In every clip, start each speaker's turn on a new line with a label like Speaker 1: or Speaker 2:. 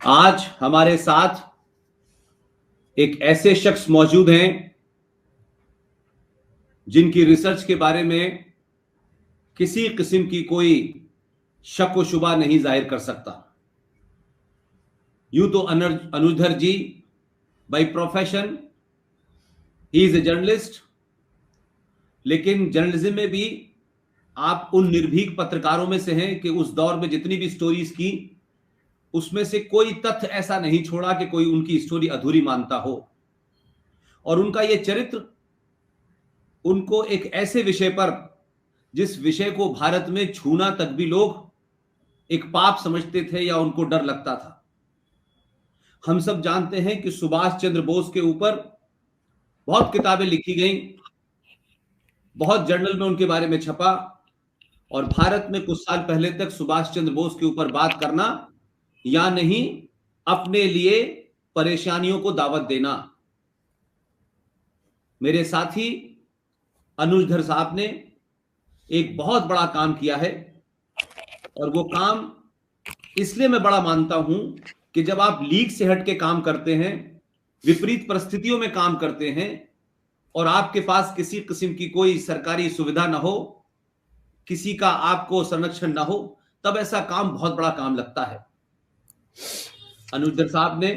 Speaker 1: आज हमारे साथ एक ऐसे शख्स मौजूद हैं जिनकी रिसर्च के बारे में किसी किस्म की कोई शक व शुबा नहीं जाहिर कर सकता। यूं तो Anuj Dhar ji by profession he is a journalist, लेकिन जर्नलिज्म में भी आप उन निर्भीक पत्रकारों में से हैं कि उस दौर में जितनी भी स्टोरीज की उसमें से कोई तथ्य ऐसा नहीं छोड़ा कि कोई उनकी स्टोरी अधूरी मानता हो। और उनका यह चरित्र उनको एक ऐसे विषय पर, जिस विषय को भारत में छूना तक भी लोग एक पाप समझते थे या उनको डर लगता था। हम सब जानते हैं कि सुभाष चंद्र बोस के ऊपर बहुत किताबें लिखी गई, बहुत जर्नल में उनके बारे में छपा, और भारत में कुछ साल पहले तक सुभाष चंद्र बोस के ऊपर बात करना या नहीं अपने लिए परेशानियों को दावत देना। मेरे साथी अनुजधर साहब ने एक बहुत बड़ा काम किया है, और वो काम इसलिए मैं बड़ा मानता हूं कि जब आप लीग से हट के काम करते हैं, विपरीत परिस्थितियों में काम करते हैं, और आपके पास किसी किस्म की कोई सरकारी सुविधा ना हो, किसी का आपको संरक्षण ना हो, तब ऐसा काम बहुत बड़ा काम लगता है। अनुजधर साहब ने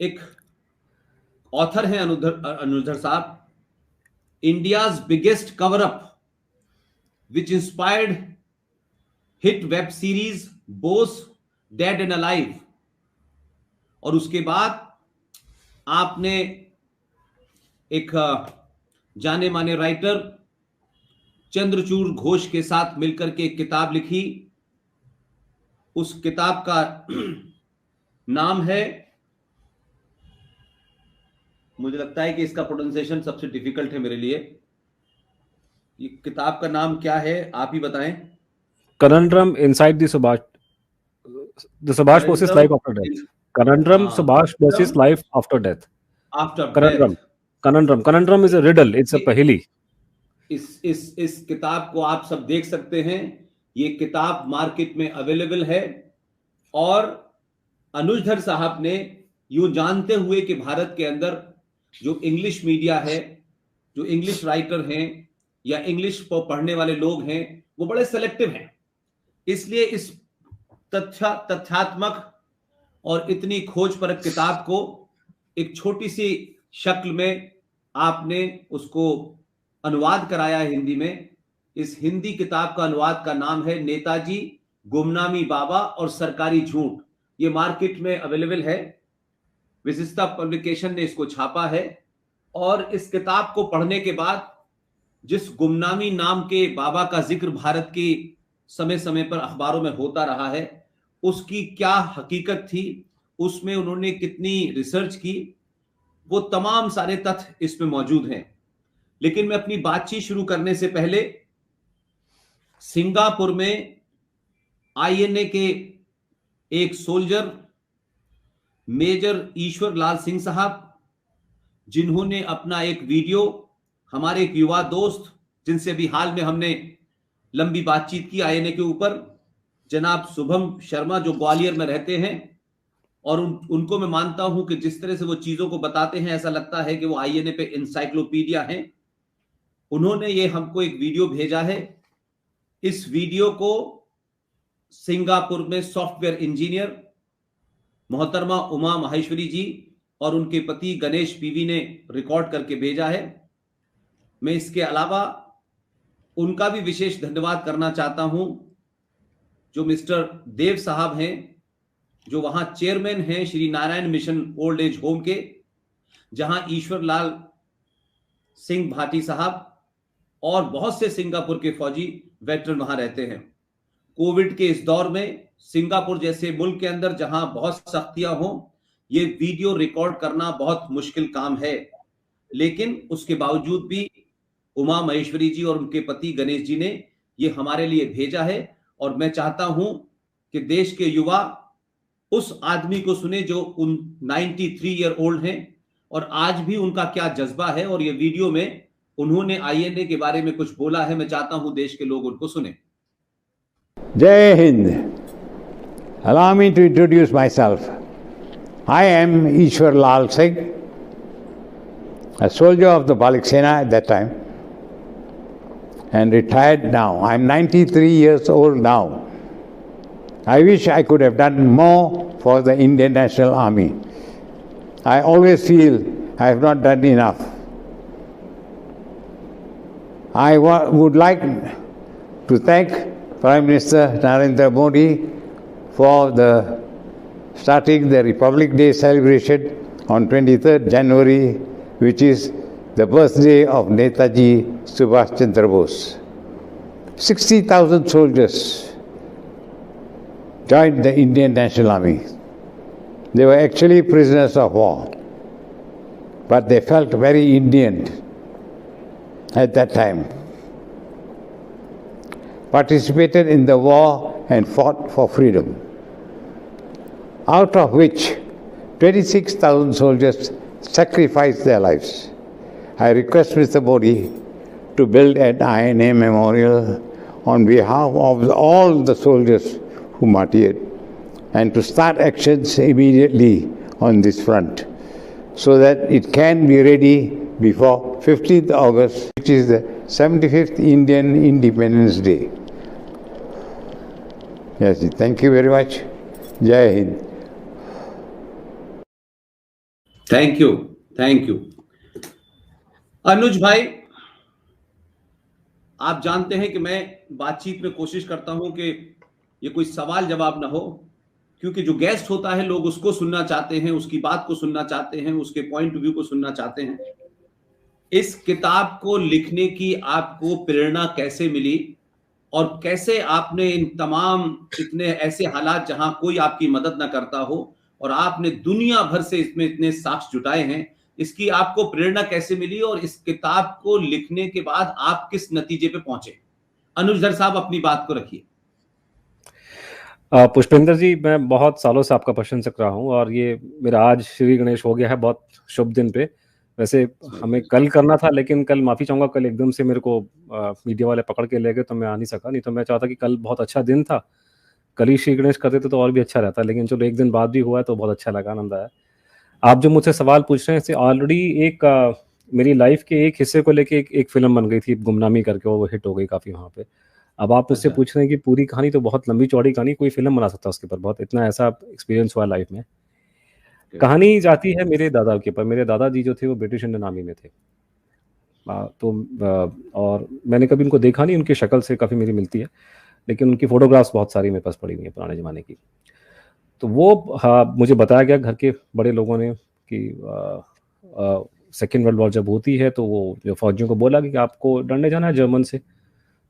Speaker 1: एक ऑथर हैं, अनुजधर साहब, India's biggest cover up which inspired hit web series Bose dead and alive. और उसके बाद आपने एक जाने माने राइटर चंद्रचूड़ घोष के साथ मिलकर के एक किताब लिखी। उस किताब का नाम है, मुझे लगता है कि इसका प्रोनाउंसिएशन सबसे डिफिकल्ट है मेरे लिए। ये किताब का नाम क्या है, आप ही बताएं।
Speaker 2: Conundrum inside the Subhash Bose's life after death. Conundrum Subhash Bose's life after death. Conundrum is a riddle. It's a paheli.
Speaker 1: इस किताब को आप सब देख सकते हैं। ये किताब मार्केट में अवेलेबल है, और अनुजधर साहब ने यूं जानते हुए कि भारत के अंदर जो इंग्लिश मीडिया है, जो इंग्लिश राइटर हैं या इंग्लिश पढ़ने वाले लोग हैं, वो बड़े सेलेक्टिव हैं, इसलिए इस तथ्यात्मक और इतनी खोजपरक किताब को एक छोटी सी शक्ल में आपने उसको अनुवाद कराया है हिंदी में। इस हिंदी किताब का अनुवाद का नाम है नेताजी, गुमनामी बाबा और सरकारी झूठ। ये मार्केट में अवेलेबल है, विशिष्टा पब्लिकेशन ने इसको छापा है। और इस किताब को पढ़ने के बाद जिस गुमनामी नाम के बाबा का जिक्र भारत की समय समय पर अखबारों में होता रहा है, उसकी क्या हकीकत थी, उसमें उन्होंने कितनी रिसर्च की, वो तमाम सारे तथ्य इसमें मौजूद हैं। लेकिन मैं अपनी बातचीत शुरू करने से पहले सिंगापुर में आईएनए के एक सोल्जर मेजर ईश्वर लाल सिंह साहब, जिन्होंने अपना एक वीडियो, हमारे एक युवा दोस्त जिनसे भी हाल में हमने लंबी बातचीत की आईएनए के ऊपर, जनाब शुभम शर्मा, जो ग्वालियर में रहते हैं, और उनको मैं मानता हूं कि जिस तरह से वो चीजों को बताते हैं, ऐसा लगता है कि वो आईएनए पे इंसाइक्लोपीडिया हैं। उन्होंने ये हमको एक वीडियो भेजा है। इस वीडियो को सिंगापुर में सॉफ्टवेयर इंजीनियर मोहतरमा उमा माहेश्वरी जी और उनके पति गणेश पीवी ने रिकॉर्ड करके भेजा है। मैं इसके अलावा उनका भी विशेष धन्यवाद करना चाहता हूं, जो मिस्टर देव साहब हैं, जो वहां चेयरमैन हैं Shri Narayan mission old age home के, जहां ईश्वर लाल सिंह भाटी साहब और बहुत से सिंगापुर के फौजी वेटरन वहां रहते हैं। कोविड के इस दौर में सिंगापुर जैसे मुल्क के अंदर जहां बहुत सख्तियां हों, ये वीडियो रिकॉर्ड करना बहुत मुश्किल काम है। लेकिन उसके बावजूद भी उमा महेश्वरी जी और उनके पति गणेश जी ने ये हमारे लिए भेजा है, और मैं चाहता हूं कि देश के युवा उस आदमी को सुने जो 93 ईयर ओल्ड हैं, और आज भी उनका क्या जज्बा है। और ये वीडियो में उन्होंने आईएनए के बारे में कुछ बोला है, मैं चाहता हूं देश के लोग उनको सुने।
Speaker 3: जय Hind. Allow me to introduce myself. I am Ishwar Lal Singh, a soldier of the Balik Sena at that time, and retired now. I'm 93 years old now. I wish I could have done more for the Indian National Army. I always feel I have not done enough. I would like to thank Prime Minister Narendra Modi for starting the Republic Day celebration on 23rd January, which is the birthday of Netaji Subhash Chandra Bose. 60,000 soldiers joined the Indian National Army. They were actually prisoners of war, but they felt very Indian at that time. Participated in the war and fought for freedom, out of which 26,000 soldiers sacrificed their lives. I request Mr. Modi to build an INA memorial on behalf of all the soldiers who martyred, and to start actions immediately on this front so that it can be ready before 15th August, which is the 75th Indian Independence Day. Yes, thank you very much. Jai Hind.
Speaker 1: Thank you Anuj भाई, आप जानते हैं कि मैं बातचीत में कोशिश करता हूं कि ये कोई सवाल जवाब ना हो, क्योंकि जो गेस्ट होता है लोग उसको सुनना चाहते हैं, उसकी बात को सुनना चाहते हैं, उसके पॉइंट ऑफ व्यू को सुनना चाहते हैं। इस किताब को लिखने की आपको प्रेरणा कैसे मिली और कैसे आपने इन तमाम इतने ऐसे हालात जहां कोई आपकी मदद ना करता हो और आपने दुनिया भर से इसमें इतने साक्ष्य जुटाए हैं, इसकी आपको प्रेरणा कैसे मिली और इस किताब को लिखने के बाद आप किस नतीजे पे पहुंचे? अनुज धर साहब, अपनी बात को रखिए।
Speaker 2: पुष्पेंद्र जी, मैं बहुत सालों से आपका प्रशंसक रहा हूँ और ये मेरा आज श्री गणेश हो गया है बहुत शुभ दिन पे। वैसे हमें कल करना था, लेकिन कल माफ़ी चाहूँगा, कल एकदम से मेरे को मीडिया वाले पकड़ के ले गए तो मैं आ नहीं सका। नहीं तो मैं चाहता कि कल बहुत अच्छा दिन था, कल ही श्री गणेश करते तो और भी अच्छा रहता, लेकिन चलो एक दिन बाद भी हुआ है तो बहुत अच्छा लगा, आनंद आया। आप जो मुझसे सवाल पूछ रहे हैं, ऑलरेडी एक मेरी लाइफ के एक हिस्से को लेके एक फिल्म बन गई थी गुमनामी करके, वो हिट हो गई काफ़ी वहाँ पे। अब आप मुझसे पूछ रहे हैं कि पूरी कहानी तो बहुत लंबी चौड़ी कहानी, कोई फिल्म बना सकता है उसके ऊपर, बहुत इतना ऐसा एक्सपीरियंस हुआ लाइफ में। कहानी जाती है मेरे दादा के ऊपर। मेरे दादाजी जो थे वो ब्रिटिश इंडियन आर्मी में थे, और मैंने कभी उनको देखा नहीं, उनकी शक्ल से काफ़ी मेरी मिलती है, लेकिन उनकी फ़ोटोग्राफ्स बहुत सारी मेरे पास पड़ी हुई हैं पुराने ज़माने की। तो वो मुझे बताया गया घर के बड़े लोगों ने कि सेकेंड वर्ल्ड वॉर जब होती है तो वो जो फौजियों को बोला कि आपको लड़ने जाना है जर्मन से।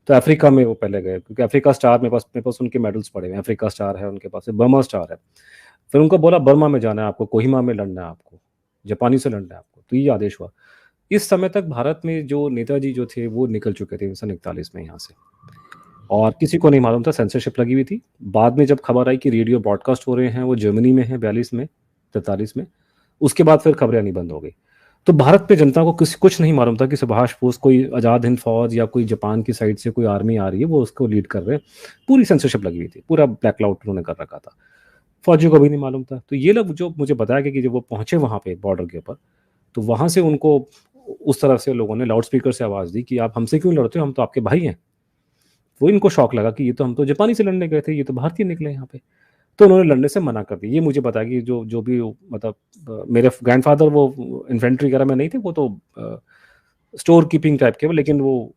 Speaker 2: तो अफ्रीका में वो पहले गए, क्योंकि अफ्रीका स्टार मेरे पास उनके मेडल्स पड़े हुए हैं। अफ्रीका स्टार है उनके पास, बर्मा स्टार है। फिर उनको बोला बर्मा में जाना है आपको, कोहिमा में लड़ना है आपको, जापानी से लड़ना है आपको। तो ये आदेश हुआ। इस समय तक भारत में जो नेताजी जो थे वो निकल चुके थे 1941 में यहाँ से, और किसी को नहीं मालूम था, सेंसरशिप लगी हुई थी। बाद में जब खबर आई कि रेडियो ब्रॉडकास्ट हो रहे हैं, वो जर्मनी में है 42 में 43 में, उसके बाद फिर खबरें आनी बंद हो गई। तो भारत पे जनता को कुछ नहीं मालूम था कि सुभाष बोस कोई आज़ाद हिंद फौज या कोई जापान की साइड से कोई आर्मी आ रही है, वो उसको लीड कर रहे हैं। पूरी सेंसरशिप लगी हुई थी, पूरा ब्लैक क्लाउड उन्होंने कर रखा था, फौजियों को भी नहीं मालूम था। तो ये लोग जो मुझे बताया कि जब वो पहुंचे वहाँ पे बॉर्डर के ऊपर, तो वहाँ से उनको उस तरफ से लोगों ने लाउड स्पीकर से आवाज़ दी कि आप हमसे क्यों लड़ते हो, हम तो आपके भाई हैं। वो इनको शौक लगा कि ये तो हम तो जापानी से लड़ने गए थे, ये तो भारतीय निकले यहाँ पे। तो उन्होंने लड़ने से मना कर दिया। ये मुझे बताया कि जो भी मतलब मेरे ग्रैंडफादर वो इन्फेंट्री वगैरह में नहीं थे, वो तो स्टोर कीपिंग टाइप के वो, लेकिन वो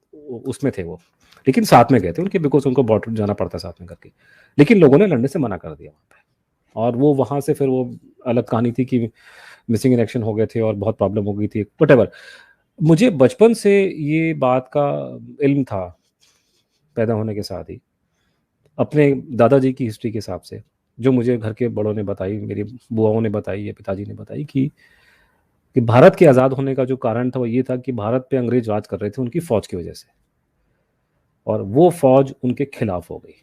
Speaker 2: उसमें थे वो, लेकिन साथ में गए थे उनके, बिकॉज उनको बॉर्डर जाना पड़ता साथ में करके। लेकिन लोगों ने लड़ने से मना कर दिया वहाँ पे, और वो वहाँ से फिर वो अलग कहानी थी कि मिसिंग इन एक्शन हो गए थे और बहुत प्रॉब्लम हो गई थी, व्हाटएवर। मुझे बचपन से ये बात का इल्म था, पैदा होने के साथ ही, अपने दादाजी की हिस्ट्री के हिसाब से, जो मुझे घर के बड़ों ने बताई, मेरी बुआओं ने बताई या पिताजी ने बताई, कि भारत के आज़ाद होने का जो कारण था वो ये था कि भारत पे अंग्रेज राज कर रहे थे उनकी फ़ौज की वजह से, और वो फ़ौज उनके खिलाफ हो गई।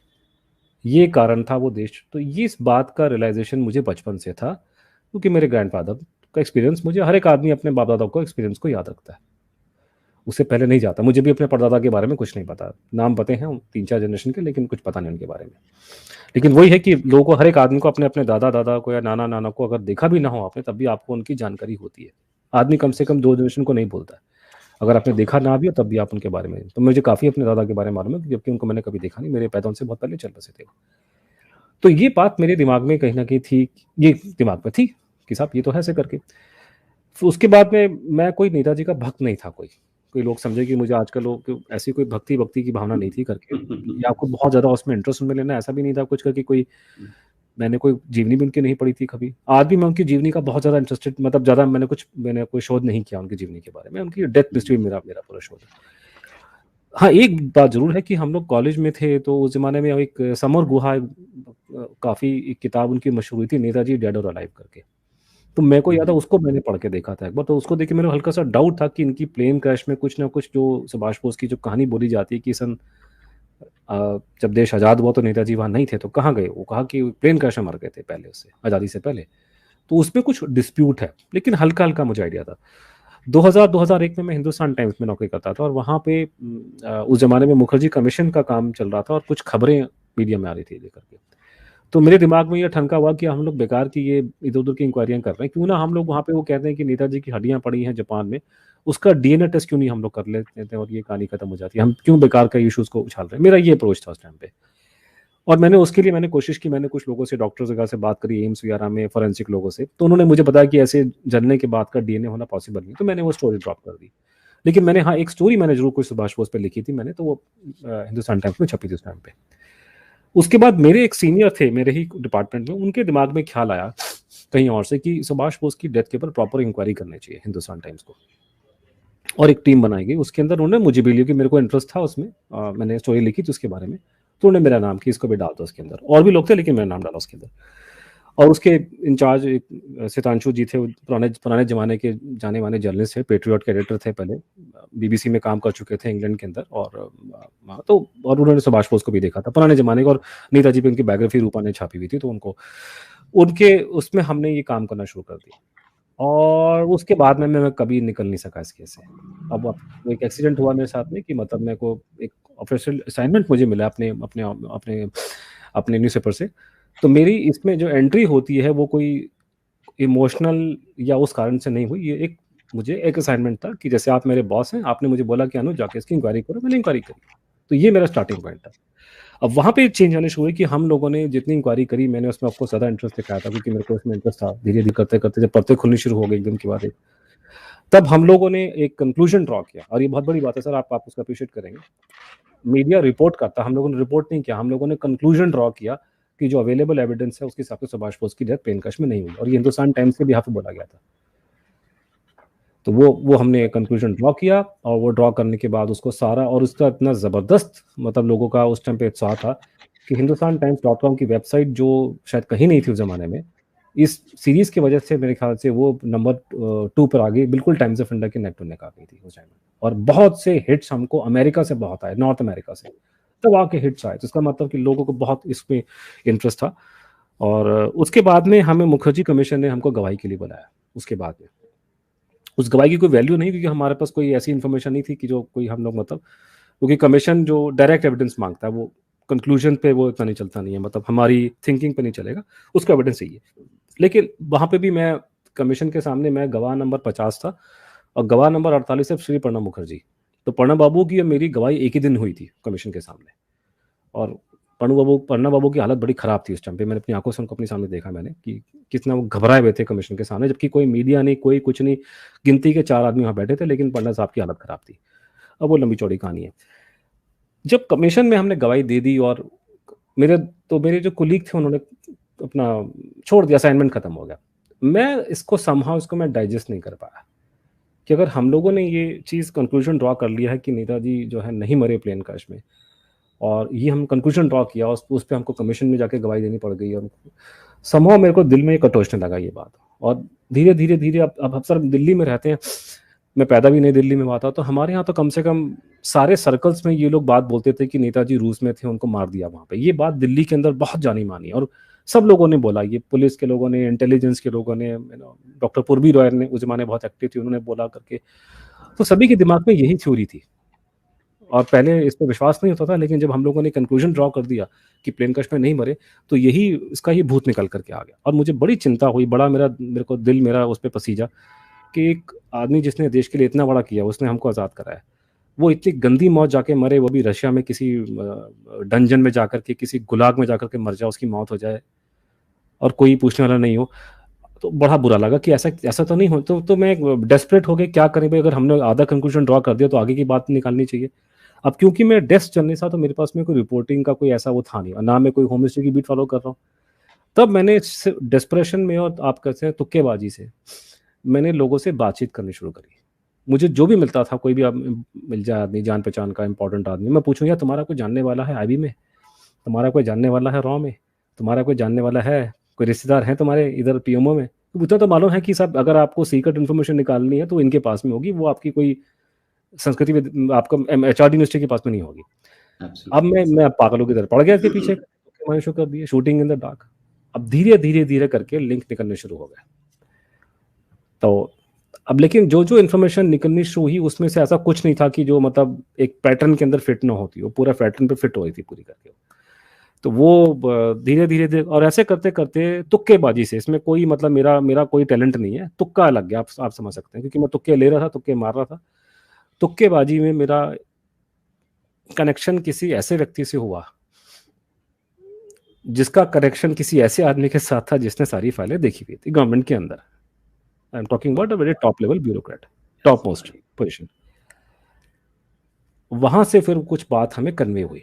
Speaker 2: ये कारण था वो देश। तो ये इस बात का रियलाइजेशन मुझे बचपन से था, क्योंकि मेरे ग्रैंडफादर का एक्सपीरियंस, मुझे हर एक आदमी अपने बाप दादा को एक्सपीरियंस को याद रखता है। उससे पहले नहीं जाता। मुझे भी अपने परदादा के बारे में कुछ नहीं पता, नाम पते हैं 3-4 जनरेशन के, लेकिन कुछ पता नहीं उनके बारे में। लेकिन वही है कि लोगों को, हर एक आदमी को अपने अपने दादा दादा को या नाना नाना को अगर देखा भी ना हो आपने, तब भी आपको उनकी जानकारी होती है। आदमी कम से कम 2 जनरेशन को नहीं बोलता है, अगर आपने देखा ना भी हो तब भी आप उनके बारे में। तो मुझे काफ़ी अपने दादा के बारे में मालूम है, जबकि उनको मैंने कभी देखा नहीं, मेरे पैदा उनसे बहुत पहले चल बसे थे। तो ये बात मेरे दिमाग में कहीं न कहीं थी, ये दिमाग में थी कि साहब ये तो है ऐसे करके। फिर उसके बाद में मैं कोई नेताजी का भक्त नहीं था, कोई लोग समझे कि मुझे आजकल लोग ऐसी कोई भक्ति की भावना नहीं थी करके, या आपको बहुत ज़्यादा उसमें इंटरेस्ट उनमें लेना, ऐसा भी नहीं था कुछ करके कोई। मैंने कोई जीवनी भी उनकी नहीं पढ़ी थी कभी। आज भी मैं उनकी जीवनी का बहुत ज़्यादा इंटरेस्टेड, मतलब ज़्यादा मैंने कोई शोध नहीं किया उनकी जीवनी के बारे में। उनकी डेथ हिस्ट्री मेरा पूरा शोध है। हाँ, एक बात ज़रूर है कि हम लोग कॉलेज में थे तो उस ज़माने में एक समर गुहा, काफ़ी एक किताब उनकी मशहूर हुई थी, नेताजी डेड और अलाइव करके। तो मेरे को याद है उसको मैंने पढ़ के देखा था एक बार, तो उसको देख के मेरे को हल्का-सा डाउट था कि इनकी प्लेन क्रैश में कुछ ना कुछ, जो सुभाष बोस की जो कहानी बोली जाती है कि जब देश आज़ाद हुआ तो नेताजी वहाँ नहीं थे, तो कहाँ गए? वो कहा कि प्लेन क्रैश में मर गए थे पहले, उससे आज़ादी से पहले। तो उसमें कुछ डिस्प्यूट है, लेकिन हल्का-हल्का मुझे आइडिया था। 2000-2001 में मैं हिंदुस्तान टाइम्स में नौकरी करता था और वहाँ पे उस ज़माने में मुखर्जी कमीशन का काम चल रहा था और कुछ खबरें मीडिया में आ रही थी लेकर के। तो मेरे दिमाग में ये ठनका हुआ कि हम लोग बेकार की ये इधर-उधर की इंक्वायरियाँ कर रहे हैं, क्यों ना हम लोग वहाँ पे, वो कहते हैं कि नेताजी की हड्डियाँ पड़ी हैं जापान में, उसका डीएनए टेस्ट क्यों नहीं हम लोग कर लेते हैं और ये कहानी खत्म हो जाती है। हम क्यों बेकार का इश्यूज़ को उछाल रहे हैं? मेरा ये अप्रोच था उस टाइम पे। और उसके लिए मैंने कोशिश की, मैंने कुछ लोगों से, डॉक्टर्स वगैरह से बात करी, एम्स वगैरह में फॉरेंसिक लोगों से, तो उन्होंने मुझे बताया कि ऐसे जलने के बाद का डीएनए होना पॉसिबल नहीं, तो मैंने वो स्टोरी ड्रॉप कर दी। लेकिन मैंने, हाँ, एक स्टोरी मैंने ज़रूर कोई सुभाष बोस पे लिखी थी मैंने, तो वो हिंदुस्तान टाइम्स में छपी थी उस टाइम पे। उसके बाद मेरे एक सीनियर थे मेरे ही डिपार्टमेंट में, उनके दिमाग में ख्याल आया कहीं और से कि सुभाष बोस की डेथ के ऊपर प्रॉपर इंक्वायरी करनी चाहिए हिंदुस्तान टाइम्स को, और एक टीम बनाई गई। उसके अंदर उन्होंने मुझे भी लिया कि मेरे को इंटरेस्ट था उसमें, मैंने स्टोरी लिखी थी उसके बारे में, तो उन्होंने मेरा नाम कि इसको भी डाल दो उसके अंदर। और भी लोग थे लेकिन मेरा नाम डाला उसके अंदर। और उसके इंचार्ज एक सितांशु जी थे, वो पुराने ज़माने के जाने माने जर्नलिस्ट थे, पेट्रियट के एडिटर थे पहले, बीबीसी में काम कर चुके थे इंग्लैंड के अंदर। और तो और उन्होंने सुभाष बोस को भी देखा था पुराने ज़माने का, और नेताजी पे उनकी बायोग्राफी रूपा ने छापी हुई थी, तो उनके उसमें हमने ये काम करना शुरू कर दिया। और उसके बाद में मैं कभी निकल नहीं सका इस केस से। अब एक एक्सीडेंट हुआ मेरे साथ में कि मतलब मेरे को एक ऑफिशियल असाइनमेंट मुझे मिला अपने अपने अपने अपने न्यूज़पेपर से। तो मेरी इसमें जो एंट्री होती है वो कोई इमोशनल या उस कारण से नहीं हुई। ये मुझे एक असाइनमेंट था कि जैसे आप मेरे बॉस हैं, आपने मुझे बोला कि अनुज जाके इसकी इंक्वायरी करो, मैंने इंक्वायरी करी। तो ये मेरा स्टार्टिंग पॉइंट था। अब वहाँ पे चेंज आने शुरू हुई कि हम लोगों ने जितनी इंक्वायरी करी, मैंने उसमें आपको ज़्यादा इंटरेस्ट दिखाया था क्योंकि मेरे को उसमें इंटरेस्ट था। धीरे-धीरे करते-करते जब परतें खुलनी शुरू हो गई एकदम के बाद एक, तब हम लोगों ने एक कंक्लूजन ड्रॉ किया। और ये बहुत बड़ी बात है सर, आप उसको अप्रिशिएट करेंगे। मीडिया रिपोर्ट करता, हम लोगों ने रिपोर्ट नहीं किया, हम लोगों ने कंक्लूजन ड्रॉ किया कि जो अवेलेबल एविडेंस है उसके हिसाब से सुभाष बोस की डेथ प्लेन क्रैश में नहीं हुई, और ये हिंदुस्तान टाइम्स के बिहाफ पे बोला गया था। तो वो हमने कंक्लूजन ड्रॉ किया, और वो ड्रॉ करने के बाद उसको सारा, और उसका इतना ज़बरदस्त मतलब लोगों का उस टाइम पे उत्साह था कि हिंदुस्तान टाइम्स.com की वेबसाइट, जो शायद कहीं नहीं थी उस ज़माने में, इस सीरीज़ की वजह से मेरे ख्याल से वो नंबर 2 पर आ गई, बिल्कुल टाइम्स ऑफ इंडिया के नेक टू नेक आ गई थी उस टाइम में। और बहुत से हिट्स हमको अमेरिका से बहुत आए, नॉर्थ अमेरिका से तब आके हिट्स आए। तो इसका मतलब कि लोगों को बहुत इसमें इंटरेस्ट था। और उसके बाद में हमें मुखर्जी कमीशन ने हमको गवाही के लिए बुलाया। उसके बाद में उस गवाही की कोई वैल्यू नहीं, क्योंकि हमारे पास कोई ऐसी इन्फॉर्मेशन नहीं थी कि जो कोई हम लोग, मतलब क्योंकि कमीशन जो डायरेक्ट एविडेंस मांगता है, वो कंक्लूजन पे वो इतना नहीं चलता नहीं है, मतलब हमारी थिंकिंग पे नहीं चलेगा, उसका एविडेंस चाहिए। लेकिन वहाँ पे भी मैं कमीशन के सामने मैं गवाह नंबर 50 था, और गवाह नंबर 48 है श्री प्रणब मुखर्जी। तो प्रणब बाबू की और मेरी गवाही एक ही दिन हुई थी कमीशन के सामने। और प्रणब बाबू की हालत बड़ी खराब थी उस टाइम पे। मैंने अपनी आंखों से उनको अपने सामने देखा मैंने कि कितना वो घबराए हुए थे कमीशन के सामने, जबकि कोई मीडिया नहीं, कोई कुछ नहीं, गिनती के 4 आदमी वहाँ बैठे थे, लेकिन प्रणब साहब की हालत खराब थी। अब वो लंबी चौड़ी कहानी है। जब कमीशन में हमने गवाही दे दी, और मेरे जो कुलीग थे उन्होंने अपना छोड़ दिया, असाइनमेंट खत्म हो गया। मैं इसको मैं डाइजेस्ट नहीं कर पाया कि अगर हम लोगों ने ये चीज़ कंक्लूजन ड्रॉ कर लिया है कि नेताजी जो है नहीं मरे प्लेन क्रैश में, और ये हम कंक्लूजन ड्रॉ किया, उस पे हमको कमीशन में जाके गवाही देनी पड़ गई, और समहाउ मेरे को दिल में कटोचने लगा ये बात। और धीरे-धीरे अब सर दिल्ली में रहते हैं, मैं पैदा भी नई दिल्ली में हुआ था, तो हमारे यहाँ तो कम से कम सारे सर्कल्स में ये लोग बात बोलते थे कि नेताजी रूस में थे, उनको मार दिया वहाँ पे। ये बात दिल्ली के अंदर बहुत जानी-मानी, और सब लोगों ने बोला, ये पुलिस के लोगों ने, इंटेलिजेंस के लोगों ने, डॉक्टर पूर्वी रॉय ने उस ज़माने बहुत एक्टिव थी, उन्होंने बोला करके। तो सभी के दिमाग में यही थ्योरी थी और पहले इस पे विश्वास नहीं होता था, लेकिन जब हम लोगों ने कंक्लूजन ड्रॉ कर दिया कि प्लेन क्रश में नहीं मरे, तो यही इसका ही भूत निकल करके आ गया। और मुझे बड़ी चिंता हुई, बड़ा मेरे को दिल मेरा उस पर पसीजा कि एक आदमी जिसने देश के लिए इतना बड़ा किया, उसने हमको आज़ाद कराया, वो इतनी गंदी मौत जाके मरे, वो भी रशिया में किसी डंजन में जाकर के, किसी गुलाग में जाकर के मर जाए, उसकी मौत हो जाए और कोई पूछने वाला नहीं हो। तो बड़ा बुरा लगा कि ऐसा तो नहीं हो। तो मैं डेस्परेट हो गया, क्या करें भाई, अगर हमने आधा कंक्लूजन ड्रॉ कर दिया तो आगे की बात निकालनी चाहिए। अब क्योंकि मैं डेस्क चलने था, तो मेरे पास में कोई रिपोर्टिंग का कोई ऐसा वो था नहीं, और ना मैं कोई होम मिनिस्ट्री की बीट फॉलो कर रहा हूँ। तब मैंने डेस्परेशन में और आप कहते हैं तुक्केबाजी से मैंने लोगों से बातचीत करनी शुरू करी। मुझे जो भी मिलता था, कोई भी मिल जाए आदमी, जान पहचान का इंपॉर्टेंट आदमी, मैं पूछूं यार तुम्हारा कोई जानने वाला है आईबी में, तुम्हारा कोई जानने वाला है रॉ में, तुम्हारा कोई जानने वाला है, कोई रिश्तेदार है तुम्हारे इधर पीएमओ में। तो इतना तो मालूम है कि सब अगर आपको सीक्रेट इन्फॉर्मेशन निकालनी है तो इनके पास में होगी, वो आपकी कोई संस्कृति में आपका एचआरडी मिनिस्ट्री के पास में नहीं होगी। अब मैं पागलों की तरह पड़ गया इसके पीछे, मैंने शुरू कर दिया शूटिंग इन द डार्क। अब धीरे धीरे धीरे करके लिंक निकलने शुरू हो गए। तो अब लेकिन जो जो इन्फॉर्मेशन निकलनी शुरू हुई, उसमें से ऐसा कुछ नहीं था कि जो मतलब एक पैटर्न के अंदर फिट ना होती, वो पूरा पैटर्न पे फिट हो रही थी पूरी करके। तो वो धीरे धीरे और ऐसे करते करते तुक्केबाजी से, इसमें कोई मतलब मेरा कोई टैलेंट नहीं है, तुक्का लग गया, आप समझ सकते हैं, क्योंकि मैं तुक्के ले रहा था, तुक्के मार रहा था। तुक्केबाजी में मेरा कनेक्शन किसी ऐसे व्यक्ति से हुआ जिसका कनेक्शन किसी ऐसे आदमी के साथ था जिसने सारी फाइलें देखी हुई थी गवर्नमेंट के अंदर। I am talking about a very top level bureaucrat, top most position. वहां से फिर कुछ बात हमें कन्वे हुई,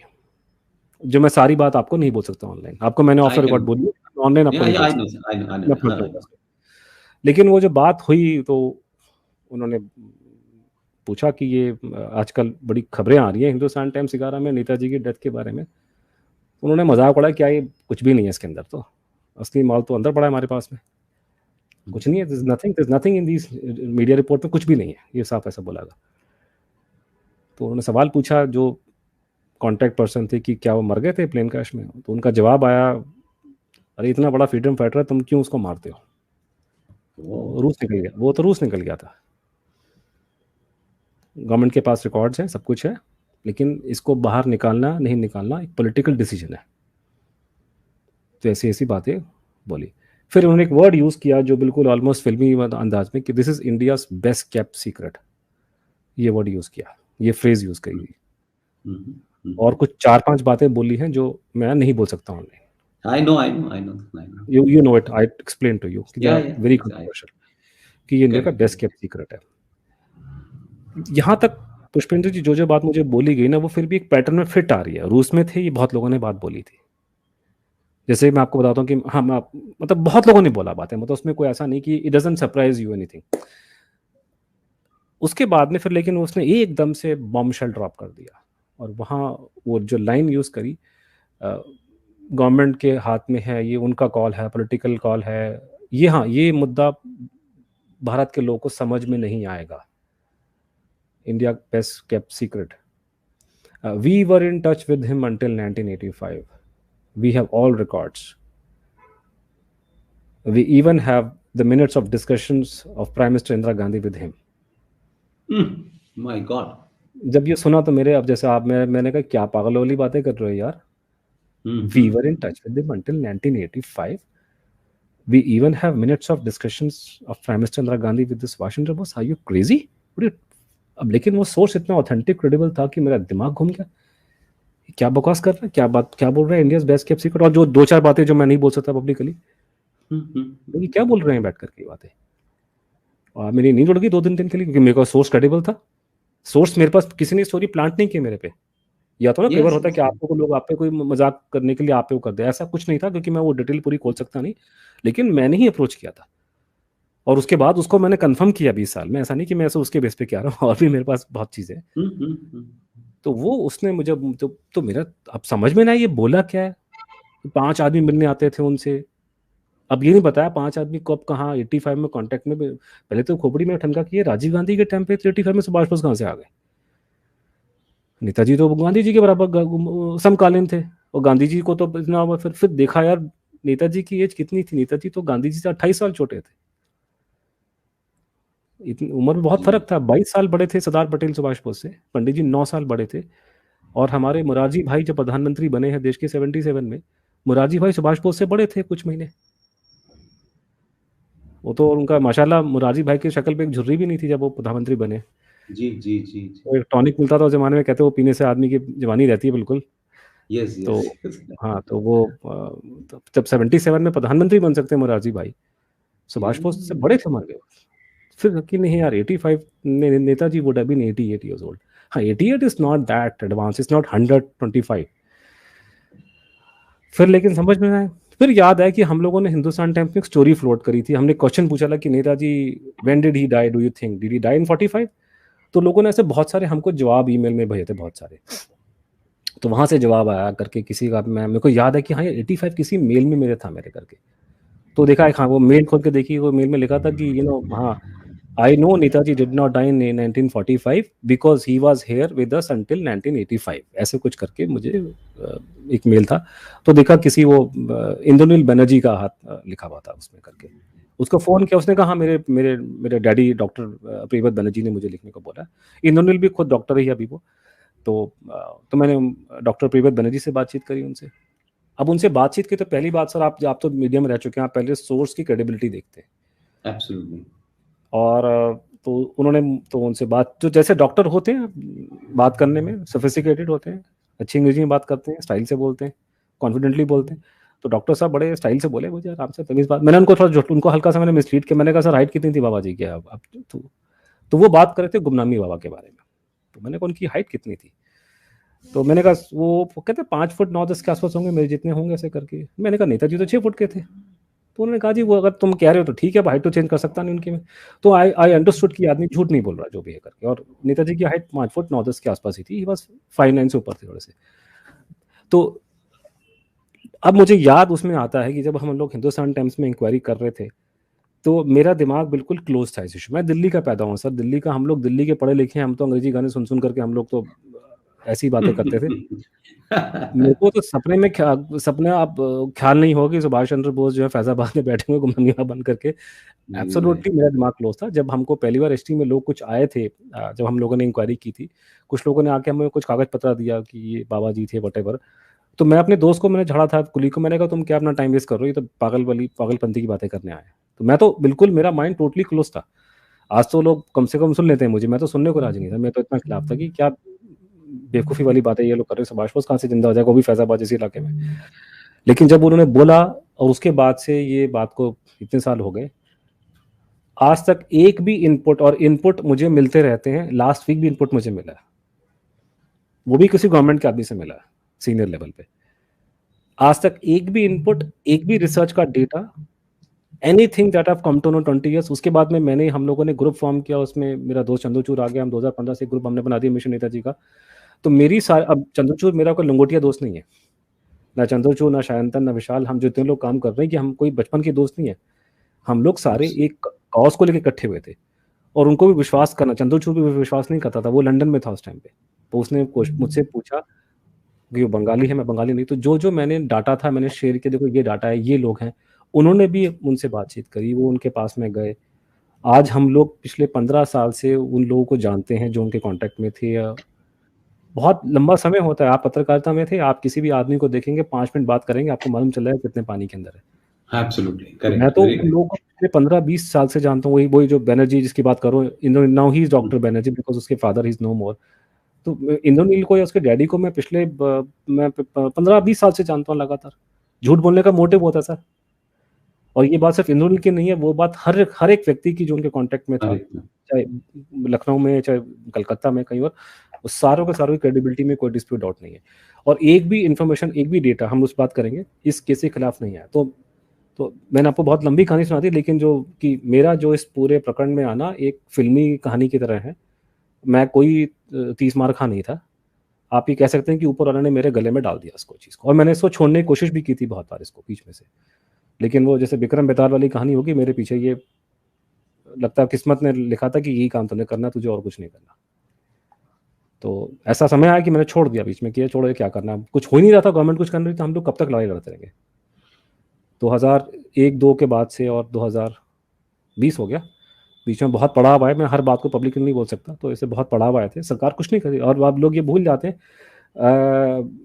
Speaker 2: जो मैं सारी बात आपको नहीं बोल सकता ऑनलाइन। आपको मैंने ऑफ द रिकॉर्ड बोली, ऑनलाइन आपको नहीं बोल सकता। लेकिन वो जो बात हुई, तो उन्होंने पूछा कि ये आजकल बड़ी खबरें आ रही हैं हिंदुस्तान टाइम्स 11 में नेताजी की डेथ के बारे में। उन्होंने मजाक उड़ाया, क्या ये कुछ भी नहीं है इसके अंदर, तो असली माल तो अंदर पड़ा है हमारे पास में, कुछ नहीं है, there's nothing in these media report में, कुछ भी नहीं है, ये साफ ऐसा बोला। तो उन्होंने सवाल पूछा जो कॉन्टैक्ट पर्सन थे कि क्या वो मर गए थे प्लेन क्रैश में। तो उनका जवाब आया, अरे इतना बड़ा फ्रीडम फाइटर है, तुम क्यों उसको मारते हो। रूस निकल गया, वो तो रूस निकल गया था। गवर्नमेंट के पास रिकॉर्ड्स हैं, सब कुछ है, लेकिन इसको बाहर निकालना नहीं निकालना एक पॉलिटिकल डिसीजन है। तो ऐसी ऐसी बातें बोली। फिर उन्होंने एक वर्ड यूज़ किया जो बिल्कुल ऑलमोस्ट फिल्मी अंदाज में, कि this is India's best kept secret. ये वर्ड यूज़ किया, ये फ्रेज यूज़ करी हुई, और कुछ 4-5 बातें बोली हैं जो मैं नहीं बोल सकता online. I know. You know it. I explained to you. Very controversial. कि ये इंडिया का बेस्ट केप्ट सीक्रेट है। यहाँ तक पुष्पेंद्र जी जो बात मुझे बोली गई ना, वो फिर भी एक पैटर्न में फिट आ रही है। रूस में थे, ये बहुत लोगों ने बात बोली थी। जैसे मैं आपको बताता हूँ कि हाँ, मतलब बहुत लोगों ने बोला बातें, मतलब उसमें कोई ऐसा नहीं कि it doesn't surprise you anything. उसके बाद में फिर लेकिन उसने एकदम से बॉम्बशेल ड्रॉप कर दिया, और वहाँ वो जो लाइन यूज़ करी, गवर्नमेंट के हाथ में है, ये उनका कॉल है, पॉलिटिकल कॉल है, ये हाँ, ये मुद्दा भारत के लोगों को समझ में नहीं आएगा। India best kept secret, we were in touch with him until 1985, we have all records, we even have the minutes of discussions of Prime Minister Indira Gandhi with him.
Speaker 1: My God.
Speaker 2: जब ये सुना तो मेरे, अब जैसे आप, मैंने कहा क्या पागल वाली बातें कर रहे हो यार। We were in touch with him until 1985, we even have minutes of discussions of Prime Minister Indira Gandhi with this Subhash Chandra Bose, are you crazy? अब लेकिन वो सोर्स इतना ऑथेंटिक क्रेडिबल था कि मेरा दिमाग घूम गया, क्या बकवास कर रहा है, क्या बोल रहा है इंडियाज बेस्ट केप्ट सीक्रेट। और जो 2-4 बातें जो मैं नहीं बोल सकता पब्लिकली, ये क्या बोल रहे हैं बैठ करके बातें। और मेरी नींद उड़ गई 2-3 दिन के लिए, क्योंकि मेरे को सोर्स क्रेडिबल था। सोर्स मेरे पास, किसी ने स्टोरी प्लांट नहीं की मेरे पे। या तो ना कई बार होता है कि आपको लोग आप पे कोई मजाक करने के लिए आप पे वो कर दे, ऐसा कुछ नहीं था, क्योंकि मैं वो डिटेल पूरी खोल सकता नहीं, लेकिन मैंने ही अप्रोच किया था। और उसके बाद उसको मैंने कंफर्म किया 20 साल में, ऐसा नहीं कि मैं ऐसे उसके बेस पे क्या रहा हूँ, और भी मेरे पास बहुत चीज़ें। तो वो उसने मुझे तो मेरा अब समझ में ना, ये बोला क्या है। 5 आदमी मिलने आते थे उनसे, अब ये नहीं बताया 5 आदमी कब कहाँ 85 में कांटेक्ट में। पहले तो खोपड़ी में ठनका कि राजीव गांधी के टाइम पे 85 में सुभाष बोस कहाँ से आ गए। नेताजी तो गांधी जी के बराबर समकालीन थे, और गांधी जी को तो इतना, फिर देखा यार नेताजी की एज कितनी थी, नेताजी तो गांधी जी से 28 साल छोटे थे। इतनी उम्र में बहुत
Speaker 1: जी
Speaker 2: फर्क था। 22 साल बड़े थे सरदार पटेल सुभाष बोस से, पंडित जी 9 साल बड़े थे। और हमारे मुरारजी भाई जब प्रधानमंत्री बने हैं देश के 77 में, मुरारजी भाई सुभाष बोस से बड़े थे कुछ महीने। वो तो उनका माशाल्लाह मुरारजी भाई की शक्ल पे एक झुर्री भी नहीं थी जब वो प्रधानमंत्री बने।
Speaker 1: जी जी जी जी।
Speaker 2: वो एक टॉनिक मिलता था उस जमाने में, कहते वो पीने से आदमी की जवानी रहती है बिल्कुल।
Speaker 1: यस
Speaker 2: तो
Speaker 1: यस।
Speaker 2: हाँ, तो वो जब 77 में प्रधानमंत्री बन सकते हैं मुरारजी भाई, सुभाष बोस से बड़े थे, मर गए। फिर कि नहीं यार 85 Netaji would have been 88 years old। हाँ 88 is not that advance, it's not 125। फिर लेकिन समझ में आया, फिर याद आया कि हम लोगों ने हिंदुस्तान टाइम्स में एक स्टोरी फ्लोट करी थी। हमने क्वेश्चन पूछा था कि Netaji when did he die, do you think did he die in 45? तो लोगों ने ऐसे बहुत सारे हमको जवाब ईमेल में भेजे थे बहुत सारे। तो वहां से जवाब आया करके किसी का, मैं मेरे को याद है कि हाँ ये 85 किसी मेल में मेरे था मेरे करके। तो देखा है, हाँ वो मेल खोल के देखी, वो मेल में लिखा था कि हाँ I know Netaji did not die in 1945 because he was here with us until 1985, ऐसे कुछ करके मुझे एक मेल था। तो देखा किसी वो इंद्रनील बनर्जी का हाथ लिखा हुआ था उसमें करके। उसको फ़ोन किया, उसने कहा हाँ मेरे मेरे मेरे डैडी डॉक्टर प्रियव्रत बनर्जी ने मुझे लिखने को बोला। इंद्रनील भी खुद डॉक्टर ही है अभी वो। तो मैंने डॉक्टर प्रियव्रत बनर्जी से बातचीत करी उनसे। अब उनसे बातचीत की तो पहली बात सर, आप तो मीडिया में रह चुके हैं, आप पहले सोर्स की क्रेडिबिलिटी देखते हैं।
Speaker 1: एब्सोल्युटली।
Speaker 2: और तो उन्होंने तो उनसे बात, जो जैसे डॉक्टर होते हैं बात करने में सोफिस्टिकेटेड होते हैं, अच्छी अंग्रेजी में बात करते हैं, स्टाइल से बोलते हैं, कॉन्फिडेंटली बोलते हैं। तो डॉक्टर साहब बड़े स्टाइल से बोले मुझे आराम से, तमीज़ बात। मैंने उनको थोड़ा उनको हल्का सा मैंने मिसलीड किया। मैंने कहा सर हाइट कितनी थी बाबा जी की अब तो वो बात कर रहे थे गुमनामी बाबा के बारे में। तो मैंने कहा उनकी हाइट कितनी थी? तो मैंने कहा वो कहते 5 फुट 9-10 के आसपास होंगे, मेरे जितने होंगे ऐसे करके। मैंने कहा नेताजी तो 6 फुट के थे। तो उन्होंने कहा जी वो अगर तुम कह रहे हो तो ठीक है, हाइट तो चेंज कर सकता नहीं उनकी में। तो आई अंडरस्टूड कि आदमी झूठ नहीं बोल रहा जो भी है करके। और नेताजी की हाइट 5 फुट 9-10 के आसपास ही थी, बस 5'9" से ऊपर थे थोड़े से। तो अब मुझे याद उसमें आता है कि जब हम लोग हिंदुस्तान टाइम्स में इंक्वायरी कर रहे थे तो मेरा दिमाग बिल्कुल क्लोज था इस इशू। मैं दिल्ली का पैदा हूँ सर, दिल्ली का, हम लोग दिल्ली के पढ़े लिखे हैं, हम तो अंग्रेजी गाने सुन सुन करके हम लोग तो ऐसी बातें करते थे। मेरे को तो सपने आप ख्याल नहीं होगा कि सुभाष चंद्र बोस जो है फैजाबाद में बैठे हुए गुमनामियां बन करके। एब्सोल्युटली मेरा दिमाग क्लोज था। जब हमको पहली बार एसटी में लोग कुछ आए थे, जब हम लोगों ने इंक्वायरी की थी, कुछ लोगों ने आके हमें कुछ कागज पत्र दिया कि ये बाबा जी थे वटेवर। तो मैं अपने दोस्त को मैंने झाड़ा था, कुली को, मैंने कहा तुम क्या अपना टाइम वेस्ट कर रहे हो, ये तो पागलपंथी की बातें करने आए हैं। तो मैं तो बिल्कुल, मेरा माइंड टोटली क्लोज था। आज तो लोग कम से कम सुन लेते हैं मुझे, मैं तो सुनने को राजी नहीं था। मैं तो इतना खिलाफ था कि क्या बेवकूफ़ी वाली बातें ये लोग कर रहे हैं, सुभाष बोस कहाँ से जिंदा हो जाएगा, वो भी फैजाबाद जैसे इलाके में। लेकिन जब उन्होंने बोला और उसके बाद से ये बात को इतने साल हो गए, आज तक एक भी इनपुट, और इनपुट मुझे मिलते रहते हैं, लास्ट वीक भी इनपुट मुझे मिला, वो भी किसी गवर्नमेंट के आदमी से मिला सीनियर लेवल पे। आज तक एक भी इनपुट, एक भी रिसर्च का data, anything that have come to know 20 years। उसके बाद में हम लोगों ने ग्रुप फॉर्म किया, उसमें मेरा दोस्त चंद्रचूड़ आ गया, हम 2015 से ग्रुप हमने बना दिया मिशन नेताजी का। तो अब चंद्रचूड़ मेरा कोई लंगोटिया दोस्त नहीं है, ना चंद्रचूड़, ना शायंतन, ना विशाल। हम जितने लोग काम कर रहे हैं कि हम कोई बचपन के दोस्त नहीं है, हम लोग सारे एक कॉज को लेकर इकट्ठे हुए थे। और उनको भी विश्वास करना, चंद्रचूड़ भी विश्वास नहीं करता था, वो लंदन में था उस टाइम पे। तो उसने मुझसे पूछा कि वो बंगाली है, मैं बंगाली नहीं। तो जो मैंने डाटा था मैंने शेयर किया, देखो ये डाटा है, ये लोग हैं। उन्होंने भी उनसे बातचीत करी, वो उनके पास में गए। आज हम लोग पिछले 15 साल से उन लोगों को जानते हैं जो उनके कांटेक्ट में थे। बहुत लंबा समय होता है, आप पत्रकारिता में थे, आप किसी भी आदमी को देखेंगे 5 मिनट बात करेंगे, आपको मालूम चल जाएगा कितने पानी के अंदर है।
Speaker 1: एब्सोल्युटली
Speaker 2: मैं
Speaker 1: करेक्ट।
Speaker 2: तो उन लोगों को पिछले 15-20 साल से जानता हूँ। वही जो बैनर्जी जिसकी बात कर रहा हूँ, now he is doctor Banerjee because उसके फादर इज नो मोर। तो इंद्रनील को या उसके डैडी को मैं पिछले मैं 15-20 साल से जानता हूँ लगातार। झूठ बोलने का मोटिव होता है सर। और ये बात सिर्फ इंद्रनील की नहीं है, वो बात हर एक व्यक्ति की जो उनके कांटेक्ट में था, चाहे लखनऊ में, चाहे कलकत्ता में, कहीं और, उस सारों के सारों की क्रेडिबिलिटी में कोई डिस्प्यूट डाउट नहीं है। और एक भी इंफॉर्मेशन, एक भी डेटा, हम उस बात करेंगे, इस केस के खिलाफ नहीं है। तो मैंने आपको बहुत लंबी कहानी सुना दी, लेकिन जो कि मेरा जो इस पूरे प्रकरण में आना एक फिल्मी कहानी की तरह है। मैं कोई 30 मार खा नहीं था। आप ये कह सकते हैं कि ऊपर वाले ने मेरे गले में डाल दिया इसको चीज़ को, और मैंने इसको छोड़ने की कोशिश भी की थी बहुत बार इसको बीच में से। लेकिन वो जैसे विक्रम बेताल वाली कहानी होगी, मेरे पीछे ये लगता है किस्मत ने लिखा था कि यही काम तुमने करना, तुझे और कुछ नहीं करना। तो ऐसा समय आया कि मैंने छोड़ दिया बीच में कि छोड़ो, क्या करना, कुछ हो ही नहीं रहा था, गवर्नमेंट कुछ कर रही थी, तो हम लोग कब तक लड़ाई लड़ते रहेंगे। 2001-2 के बाद से और 2020 हो गया, बीच में बहुत पड़ाव आए, मैं हर बात को पब्लिकली नहीं बोल सकता, तो ऐसे बहुत पड़ाव आए थे, सरकार कुछ नहीं करी। और आप लोग ये भूल जाते हैं,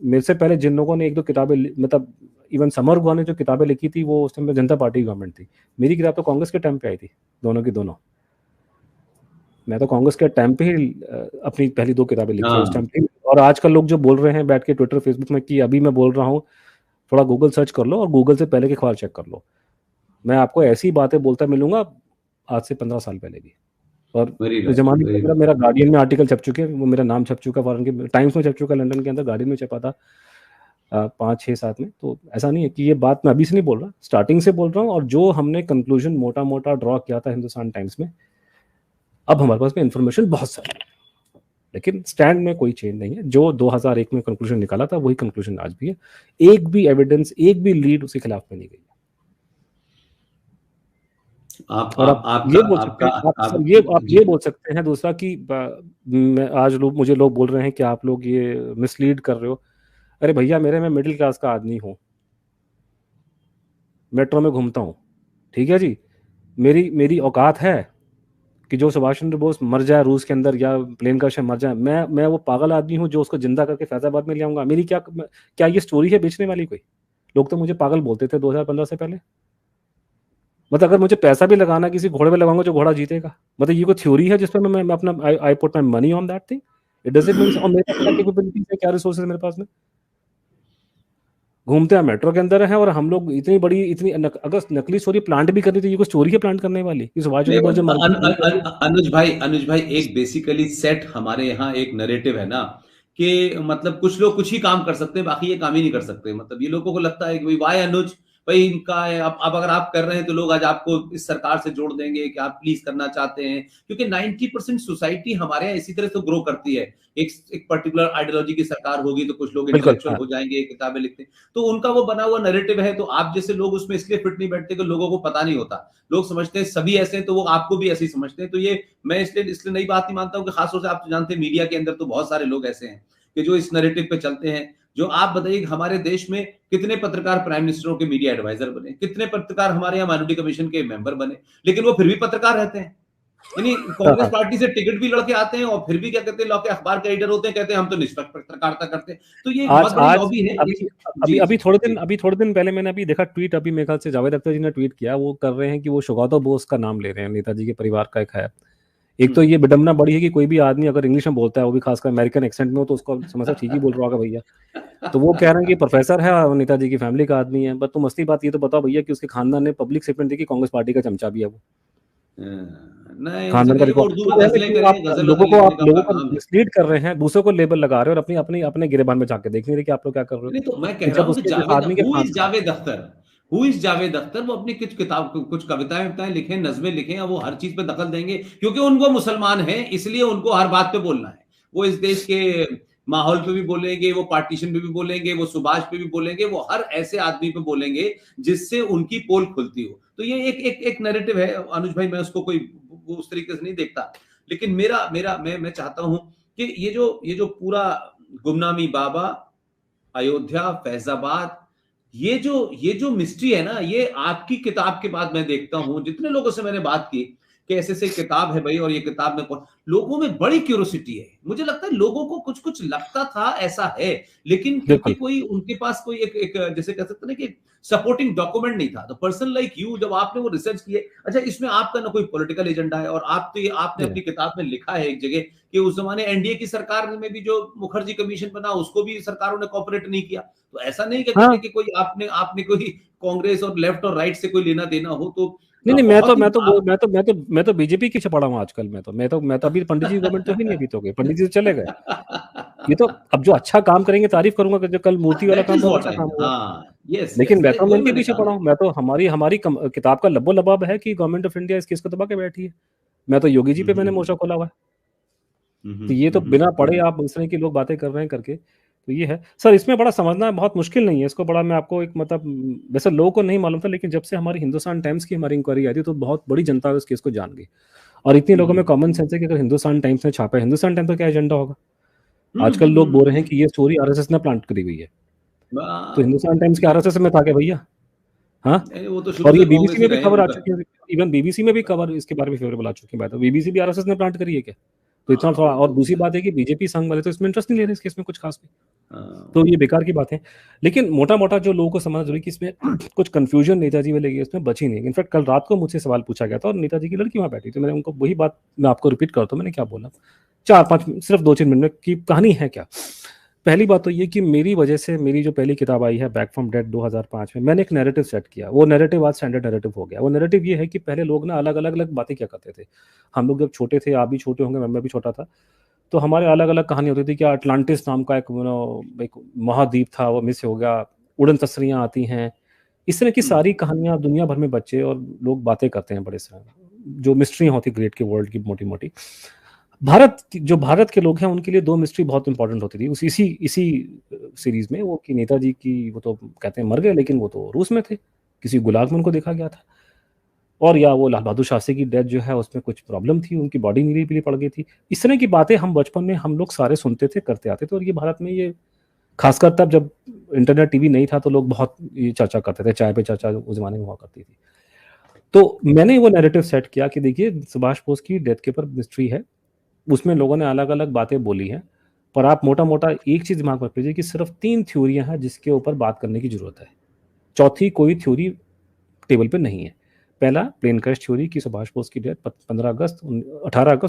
Speaker 2: मेरे से पहले जिन लोगों ने 1-2 किताबें मतलब इवन समर गुहा ने जो किताबें लिखी थी वो उस टाइम पे जनता पार्टी की गवर्नमेंट थी। मेरी किताब तो कांग्रेस के टाइम पे आई थी, दोनों की दोनों। मैं तो कांग्रेस के टाइम पे ही अपनी पहली 2 किताबें लिखी उस टाइम पे। और आजकल लोग जो बोल रहे हैं बैठ के ट्विटर फेसबुक में कि अभी मैं बोल रहा हूँ, थोड़ा गूगल सर्च कर लो और गूगल से पहले के अखबार चेक कर लो, मैं आपको ऐसी बातें बोलता मिलूंगा आज से 15 साल पहले भी। और इस जमाने के अंदर मेरा गार्डियन में आर्टिकल छप चुके हैं, वो मेरा नाम छप चुका, फॉरेन के टाइम्स में छप चुका, लंदन के अंदर गार्डियन में छपा था 5-6-7 में। तो ऐसा नहीं है कि ये बात मैं अभी से नहीं बोल रहा, स्टार्टिंग से बोल रहा हूँ। और जो हमने कंक्लूजन मोटा मोटा ड्रॉ किया था हिंदुस्तान टाइम्स में, अब हमारे पास में इन्फॉर्मेशन बहुत सारी है, लेकिन स्टैंड में कोई चेंज नहीं है। जो 2001 में कंक्लूजन निकाला था वही कंक्लूजन आज भी है। एक भी एविडेंस, एक भी लीड उसके खिलाफ में नहीं गई। आप ये बोल सकते हैं, आप ये बोल सकते हैं दूसरा कि आज मुझे लोग बोल रहे हैं कि आप लोग ये मिसलीड कर रहे हो। अरे भैया, मैं मिडिल क्लास का आदमी हूँ, मेट्रो में घूमता हूँ, ठीक है जी, मेरी औकात है कि जो सुभाष चंद्र बोस मर जाए रूस के अंदर या प्लेन क्रैश में मर जाए, मैं वो पागल आदमी हूँ जो उसको जिंदा करके फैजाबाद में ले आऊंगा? मेरी क्या ये स्टोरी है बेचने वाली कोई? लोग तो मुझे पागल बोलते थे 2015 से पहले। मतलब अगर मुझे पैसा भी लगाना, किसी घोड़े पे लगाऊंगा जो घोड़ा जीतेगा, मतलब ये कोई थ्योरी है जिसपे मैं अपना I put my money on that thing? It doesn't mean. और मेरे पास कैपेबिलिटीज है, क्या रिसोर्सेज मेरे पास में? घूमते हैं मेट्रो के अंदर है, और हम लोग इतनी बड़ी अगर नकली स्टोरी प्लांट भी करनी तो ये कोई स्टोरी है प्लांट करने वाली? सुभाष चंद्र बोस जो
Speaker 1: अनुज भाई एक बेसिकली सेट हमारे यहाँ एक नरेटिव है ना कि मतलब कुछ लोग कुछ ही काम कर सकते हैं, बाकी ये काम ही नहीं कर सकते। मतलब ये लोगों को लगता है कि भाई वाई अनुज भाई इनका है, अब अगर आप कर रहे हैं तो लोग आज आपको इस सरकार से जोड़ देंगे कि आप प्लीज करना चाहते हैं, क्योंकि 90% सोसाइटी हमारे यहाँ इसी तरह से ग्रो करती है। एक पर्टिकुलर आइडियोलॉजी की सरकार होगी तो कुछ लोग इंटेलेक्चुअल हो जाएंगे, किताबें लिखते हैं, तो उनका वो बना हुआ नैरेटिव है। तो आप जैसे लोग उसमें इसलिए फिट नहीं बैठते कि लोगों को पता नहीं होता, लोग समझते हैं सभी ऐसे हैं तो वो आपको भी ऐसे ही समझते हैं। तो ये मैं इसलिए नई बात नहीं मानता हूँ कि खासतौर से आप जानते हैं मीडिया के अंदर तो बहुत सारे लोग ऐसे हैं कि जो इस नैरेटिव पे चलते हैं। जो आप बताइए हमारे देश में कितने पत्रकार प्राइम मिनिस्टरों के मीडिया एडवाइजर बने, कितने पत्रकार हमारे यहाँ माइनॉरिटी कमीशन के मेंबर बने, लेकिन वो फिर भी पत्रकार रहते हैं। यानी कांग्रेस पार्टी से टिकट भी लड़के आते हैं और फिर भी क्या कहते हैं, लौके अखबार के एडिटर होते हैं, कहते हैं हम तो निष्पक्ष पत्रकारिता करते हैं। तो ये बहुत बड़ी हॉबी है।
Speaker 2: अभी थोड़े दिन पहले मैंने अभी देखा ट्वीट, अभी मेरे ख्याल से जावेद अख्तर जी ने ट्वीट किया, वो कर रहे हैं कि वो शुगातो बोस का नाम ले रहे हैं, नेताजी के परिवार का एक है। एक तो ये विडंबना बड़ी है कि कोई भी आदमी अगर इंग्लिश में बोलता है, वो भी खासकर अमेरिकन एक्सेंट में हो, तो उसको समझा ठीक ही बोल रहा होगा भैया। तो वो कह रहे हैं कि प्रोफेसर है और नेताजी की फैमिली का आदमी है। बट तुम असली बात ये तो बताओ भैया कि उसके खानदान ने पब्लिक स्टेटमेंट दी कि कांग्रेस पार्टी का चमचा भी है वो। खानदान का रिकॉर्ड लोगों को मिसलीड कर रहे हैं, दूसरों को लेबल लगा रहे हैं और अपने गिरेबान में जाके देख नहीं रहे कि आप लोग क्या कर रहे हो।
Speaker 1: तो मैं कह रहा हूं कि जावेद अख्तर जावेद अख्तर वो अपनी कुछ कविताएं लिखें, नज़में लिखें, वो हर चीज पे दखल देंगे क्योंकि उनको मुसलमान हैं, इसलिए उनको हर बात पे बोलना है। वो इस देश के माहौल पे भी बोलेंगे, वो पार्टीशन पे भी बोलेंगे, वो सुभाष पे भी बोलेंगे, वो हर ऐसे आदमी पे बोलेंगे जिससे उनकी पोल खुलती हो। तो ये एक नैरेटिव है अनुज भाई, मैं उसको कोई उस तरीके से नहीं देखता। लेकिन मैं चाहता हूं कि ये जो पूरा गुमनामी बाबा, अयोध्या, फैजाबाद, ये जो मिस्ट्री है ना, ये आपकी किताब के बाद मैं देखता हूं, जितने लोगों से मैंने बात की कि ऐसे किताब है भाई, और ये किताब में लोगों में बड़ी क्यूरियोसिटी है। मुझे लगता है लोगों को कुछ लगता था ऐसा है, लेकिन क्योंकि कोई उनके पास कोई एक जैसे कह सकते हैं कि सपोर्टिंग डॉक्यूमेंट नहीं था। तो पर्सन लाइक यू, जब आपने वो रिसर्च किए, अच्छा इसमें आपका ना कोई पॉलिटिकल एजेंडा है, और आपने अपनी किताब में लिखा है एक जगह कि उस जमाने एनडीए की सरकार में भी जो मुखर्जी कमीशन बना, उसको भी सरकारों ने कोऑपरेट नहीं किया। तो ऐसा नहीं कि कोई आपने कोई कांग्रेस और लेफ्ट और राइट से कोई लेना देना हो। तो
Speaker 2: नहीं, मैं तो बीजेपी की पढ़ा हूँ आजकल। मैं तो अभी पंडित जी गवर्नमेंट तो भी नहीं, अभी तो गए पंडित जी चले गए। ये तो अब जो अच्छा काम करेंगे तारीफ करूंगा, जो कल मूर्ति वाला काम बहुत अच्छा काम हुआ। लेकिन मैं तो उनके पीछे पढ़ा हूँ। मैं तो हमारी किताब का लब्बो लबाब है कि गवर्नमेंट ऑफ इंडिया इस केस को दबा के बैठी है। मैं तो योगी जी पे मैंने मोर्चा खोला हुआ है। तो ये तो बिना पढ़े आप इस तरह की लोग बातें कर रहे हैं करके, तो ये है सर। इसमें बड़ा समझना बहुत मुश्किल नहीं है इसको। बड़ा मैं आपको एक मतलब वैसे लोगों को नहीं मालूम था, लेकिन जब से हमारी हिंदुस्तान टाइम्स की हमारी इंक्वायरी आई थी तो बहुत बड़ी जनता उस केस को जान गई। और इतने लोगों में कॉमन सेंस है कि अगर हिंदुस्तान टाइम्स ने छापा है, हिंदुस्तान टाइम्स का क्या एजेंडा होगा? आजकल लोग बोल रहे हैं कि ये स्टोरी आरएसएस ने प्लांट करी हुई है, तो हिंदुस्तान टाइम्स के आरएसएस में था क्या भैया? हाँ,
Speaker 1: वो तो शुरू
Speaker 2: और ये
Speaker 1: से
Speaker 2: बीबीसी
Speaker 1: कांग्रेस
Speaker 2: में
Speaker 1: ही
Speaker 2: भी
Speaker 1: रहे
Speaker 2: खबर आ
Speaker 1: उनका।
Speaker 2: चुकी है, इवन बीबीसी में भी खबर इसके बारे में फेवरेबल आ चुकी है बात। बीबीसी भी आरएसएस ने प्लांट करी है क्या? तो इतना थोड़ा, और दूसरी बात है कि बीजेपी संघ वाले तो इसमें इंटरेस्ट नहीं ले रहे इस केस में कुछ खास भी। तो ये बेकार की बात है। लेकिन मोटा-मोटा जो लोगों को समझना जरूरी कि इसमें कुछ कंफ्यूजन नेताजी वाले की इसमें बची नहीं। इनफैक्ट कल रात को मुझसे सवाल पूछा गया था और नेताजी की लड़की वहाँ बैठी थी। मैंने उनको वही बात मैं आपको रिपीट करता हूँ, मैंने क्या बोला 4-5 सिर्फ 2-3 मिनट में कि कहानी है क्या। पहली बात तो ये कि मेरी वजह से मेरी जो पहली किताब आई है बैक फ्रॉम डेड 2005 में, मैंने एक नैरेटिव सेट किया। वो नैरेटिव आज स्टैंडर्ड नैरेटिव हो गया। वो नैरेटिव ये है कि पहले लोग ना अलग-अलग बातें क्या करते थे। हम लोग जब छोटे थे, आप भी छोटे होंगे, मैं भी छोटा था, तो हमारे अलग-अलग कहानी होती थी कि अटलांटिस नाम का एक महाद्वीप था, वो मिस हो गया, उड़न तस्वीरें आती हैं। इस तरह की सारी कहानियाँ दुनिया भर में बच्चे और लोग बातें करते हैं बड़े से, जो मिस्ट्रियाँ होती ग्रेट के वर्ल्ड की मोटी-मोटी। जो भारत के लोग हैं उनके लिए 2 मिस्ट्री बहुत इंपॉर्टेंट होती थी। इसी सीरीज़ में वो कि नेताजी की वो तो कहते हैं मर गए, लेकिन वो तो रूस में थे, किसी गुलाग में उनको देखा गया था। और या वो लाल बहादुर शास्त्री की डेथ जो है उसमें कुछ प्रॉब्लम थी, उनकी बॉडी नीली पीली पड़ गई थी। इस तरह की बातें हम बचपन में हम लोग सारे सुनते थे, करते आते थे। और ये भारत में ये खासकर तब जब इंटरनेट टीवी नहीं था तो लोग बहुत ये चर्चा करते थे, चाय पे चर्चा उस जमाने में हुआ करती थी। तो मैंने वो नैरेटिव सेट किया कि देखिए सुभाष बोस की डेथ के ऊपर मिस्ट्री है, उसमें लोगों ने अलग-अलग बातें बोली हैं, पर आप मोटा-मोटा एक चीज़ दिमाग में रख लीजिए कि सिर्फ 3 थ्योरियाँ हैं जिसके ऊपर बात करने की ज़रूरत है। चौथी कोई थ्योरी टेबल पे नहीं है। पहला प्लेन क्रैश थ्योरी कि सुभाष बोस की डेथ 18 अगस्त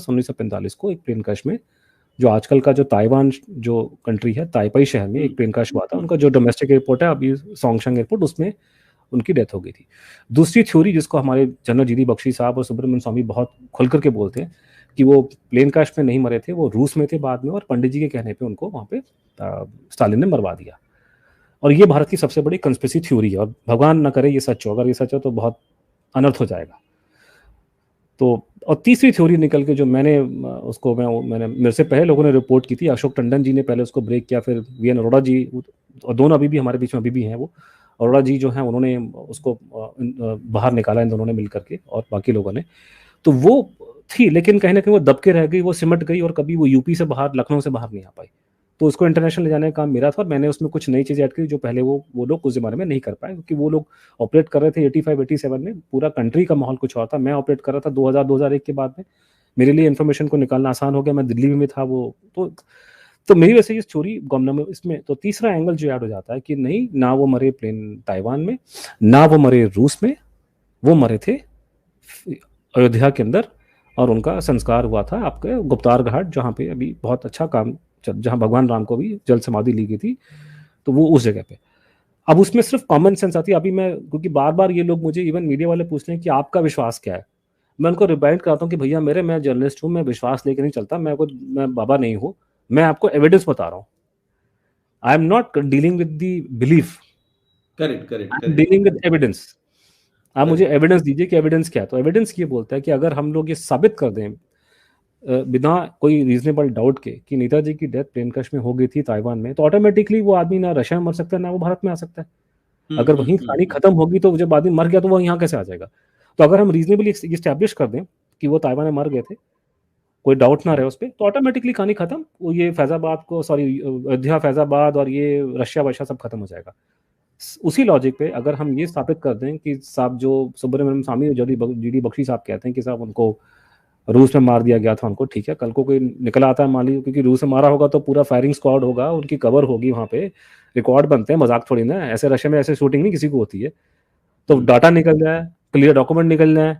Speaker 2: 1945 को एक प्लेन क्रैश में, जो आजकल का जो ताइवान जो कंट्री है, ताइपाई शहर में एक प्लेन क्रैश हुआ था। उनका जो डोमेस्टिक एयरपोर्ट है अभी सोंगशंग एयरपोर्ट, उसमें उनकी डेथ हो गई थी। दूसरी थ्योरी जिसको हमारे जनरल जीडी बख्शी साहब और सुब्रमण्यम स्वामी बहुत खुल करके बोलते हैं कि वो प्लेन क्रैश में नहीं मरे थे, वो रूस में थे बाद में, और पंडित जी के कहने पे उनको वहाँ पे स्टालिन ने मरवा दिया। और ये भारत की सबसे बड़ी कंस्पिरेसी थ्योरी है, और भगवान ना करे ये सच हो। अगर ये सच हो तो बहुत अनर्थ हो जाएगा। तो और तीसरी थ्योरी निकल के जो मैंने मैंने मेरे से पहले लोगों ने रिपोर्ट की थी, अशोक टंडन जी ने पहले उसको ब्रेक किया, फिर वी एन अरोड़ा जी, और दोनों अभी भी हमारे बीच में अभी भी हैं। वो अरोड़ा जी जो हैं उन्होंने उसको बाहर निकाला इन दोनों ने मिल करके और बाकी लोगों ने। तो वो थी, लेकिन कहीं ना कहीं वो दब के रह गई, वो सिमट गई और कभी वो यूपी से बाहर, लखनऊ से बाहर नहीं आ पाई। तो उसको इंटरनेशनल ले जाने का काम मेरा था और मैंने उसमें कुछ नई चीज़ें ऐड करी जो पहले वो लोग उस ज़माने में नहीं कर पाए, क्योंकि वो लोग ऑपरेट कर रहे थे 85-87 में, पूरा कंट्री का माहौल कुछ और था। मैं ऑपरेट कर रहा था 2000-2001 के बाद में। मेरे लिए इन्फॉर्मेशन को निकालना आसान हो गया, मैं दिल्ली में था वो तो मेरी वजह से ये स्टोरी गुमनाम इसमें। तो तीसरा एंगल जो ऐड हो जाता है कि नहीं, ना वो मरे प्लेन ताइवान में, ना वो मरे रूस में, वो मरे थे अयोध्या के अंदर, और उनका संस्कार हुआ था आपके गुप्तार घाट, जहाँ पे अभी बहुत अच्छा काम, जहाँ भगवान राम को भी जल समाधि ली गई थी, तो वो उस जगह पे। अब उसमें सिर्फ कॉमन सेंस आती है। अभी मैं, क्योंकि बार बार ये लोग मुझे, इवन मीडिया वाले पूछ रहे हैं कि आपका विश्वास क्या है, मैं उनको रिमाइंड कराता हूँ कि भैया मैं जर्नलिस्ट हूँ, मैं विश्वास लेकर नहीं चलता, मैं बाबा नहीं हूँ, मैं आपको एविडेंस बता रहा हूँ। I am not dealing with the belief,
Speaker 1: correct
Speaker 2: dealing with evidence. आप मुझे एविडेंस दीजिए कि एविडेंस क्या है। तो एविडेंस ये बोलता है कि अगर हम लोग ये साबित कर दें बिना कोई रीजनेबल डाउट के कि नेताजी की डेथ प्लेन क्रैश में हो गई थी ताइवान में, तो ऑटोमेटिकली वो आदमी ना रशिया में मर सकता है, ना वो भारत में आ सकता है। अगर वहीं कहानी खत्म होगी तो जब आदमी मर गया तो वो यहाँ कैसे आ जाएगा। तो अगर हम रीजनेबली इस्टेब्लिश कर दें कि वो ताइवान में मर गए थे, कोई डाउट ना रहे उस पर, तो ऑटोमेटिकली कहानी खत्म। वो ये फैजाबाद को, सॉरी अयोध्या फैजाबाद और ये रशिया वशिया सब खत्म हो जाएगा। उसी लॉजिक पे अगर हम ये स्थापित कर दें कि साहब जो सुब्रमण्यम स्वामी जीडी बख्शी साहब कहते हैं कि साहब उनको रूस में मार दिया गया था उनको, ठीक है, कल को कोई निकल आता है मान लीजिए, क्योंकि रूस में मारा होगा तो पूरा फायरिंग स्क्वाड होगा, उनकी कवर होगी, वहाँ पे रिकॉर्ड बनते हैं, मजाक थोड़ी ना, ऐसे रशिया में ऐसे शूटिंग नहीं किसी को होती है। तो डाटा निकल जाए, क्लियर डॉक्यूमेंट निकल जाए,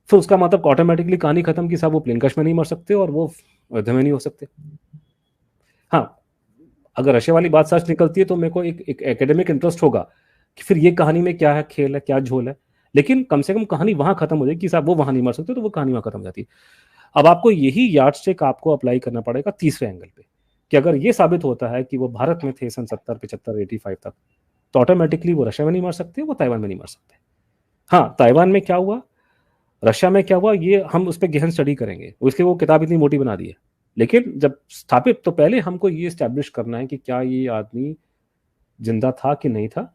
Speaker 2: फिर उसका मतलब ऑटोमेटिकली कहानी खत्म कि साहब वो प्लेन क्रैश में नहीं मर सकते और वो अयोध्या में नहीं हो सकते। हाँ, अगर रशिया वाली बात सच निकलती है तो मेरे को एक एकेडमिक इंटरेस्ट होगा कि फिर ये कहानी में क्या है, खेल है, क्या झोल है, लेकिन कम से कम कहानी वहां खत्म हो जाएगी कि साहब वो वहां नहीं मर सकते, तो वो कहानी वहां खत्म हो जाती है। अब आपको यही यार्डस्टिक आपको अप्लाई करना पड़ेगा तीसरे एंगल पे, कि अगर ये साबित होता है कि वो भारत में थे सन 70, 75, 85 तक, तो ऑटोमेटिकली वो रशिया में नहीं मर सकते, वो ताइवान में नहीं मर सकते। हाँ, ताइवान में क्या हुआ, रशिया में क्या हुआ, ये हम उस पर गहन स्टडी करेंगे, उसके वो किताब इतनी मोटी बना दी है। लेकिन जब स्थापित, तो पहले हमको ये स्टैब्लिश करना है कि क्या ये आदमी जिंदा था कि नहीं था।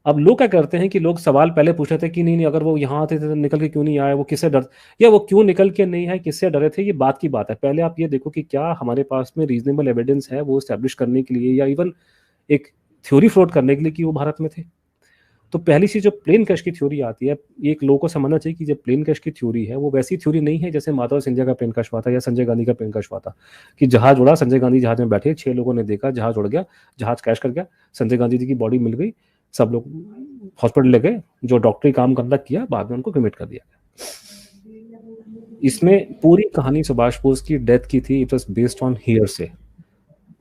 Speaker 2: अब लोग क्या करते हैं कि लोग सवाल पहले पूछ रहे थे कि नहीं अगर वो यहाँ आते थे तो निकल के क्यों नहीं आए, वो किससे डर, या वो क्यों निकल के नहीं आए, किससे डरे थे, ये बात की बात है। पहले आप ये देखो कि क्या हमारे पास में रीजनेबल एविडेंस है वो स्टैब्लिश करने के लिए, या इवन एक थ्योरी फ्लोट करने के लिए कि वो भारत में थे। तो पहली चीज जो प्लेन कैश की थ्योरी आती है, एक लोगों को समझना चाहिए कि जो प्लेन कैश की थ्योरी है वो वैसी थ्योरी नहीं है जैसे माधव सिंधिया का प्लेन कैश हुआ था या संजय गांधी का प्लेन कैश हुआ था, कि जहाज उड़ा, संजय गांधी जहाज में बैठे, 6 लोगों ने देखा जहाज उड़ गया, जहाज क्रैश कर गया, संजय गांधी जी की बॉडी मिल गई, सब लोग हॉस्पिटल ले गए, जो डॉक्टरी काम करना किया, बाद में उनको क्रिमेट कर दिया गया। इसमें पूरी कहानी सुभाष बोस की डेथ की थी, it was based on here से।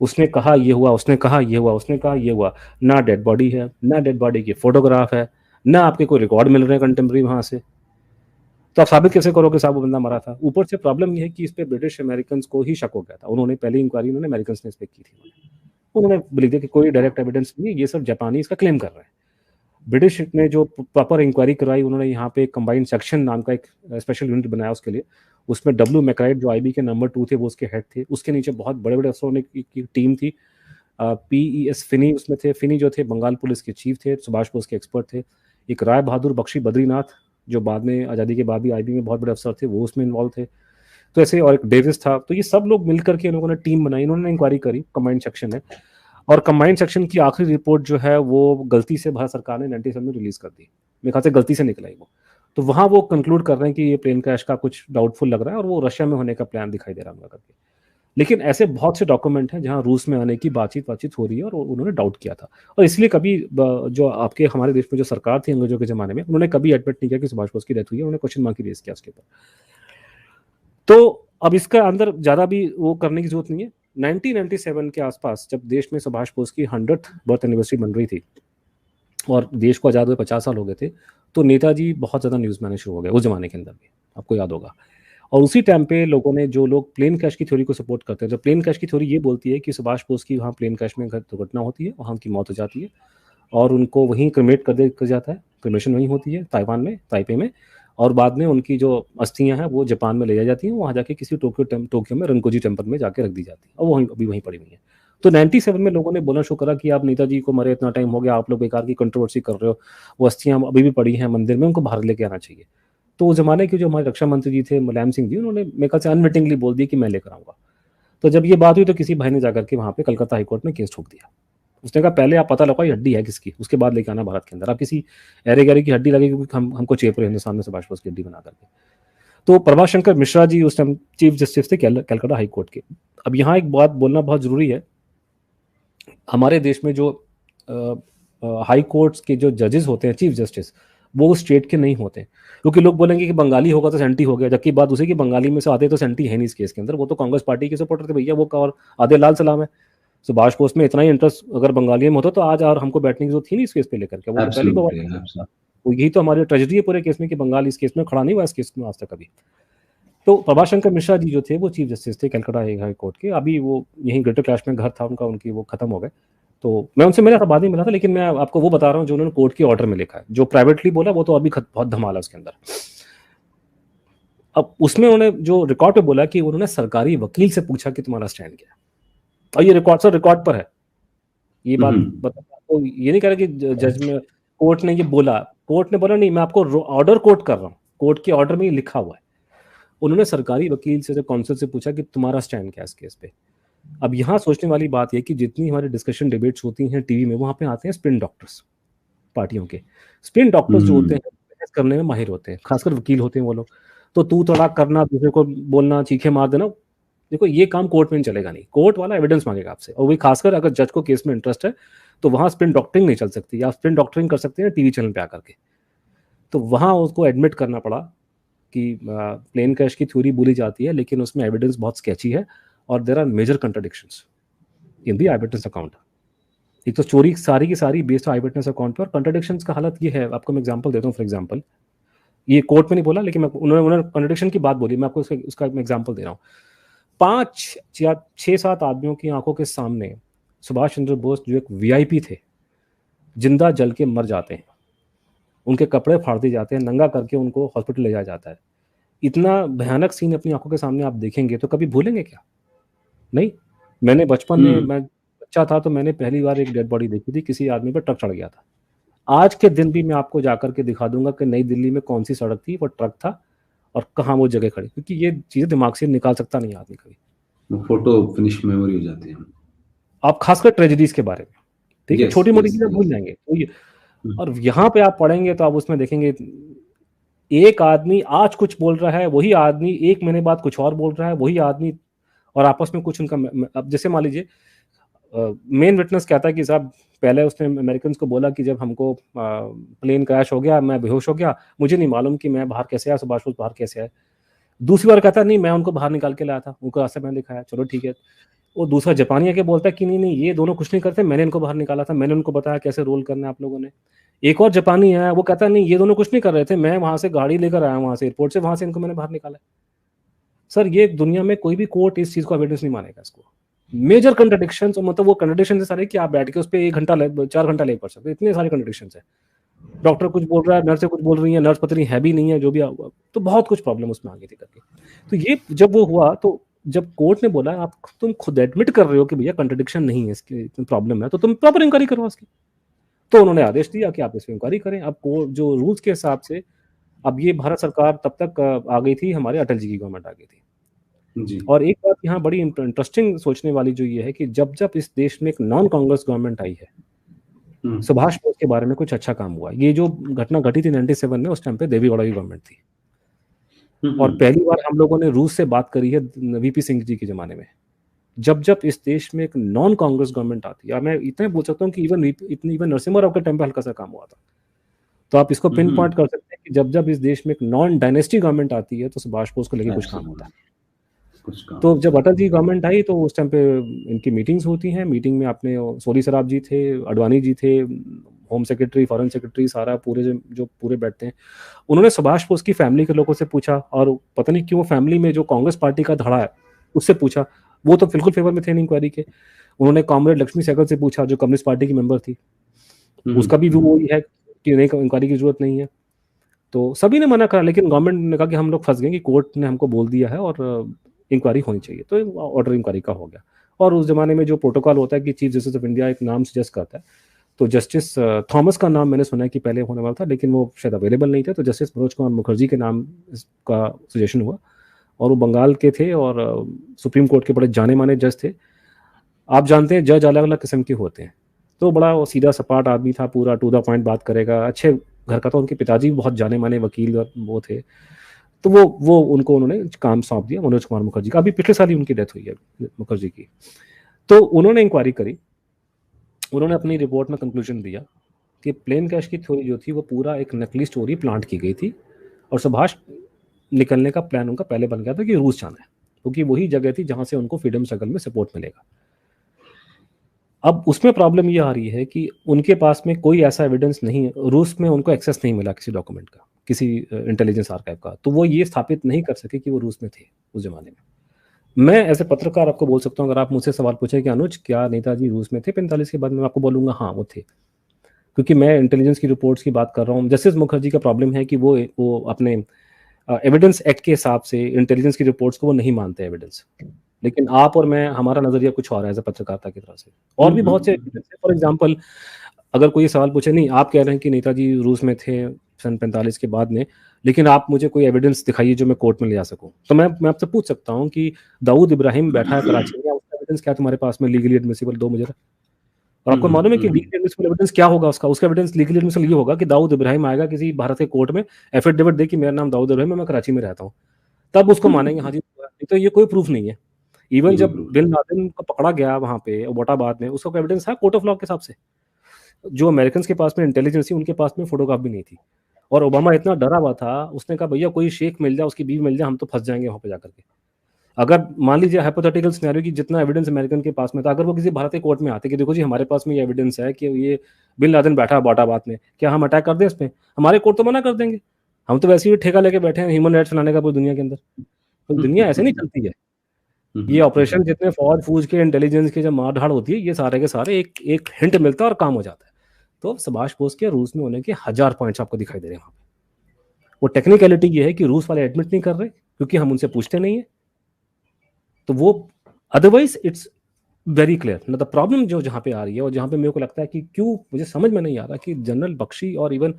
Speaker 2: उसने कहा ये हुआ, उसने कहा ये हुआ, उसने कहा ये हुआ, ना डेड बॉडी है, ना डेड बॉडी की फोटोग्राफ है, ना आपके कोई रिकॉर्ड मिल रहे हैं कंटेम्प्रेरी वहां से, तो आप साबित कैसे करोगे साहब वो बंदा मरा था? ऊपर से प्रॉब्लम ये है कि इस पे ब्रिटिश अमेरिकन को ही शक हो गया था, उन्होंने पहली इंक्वायरी उन्होंने अमेरिकन ने इस पे की थी, उन्होंने बिलीव किया कि कोई डायरेक्ट एविडेंस नहीं, ये सब जापानी इसका क्लेम कर रहे हैं। ब्रिटिश ने जो प्रॉपर इंक्वायरी कराई, उन्होंने यहाँ पे कंबाइंड सेक्शन नाम का एक स्पेशल यूनिट बनाया उसके लिए, उसमें डब्ल्यू मैकराइट जो आईबी के नंबर 2 थे वो उसके हेड थे, उसके नीचे बहुत बड़े बड़े अफसरों की टीम थी, PES फिनी उसमें थे, फिनी जो थे बंगाल पुलिस के चीफ थे, सुभाष बोस के एक्सपर्ट थे, एक राय बहादुर बख्शी बद्रीनाथ जो बाद में आज़ादी के बाद भी आईबी में बहुत बड़े अफसर थे, वो उसमें इन्वॉल्व थे, तो ऐसे, और एक डेविस था, तो ये सब लोग मिलकर के इन लोगों ने टीम बनाई, इन्होंने इंक्वायरी करी कंबाइंड सेक्शन है, और कंबाइंड सेक्शन की आखिरी रिपोर्ट जो है वो गलती से भारत सरकार ने 97 में रिलीज कर दी, मेरे ख्याल से गलती से निकलाई वो, तो वहां वो कंक्लूड कर रहे हैं कि ये प्लेन क्रैश का कुछ डाउटफुल लग रहा है और वो रशिया में होने का प्लान दिखाई दे रहा है करके। लेकिन ऐसे बहुत से डॉक्यूमेंट हैं जहां रूस में आने की बातचीत हो रही है और उन्होंने डाउट किया था, और इसलिए कभी जो आपके हमारे देश में जो सरकार थी अंग्रेजों के जमाने में, उन्होंने कभी एडमिट नहीं किया कि सुभाष बोस की डेथ हुई है, उन्होंने क्वेश्चन मार्क ही रेज किया उसके ऊपर। तो अब इसका अंदर ज्यादा भी वो करने की जरूरत नहीं है। 1997 के आसपास जब देश में सुभाष बोस की 100th बर्थ एनिवर्सरी बन रही थी और देश को आज़ाद हुए 50 साल हो गए थे, तो नेताजी बहुत ज़्यादा न्यूज़ में आने शुरू हो गए उस जमाने के अंदर भी, आपको याद होगा। और उसी टाइम पे लोगों ने, जो लोग प्लेन क्रैश की थ्योरी को सपोर्ट करते हैं, तो प्लेन क्रैश की थ्योरी ये बोलती है कि सुभाष बोस की वहाँ प्लेन क्रैश में दुर्घटना होती है, वहाँ उनकी मौत हो जाती है और उनको वहीं क्रिमेट कर जाता है, क्रिमेशन वहीं होती है ताइवान में, ताइपे में, और बाद में उनकी जो अस्थियां हैं वो जापान में ले जाई जाती हैं, वहाँ जाके किसी टोक्यो में रंकोजी टेम्पल में जाके रख दी जाती है, और वो अभी वहीं पड़ी हुई है। तो 97 में लोगों ने बोलना शुरू करा कि आप नेताजी को मरे इतना टाइम हो गया, आप लोग बेकार की कंट्रोवर्सी कर रहे हो, वो अस्थियां अभी भी पड़ी हैं मंदिर में, उनको बाहर लेके आना चाहिए। तो उस जमाने के जो हमारे रक्षा मंत्री जी थे मुलायम सिंह जी, उन्होंने मेरे ख्याल से अनविटिंगली बोल दिया कि मैं लेकर आऊंगा। तो जब ये बात हुई तो किसी भाई ने जाकर के वहाँ पे कलकत्ता हाईकोर्ट में केस ठोक दिया। उसने कहा पहले आप पता लगाओ ये हड्डी है किसकी, उसके बाद लेके आना भारत के अंदर। आप किसी अरे गरे की हड्डी लगेगी क्योंकि हमको चेप रहे हिंदुस्तान में सुभाष बोस की हड्डी बना करके। तो प्रभाष शंकर मिश्रा जी उस टाइम चीफ जस्टिस थे कलकत्ता हाईकोर्ट के। अब यहाँ एक बात बोलना बहुत जरूरी है, हमारे देश में जो हाई कोर्ट्स के जो जजेस होते हैं, चीफ जस्टिस, वो स्टेट के नहीं होते, क्योंकि लोग बोलेंगे कि बंगाली होगा तो सेंटी हो गया, जबकि बात उसे कि बंगाली में से आधे तो सेंटी है नहीं इस केस के अंदर, वो तो कांग्रेस पार्टी के सपोर्टर थे भैया, वो और आधे लाल सलाम है। सुभाष बोस में इतना ही इंटरेस्ट अगर बंगाली में होता तो आज और हमको बैठने की जरूरत थी नहीं इस केस पे लेकर के, वो तो पहली बात, वो यही तो हमारी ट्रेजेडी है पूरे केस में कि बंगाल इस केस में खड़ा नहीं हुआ इस केस में आज तक कभी। तो प्रभाष शंकर मिश्रा जी जो थे वो चीफ जस्टिस थे कलकत्ता हाई कोर्ट के, अभी वो यहीं ग्रेटर कैलाश में घर था उनका, उनकी वो खत्म हो गए, तो मैं उनसे मिला था, बाद में मिला था, लेकिन मैं आपको वो बता रहा हूँ जो उन्होंने कोर्ट के ऑर्डर में लिखा है, जो प्राइवेटली बोला वो तो अभी बहुत धमाल है उसके अंदर। अब उसमें उन्होंने जो रिकॉर्ड पे बोला कि उन्होंने सरकारी वकील से पूछा कि तुम्हारा स्टैंड क्या है, और ये रिकॉर्ड सर रिकॉर्ड पर है, ये बात बता, तो ये नहीं कह रहा कि जज में कोर्ट ने ये बोला, कोर्ट ने बोला नहीं, मैं आपको ऑर्डर कोर्ट कर रहा हूँ, कोर्ट के ऑर्डर में ये लिखा हुआ है। उन्होंने सरकारी वकील से, काउंसिल से पूछा कि तुम्हारा स्टैंड क्या है इस केस पे। अब यहाँ सोचने वाली बात यह कि जितनी हमारी डिस्कशन डिबेट्स होती हैं टीवी में, वहां पे आते हैं स्पिन डॉक्टर्स, पार्टियों के स्पिन डॉक्टर्स जो होते हैं बहस करने में माहिर होते हैं, खासकर वकील होते हैं वो लोग, तो तू तड़ाक करना, दूसरे को बोलना, चीखे मार देना, देखो ये काम कोर्ट में नहीं चलेगा, नहीं, कोर्ट वाला एविडेंस मांगेगा आपसे, और वही खासकर अगर जज को केस में इंटरेस्ट है तो वहां स्पिन डॉक्टरिंग नहीं चल सकती, या स्पिन डॉक्टरिंग कर सकते हैं टीवी चैनल पे आकर के। तो वहां उसको एडमिट करना पड़ा कि प्लेन क्रैश की थ्योरी बोली जाती है लेकिन उसमें एविडेंस बहुत स्केची है और there are major contradictions in the eye witness account. एक तो चोरी सारी की सारी बेस्ड आई विटनेस अकाउंट पर, कंट्राडिक्शंस का हालत ये है, आपको मैं एग्जांपल देता हूँ। फॉर एग्जांपल, ये कोर्ट में नहीं बोला लेकिन मैं उन्होंने कंट्राडिक्शन की बात बोली, मैं आपको उसका एग्जांपल दे रहा हूँ। 5 या 6-7 आदमियों की आंखों के सामने सुभाष चंद्र बोस जो एक वीआईपी थे, जिंदा जल के मर जाते हैं, उनके कपड़े फाड़ दिए जाते हैं, नंगा करके उनको हॉस्पिटल ले जाया जाता है। इतना भयानक सीन अपनी आंखों के सामने आप देखेंगे तो कभी भूलेंगे क्या? नहीं। मैंने बचपन में, मैं बच्चा था तो मैंने पहली बार एक डेड बॉडी देखी थी, किसी आदमी पर ट्रक चढ़ गया था। आज के दिन भी मैं आपको जाकर के दिखा दूंगा कि नई दिल्ली में कौन सी सड़क थी, वो ट्रक था और कहाँ वो जगह खड़ी, क्योंकि ये चीजें दिमाग से निकाल सकता नहीं आदमी कभी,
Speaker 1: फोटो फिनिश मेमोरी हो जाती है।
Speaker 2: आप खासकर ट्रेजेडीज के बारे में, ठीक है, छोटी मोटी चीजें भूल जाएंगे। तो और यहाँ पे आप पढ़ेंगे तो आप उसमें देखेंगे एक आदमी आज कुछ बोल रहा है, वही आदमी 1 महीने बाद कुछ और बोल रहा है, वही आदमी, और आपस में कुछ उनका अब जैसे मान लीजिए मेन विटनेस कहता है कि साहब पहले उसने अमेरिकन को बोला कि जब हमको प्लेन क्रैश हो गया, मैं बेहोश हो गया, मुझे नहीं मालूम कि मैं बाहर कैसे आया, सुभाष बोस बाहर कैसे आए। दूसरी बार कहता नहीं, मैं उनको बाहर निकाल के लाया था, उनको रास्ते मैंने दिखाया, चलो ठीक है। वो दूसरा जापानी आके बोलता है कि नहीं ये दोनों कुछ नहीं करते, मैंने इनको बाहर निकाला था, मैंने उनको बताया कैसे रोल करना है आप लोगों ने। एक और जापानी है, वो कहता है नहीं ये दोनों कुछ नहीं कर रहे थे, मैं वहां से गाड़ी लेकर आया, वहां से एयरपोर्ट से, वहां से इनको मैंने बाहर निकाला। सर ये दुनिया में कोई भी कोर्ट इस चीज को एविडेंस नहीं मानेगा इसको। मेजर कंट्राडिक्शंस, मतलब वो कंट्राडिक्शन सारे कि आप बैठ के उस पर 1 घंटा 4 घंटा ले पढ़ सकते, इतने सारे कंट्राडिक्शंस है। डॉक्टर कुछ बोल रहा है, नर्स कुछ बोल रही है, नर्स पत्नी है भी नहीं है, जो भी तो बहुत कुछ प्रॉब्लम उसमें आ गई थी करके। तो ये जब वो हुआ, तो जब कोर्ट ने बोला आप तुम खुद एडमिट कर रहे हो कि भैया कंट्राडिक्शन नहीं है, इसकी प्रॉब्लम है, तो तुम प्रॉपर इंक्वायरी करो उसकी। तो उन्होंने आदेश दिया कि आप इस पर इंक्वायरी करें। अब कोर्ट जो रूल्स के हिसाब से, अब ये भारत सरकार तब तक आ गई थी, हमारे अटल जी की गवर्नमेंट आ गई थी
Speaker 1: जी।
Speaker 2: और एक बात यहाँ बड़ी इंटरेस्टिंग सोचने वाली जो ये है कि जब जब इस देश में एक नॉन कांग्रेस गवर्नमेंट आई है, सुभाष बोस के बारे में कुछ अच्छा काम हुआ। ये जो घटना घटी थी 97 में, उस टाइम पे देवेगौड़ा की गवर्नमेंट थी और पहली बार हम लोगों ने रूस से बात करी है वीपी सिंह जी के जमाने में। जब जब इस देश में एक नॉन कांग्रेस गवर्नमेंट आती है, मैं इतना बोल सकता हूँ कि इवन नरसिम्हा राव के टाइम पे हल्का सा काम हुआ था। तो आप इसको पिन पॉइंट कर सकते हैं कि जब जब इस देश में एक नॉन डायनेस्टी गवर्नमेंट आती है तो सुभाष बोस को लेकर कुछ काम होता है। तो जब अटल जी गवर्नमेंट आई तो उस टाइम पे इनकी मीटिंग्स होती हैं। मीटिंग में अपने सोली सराफ जी थे, अडवाणी जी थे, होम सेक्रेटरी, फॉरेन सेक्रेटरी, सारा पूरे जो पूरे बैठते हैं। उन्होंने सुभाष बोस की फैमिली के लोगों से पूछा और पता नहीं क्यों फैमिली में जो कांग्रेस पार्टी का धड़ा है उससे पूछा, वो तो बिल्कुल फेवर में थे इंक्वायरी के। उन्होंने कॉमरेड लक्ष्मी सहगल से पूछा जो कम्युनिस्ट पार्टी की मेंबर थी, उसका भी व्यू वही है कि नहीं, इंक्वायरी की जरूरत नहीं है। तो सभी ने मना करा, लेकिन गवर्नमेंट ने कहा कि हम लोग फंस गए कि कोर्ट ने हमको बोल दिया है और इंक्वायरी होनी चाहिए, तो ऑर्डर इंक्वायरी का हो गया। और उस जमाने में जो प्रोटोकॉल होता है कि चीफ जस्टिस ऑफ इंडिया एक नाम सजेस्ट करता है, तो जस्टिस थॉमस का नाम मैंने सुना है कि पहले होने वाला था, लेकिन वो शायद अवेलेबल नहीं थे, तो जस्टिस मनोज कुमार मुखर्जी के नाम का सजेशन हुआ और वो बंगाल के थे और सुप्रीम कोर्ट के बड़े जाने माने जज थे। आप जानते हैं जज अलग अलग किस्म के होते हैं, तो बड़ा वो सीधा सपाट आदमी था, पूरा टू द पॉइंट बात करेगा, अच्छे घर का था। उनके पिताजी बहुत जाने माने वकील और वो थे, तो वो उनको उन्होंने काम सौंप दिया मनोज कुमार मुखर्जी का। अभी पिछले साल ही उनकी डेथ हुई है मुखर्जी की। तो उन्होंने इंक्वायरी करी, उन्होंने अपनी रिपोर्ट में कंक्लूजन दिया कि प्लेन क्रैश की थ्योरी जो थी वो पूरा एक नकली स्टोरी प्लांट की गई थी और सुभाष निकलने का प्लान उनका पहले बन गया था कि रूस जाना है, क्योंकि वही जगह थी जहां से उनको फ्रीडम स्ट्रगल में सपोर्ट मिलेगा। अब उसमें प्रॉब्लम ये आ रही है कि उनके पास में कोई ऐसा एविडेंस नहीं है, रूस में उनको एक्सेस नहीं मिला किसी डॉक्यूमेंट का, किसी इंटेलिजेंस आर्काइव का, तो वो ये स्थापित नहीं कर सके कि वो रूस में थे उस जमाने में। मैं ऐसे पत्रकार आपको बोल सकता हूँ, अगर आप मुझसे सवाल पूछे कि अनुज क्या नेताजी रूस में थे 45 के बाद, मैं आपको बोलूंगा हाँ वो थे, क्योंकि मैं इंटेलिजेंस की रिपोर्ट्स की बात कर रहा हूँ। जस्टिस मुखर्जी का प्रॉब्लम है कि वो अपने एविडेंस एक्ट के हिसाब से इंटेलिजेंस की रिपोर्ट्स को वो नहीं मानते एविडेंस, लेकिन आप और मैं, हमारा नजरिया कुछ और है एज ए पत्रकारिता की तरफ से। और भी बहुत से एविडेंस है। फॉर एग्जांपल, अगर कोई सवाल पूछे, नहीं आप कह रहे हैं कि नेताजी रूस में थे सन 45 के बाद में, लेकिन आप मुझे कोई एविडेंस दिखाइए जो मैं कोर्ट में ले आ सकूं, तो मैं आपसे पूछ सकता हूं कि दाऊद इब्राहिम बैठा है कराची में, उसका एविडेंस क्या तुम्हारे पास में लीगली एडमिसिबल दो मुझे। और आपको मालूम है कि लीगली एडमिसिबल एविडेंस क्या होगा उसका एविडेंस लीगली एडमिसिबल ये होगा कि दाऊद इब्राहिम आएगा किसी भारत के कोर्ट में, एफिडेविट दे कि मेरा नाम दाऊद इब्राहिम है, मैं कराची में रहता हूँ, तब उसको मानेंगे हाँ जी। तो ये कोई प्रूफ नहीं है। इवन जब बिन लादेन को पकड़ा गया वहां पे वोटाबाद में, उसका कोई एविडेंस है कोर्ट ऑफ लॉ के हिसाब से? जो अमेरिकन के पास में इंटेलिजेंस थी उनके पास में फोटोग्राफ भी नहीं थी। और ओबामा इतना डरा हुआ था, उसने कहा भैया कोई शेख मिल जाए, उसकी बीवी मिल जाए, हम तो फंस जाएंगे वहां पे जाकर के। अगर मान लीजिए हाइपोथेटिकल सिनेरियो कि जितना एविडेंस अमेरिकन के पास में था, अगर वो किसी भारतीय कोर्ट में आते कि देखो जी हमारे पास में ये एविडेंस है कि ये बिन लादेन बैठा है वोटाबाद में, क्या हम अटैक कर दें इस पे? हमारे कोर्ट तो मना कर देंगे, हम तो वैसे ही ठेका लेके बैठे हैं ह्यूमन राइट्स फैलाने का पूरी दुनिया के अंदर। तो दुनिया ऐसे नहीं चलती है। ये ऑपरेशन जितने फौज के इंटेलिजेंस के जब मार धाड़ होती है, ये सारे के सारे एक हिंट मिलता है और काम हो जाता है। तो सुभाष बोस के रूस में होने के 1000 पॉइंट्स आपको दिखाई दे रहे हैं वहां पे। वो टेक्निकलिटी ये है कि रूस वाले एडमिट नहीं कर रहे क्योंकि हम उनसे पूछते नहीं है, तो वो अदरवाइज इट्स वेरी क्लियर ना। द प्रॉब्लम जो जहां पे आ रही है और जहां पे मेरे को लगता है कि क्यों मुझे समझ में नहीं आ रहा कि जनरल बख्शी और इवन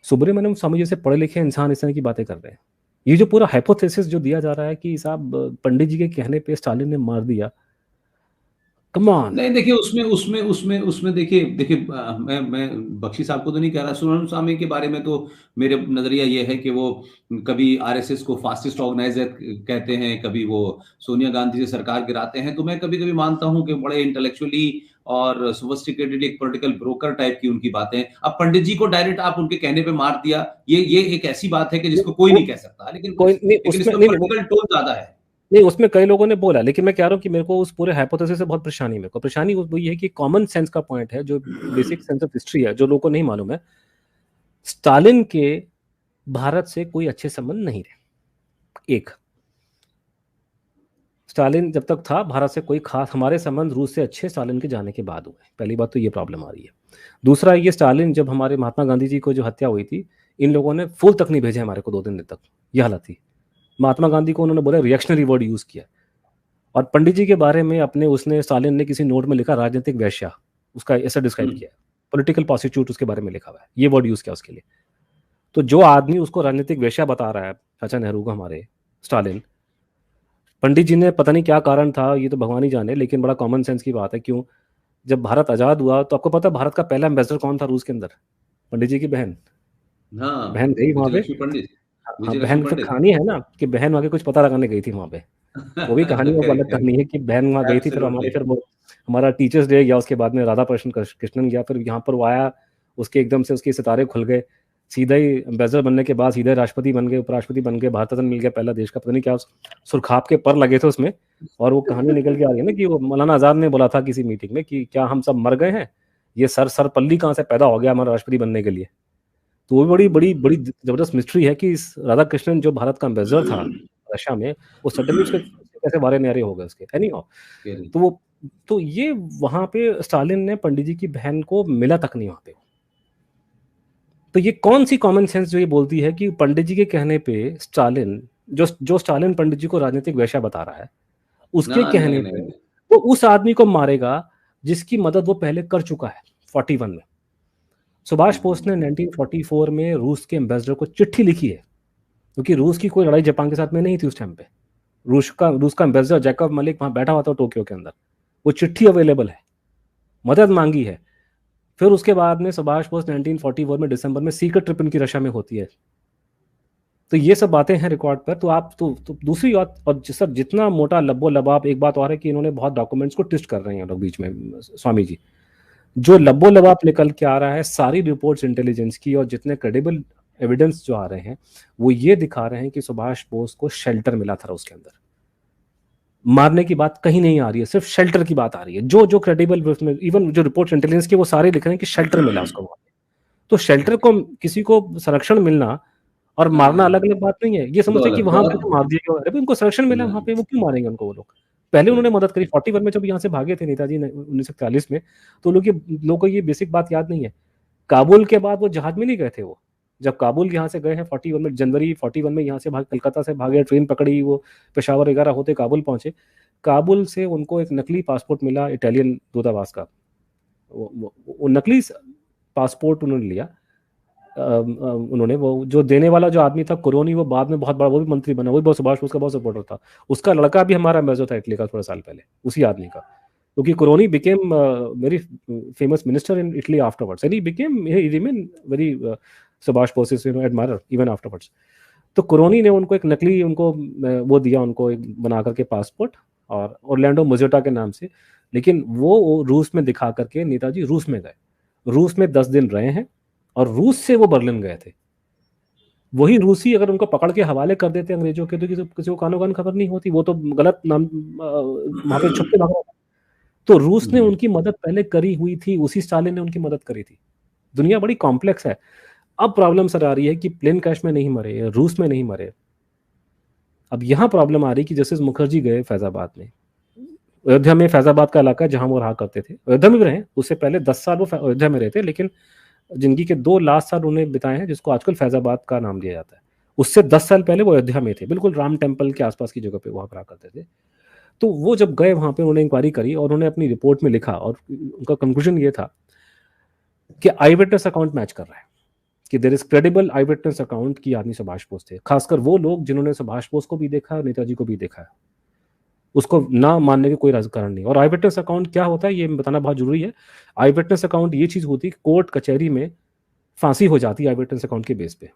Speaker 2: सुब्रमण्यम स्वामी जैसे पढ़े लिखे इंसान इस तरह की बातें कर रहे हैं। ये जो पूरा हाइपोथेसिस जो दिया जा रहा है कि साहब पंडित जी के कहने पे स्टालिन ने मार दिया, कम ऑन।
Speaker 1: नहीं देखिए, उसमें देखिए मैं बख्शी साहब को तो नहीं कह रहा, सुब्रमण्यम स्वामी के बारे में तो मेरे नजरिया ये है कि वो कभी आरएसएस को फासिस्ट ऑर्गेनाइजर कहते हैं, कभी वो सोनिया गांधी से सरकार गिराते हैं। तो मैं कभी कभी मानता हूं कि बड़े इंटेलेक्चुअली और सोफिस्टिकेटेड एक पॉलिटिकल ब्रोकर टाइप की उनकी बातें। अब पंडित जी को डायरेक्ट आप उनके कहने पे मार दिया, ये एक ऐसी बात है कि जिसको कोई नहीं कह सकता,
Speaker 2: कोई नहीं
Speaker 1: लेकिन
Speaker 2: उसमें,
Speaker 1: इसमें
Speaker 2: नहीं
Speaker 1: पॉलिटिकल टोन ज्यादा है।
Speaker 2: नहीं, उसमें कई लोगों ने बोला, लेकिन मैं कह रहा हूँ कि मेरे को उस पूरे हाइपोथेसिस से बहुत परेशानी, मेरे को परेशानी वो ये है कि कॉमन सेंस का पॉइंट है, जो बेसिक सेंस ऑफ हिस्ट्री है, जो लोगों को नहीं मालूम है। स्टालिन के भारत से कोई अच्छे संबंध नहीं रहे। एक, स्टालिन जब तक था भारत से कोई खास, हमारे संबंध रूस से अच्छे स्टालिन के जाने के बाद हुए। पहली बात तो ये प्रॉब्लम आ रही है। दूसरा, ये स्टालिन जब हमारे महात्मा गांधी जी को जो हत्या हुई थी, इन लोगों ने फूल तक नहीं भेजे हमारे को 2 दिन तक, यह हालत थी। महात्मा गांधी को उन्होंने बोला रिएक्शनरी वर्ड यूज किया। और पंडित जी के बारे में उसने स्टालिन ने किसी नोट में लिखा राजनीतिक वैश्या, उसका ऐसा डिस्क्राइब किया, पॉलिटिकल प्रोस्टिट्यूट उसके बारे में लिखा हुआ है, ये वर्ड यूज किया उसके लिए। तो जो आदमी उसको राजनीतिक वैश्या बता रहा है, चाचा नेहरू को, हमारे स्टालिन, पंडित जी ने पता नहीं क्या कारण था, ये तो भगवान ही जाने, लेकिन बड़ा कॉमन सेंस की बात है। क्यों? जब भारत आजाद हुआ तो आपको पता भारत का पहला एम्बेसडर कौन था रूस के अंदर? पंडित जी की बहन।
Speaker 1: हाँ,
Speaker 2: बहन गई वहां पे।
Speaker 1: विजयलक्ष्मी पंडित।
Speaker 2: हाँ,
Speaker 1: विजयलक्ष्मी
Speaker 2: बहन सब
Speaker 1: पंडित।
Speaker 2: कहानी है ना कि बहन वहां के कुछ पता लगाने गई थी वहां पे। वो भी कहानी, वो अलग कहानी है कि बहन वहां गई थी, फिर
Speaker 1: एब्सोल्युटली।
Speaker 2: वो हमारा टीचर्स डे गया, उसके बाद में राधा कृष्णन गया, फिर यहाँ पर वो आया, उसके एकदम से उसके सितारे खुल गए, सीधा ही एम्बेसडर बनने के बाद सीधा राष्ट्रपति बन गए, उपराष्ट्रपति बन गए, भारत रत्न मिल गया, पहला देश का, पता नहीं क्या सुरखाप के पर लगे थे उसमें। और वो कहानी निकल के आ रही है ना कि वो मौलाना आजाद ने बोला था किसी मीटिंग में कि क्या हम सब मर गए हैं, ये सर पल्ली कहाँ से पैदा हो गया हमारा राष्ट्रपति बनने के लिए। तो वो बड़ी बड़ी बड़ी जबरदस्त मिस्ट्री है कि इस राधा कृष्णन जो भारत का एम्बेसडर था रशिया में, वो सडनली उसके कैसे बारे न्यारे हो गए उसके, है नहीं हो। तो वो, तो ये वहां पे स्टालिन ने पंडित जी की बहन को मिला तक नहीं वहां पे। तो ये कौन सी कॉमन सेंस जो ये बोलती है कि पंडित जी के कहने पे स्टालिन, जो स्टालिन पंडित जी को राजनीतिक वैश्या बता रहा है, उसके कहने पे वो उस आदमी को मारेगा जिसकी मदद वो पहले कर चुका है 41 में। सुभाष बोस ने 1944 में रूस के एम्बेसडर को चिट्ठी लिखी है, क्योंकि रूस की कोई लड़ाई जापान के साथ में नहीं थी उस टाइम पे। रूस का एम्बेसडर जैकब मलिक वहां बैठा हुआ था टोक्यो के अंदर, वो चिट्ठी अवेलेबल है, मदद मांगी है। फिर उसके बाद में सुभाष बोस 1944 में दिसंबर में सीक्रेट ट्रिप इनकी रशिया में होती है। तो ये सब बातें हैं रिकॉर्ड पर। तो आप तो दूसरी बात, और सब जितना मोटा लब्बो लबाब, एक बात और है कि इन्होंने बहुत डॉक्यूमेंट्स को ट्विस्ट कर रहे हैं लोग बीच में, स्वामी जी। जो लब्बो लबाब निकल के आ रहा है, सारी रिपोर्ट्स इंटेलिजेंस की और जितने क्रेडिबल एविडेंस जो आ रहे हैं, वो ये दिखा रहे हैं कि सुभाष बोस को शेल्टर मिला था उसके अंदर। मारने की बात कहीं नहीं आ रही है, सिर्फ शेल्टर की बात आ रही है। जो क्रेडिबल, इवन जो रिपोर्ट्स इंटेलिजेंस की, वो सारे लिख रहे हैं कि शेल्टर मिला उसको वहां पे। तो शेल्टर को, किसी को संरक्षण मिलना और मारना अलग अलग बात नहीं है। ये समझते कि वहां पे तो मार दिया गया, अरे उनको संरक्षण मिला वहां पे, वो क्यों मारेंगे उनको? वो लोग पहले उन्होंने मदद करी 41 में, जब यहाँ से भागे थे नेताजी 1941 में। तो लोगों को ये बेसिक बात याद नहीं है। काबुल के बाद वो जहाज में नहीं गए थे। वो जब काबुल यहाँ से गए हैं 41 में, जनवरी 41 में यहाँ से कलकत्ता से भागे, ट्रेन पकड़ी, वो पेशावर वगैरह होते काबुल पहुंचे। काबुल से उनको एक नकली पासपोर्ट मिला इटालियन दूतावास का, वो नकली पासपोर्ट उन्होंने लिया। उन्होंने, वो जो देने वाला जो आदमी था कुरोनी, वो बाद में बहुत बड़ा, वो भी मंत्री बना, वो भी बहुत सुभाष बोस का बहुत सपोर्टर था। उसका लड़का भी हमारा एम्बेसडर था इटली का थोड़ा साल पहले, उसी आदमी का। क्योंकि Quaroni became very famous minister in Italy afterwards, and he remain very Subhash Bose admirer even afterwards. तो कुरोनी ने उनको एक नकली, उनको वो दिया, उनको एक बना करके पासपोर्ट, और ओरलैंडो मुजेटा के नाम से। लेकिन वो रूस में दिखा करके नेताजी रूस में गए, रूस में 10 दिन रहे हैं, और रूस से वो बर्लिन गए थे। वही रूसी अगर उनको पकड़ के हवाले कर देते अंग्रेजों के, तो किसी को कानो कान खबर नहीं होती, वो तो गलत नाम वहां पे छुप के भाग रहा था। तो रूस ने उनकी मदद पहले करी हुई थी, उसी स्टालिन ने उनकी मदद करी थी। दुनिया बड़ी कॉम्प्लेक्स है। अब प्रॉब्लम सर आ रही है कि प्लेन क्रैश में नहीं मरे, रूस में नहीं मरे। अब यहाँ प्रॉब्लम आ रही कि जैसे मुखर्जी गए फैजाबाद में, अयोध्या में, फैजाबाद का इलाका जहां वो रहा करते थे, अयोध्या में भी रहे, उससे पहले 10 साल वो अयोध्या में रहते, लेकिन जिंदगी के 2 लास्ट साल उन्हें बिताए हैं, जिसको आजकल फैजाबाद का नाम दिया जाता है। उससे 10 साल पहले वो अयोध्या में थे, बिल्कुल राम टेम्पल के आसपास की जगह पे वहां पर रहा करते थे। तो वो जब गए वहां पे, उन्होंने इंक्वायरी करी और उन्होंने अपनी रिपोर्ट में लिखा, और उनका कंक्लूजन ये था कि आई विटनेस अकाउंट मैच कर रहा है, कि there is credible eye witness account की आदमी सुभाष बोस थे। खासकर वो लोग जिन्होंने सुभाष बोस को भी देखा, नेताजी को भी देखा है। उसको ना मानने की कोई कारण नहीं। और आई विटनेस अकाउंट क्या होता है ये बताना बहुत जरूरी है। आई विटनेस अकाउंट ये चीज होती है कि कोर्ट कचहरी में फांसी हो जाती है आई विटनेस अकाउंट के बेस पे,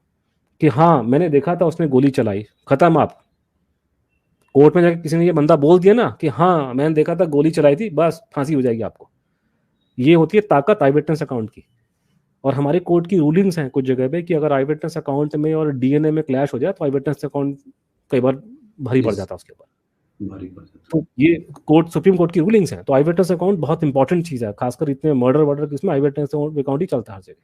Speaker 2: कि हाँ मैंने देखा था उसने गोली चलाई, खत्म। आप कोर्ट में जाकर किसी ने ये बंदा बोल दिया ना कि हाँ मैंने देखा था गोली चलाई थी, बस फांसी हो जाएगी आपको। ये होती है ताकत आई विटनेस अकाउंट की। और हमारे कोर्ट की रूलिंग्स हैं कुछ जगह पे कि अगर आई विटनेस अकाउंट में और डीएनए में क्लैश हो जाए तो आई विटनेस अकाउंट कई बार भारी पड़ जाता है उसके ऊपर। तो ये कोर्ट, सुप्रीम कोर्ट की रूलिंग्स हैं। तो आई विटनेस अकाउंट बहुत इंपॉर्टेंट चीज है, खासकर इतने मर्डर वर्डर किसमें आई विटनेस अकाउंट ही चलता है हर जगह।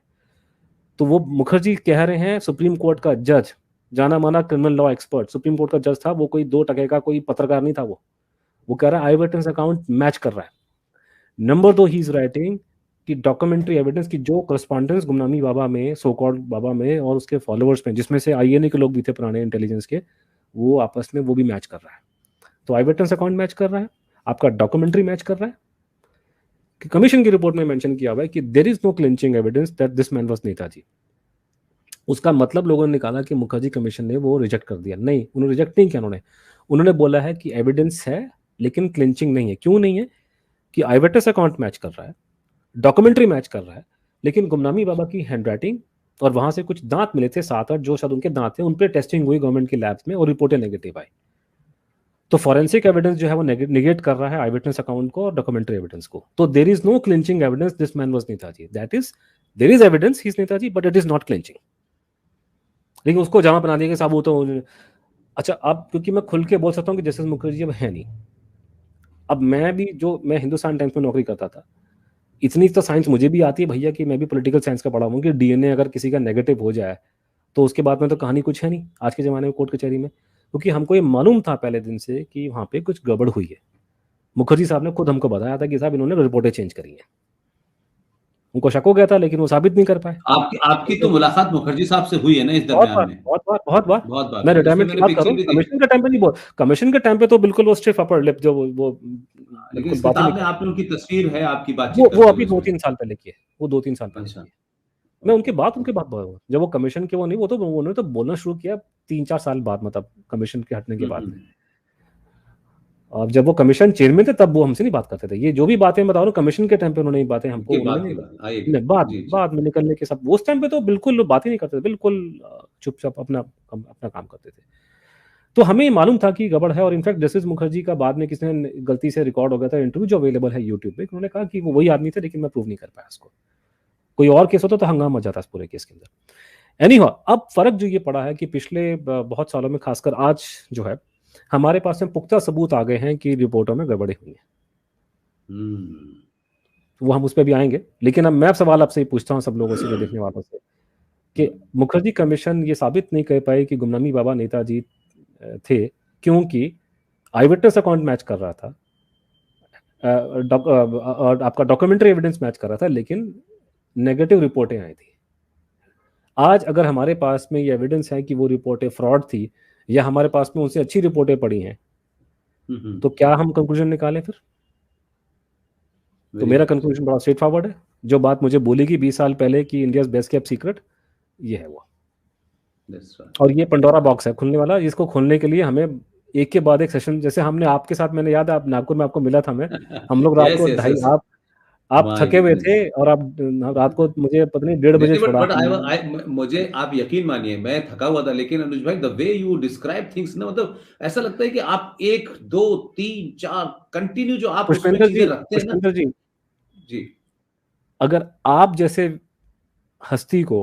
Speaker 2: तो वो मुखर्जी कह रहे हैं, सुप्रीम कोर्ट का जज, जाना माना criminal law expert, supreme court का जज था वो, कोई 2 टके का कोई पत्रकार नहीं था। वो कह रहा है आई विटनेस अकाउंट मैच कर रहा है। नंबर 2, ही इज राइटिंग कि डॉक्यूमेंट्री एविडेंस की जो करस्पॉन्डेंस गुमनामी बाबा में, सो कॉल्ड बाबा में और उसके फॉलोअर्स में, जिसमें से आईएनए के लोग भी थे पुराने इंटेलिजेंस के, वो आपस में वो भी मैच कर रहा है। तो आई विटनेस अकाउंट मैच कर रहा है, आपका डॉक्यूमेंट्री मैच कर रहा है। कि कमीशन की रिपोर्ट में मेंशन किया हुआ है कि there is no clinching evidence that this man was Netaji. उसका मतलब लोगों ने निकाला कि मुखर्जी कमीशन ने वो रिजेक्ट कर दिया। नहीं, उन्होंने रिजेक्ट नहीं किया। उन्होंने बोला है कि एविडेंस है लेकिन क्लिंचिंग नहीं है। क्यों नहीं है? कि आई विटनेस अकाउंट मैच कर रहा है, डॉक्यूमेंट्री मैच कर रहा है, लेकिन गुमनामी बाबा की हैंडराइटिंग और वहां से कुछ दांत मिले थे 7-8 जो शायद उनके दांत थे, उन पर टेस्टिंग हुई गवर्नमेंट की लैब्स में और रिपोर्टें नेगेटिव आई। तो फॉरेंसिक एविडेंस जो है वो निगेट कर रहा है आई विटनेस अकाउंट को और डॉक्यूमेंट्री एविडेंस को। तो there is no clinching evidence this man was Netaji. That is, there is evidence he is Netaji but it is not clinching. लेकिन उसको जमा बना दिया कि साहब वो तो, अच्छा अब क्योंकि मैं खुल के बोल सकता हूँ कि जस्टिस मुखर्जी अब है नहीं। अब मैं हिंदुस्तान टाइम्स में नौकरी करता था, इतनी तो साइंस मुझे भी आती है भैया कि मैं भी पॉलिटिकल साइंस का पढ़ा हूँ कि डीएनए अगर किसी का नेगेटिव हो जाए तो उसके बाद में तो कहानी कुछ है नहीं आज के ज़माने में कोर्ट कचहरी में। क्योंकि हमको ये मालूम था पहले दिन से कि वहाँ पे कुछ गड़बड़ हुई है। मुखर्जी साहब ने खुद हमको बताया था कि साहब इन्होंने रिपोर्टें चेंज करी हैं। उनको शक हो गया था लेकिन वो साबित नहीं कर पाए।
Speaker 1: आपकी तो मुलाकात मुखर्जी साहब से हुई है ना इस दरमियान में?
Speaker 2: बहुत बार।
Speaker 1: बहुत बार।
Speaker 2: मैं रिटायरमेंट की बात कर रहा हूँ, कमीशन के टाइम पे नहीं बोल, कमीशन के टाइम पे तो बिल्कुल वो स्टिफ अपर लिप जो वो
Speaker 1: लेकिन इस
Speaker 2: बात ही
Speaker 1: किताब
Speaker 2: नहीं
Speaker 1: में आपने उनकी तस्वीर है आपकी बातचीत
Speaker 2: वो
Speaker 1: करते
Speaker 2: अभी
Speaker 1: हुए
Speaker 2: 2-3 साल पहले की है, वो 2-3 साल पहले की
Speaker 1: अच्छा।
Speaker 2: है। मैं उनके बाद जब वो कमीशन के वो नहीं, वो तो उन्होंने तो बोलना शुरू किया 3-4 साल बाद, मतलब कमीशन के हटने के बाद। अब जब वो कमीशन चेयरमैन थे तब वो हमसे नहीं बात करते थे। ये जो भी बातें बता रहा हूँ कमीशन के टाइम पे उन्होंने बातें हमको, उन्होंने बाद में निकलने के सब, उस टाइम पे तो बिल्कुल बात ही नहीं करते थे, बिल्कुल चुपचाप अपना काम करते थे। तो हमें मालूम था कि गड़बड़ है। और इनफैक्ट जस्टिस मुखर्जी का बाद में किसी ने गलती से रिकॉर्ड हो गया था इंटरव्यू जो अवेलेबल है यूट्यूब पे, उन्होंने कहा कि वो वही आदमी थे लेकिन मैं प्रूव नहीं कर पाया उसको। कोई और केस होता तो हंगामा मच जाता इस पूरे केस के अंदर। एनीहाउ, अब फर्क जो ये पड़ा है कि पिछले बहुत सालों में, खासकर आज जो है हमारे पास में पुख्ता सबूत आ गए हैं कि रिपोर्टों में गड़बड़ी हुई है। वो हम उस पर भी आएंगे। लेकिन अब मैं सवाल आपसे ही पूछता हूँ, सब लोगों से, जो देखने वालों से, कि मुखर्जी कमीशन ये साबित नहीं कर पाई कि गुमनामी बाबा नेताजी थे क्योंकि आई विटनेस अकाउंट मैच कर रहा था और आपका डॉक्यूमेंट्री एविडेंस मैच कर रहा था, लेकिन नेगेटिव रिपोर्टें आई थी। आज अगर हमारे पास में ये एविडेंस है कि वो रिपोर्टें फ्रॉड थी या हमारे पास में उनसे अच्छी रिपोर्टें पड़ी हैं, तो क्या हम कंक्लूजन निकालें फिर? तो मेरा कंक्लूजन बड़ा स्ट्रेट फॉरवर्ड है। जो बात मुझे बोली कि 20 साल पहले कि इंडिया बेस्ट केप्ट सीक्रेट, ये है वो। और ये पंडोरा बॉक्स है खुलने वाला। इसको खोलने के लिए हमें एक के बाद एक सेशन, जैसे हमने आपके साथ, मैंने याद है आप नागपुर में आपको मिला था मैं, हम लोग रात को 2:30, आप थके हुए थे और आप रात को मुझे पता नहीं 1:30 बजे छोड़ा।
Speaker 1: मुझे आप यकीन मानिए मैं थका हुआ था, लेकिन अनुज भाई the way you describe things ना, मतलब ऐसा लगता है कि आप 1, 2, 3, 4 कंटिन्यू जो आप उसमें चीजें रखते हैं ना जी,
Speaker 2: अगर आप जैसे हस्ती को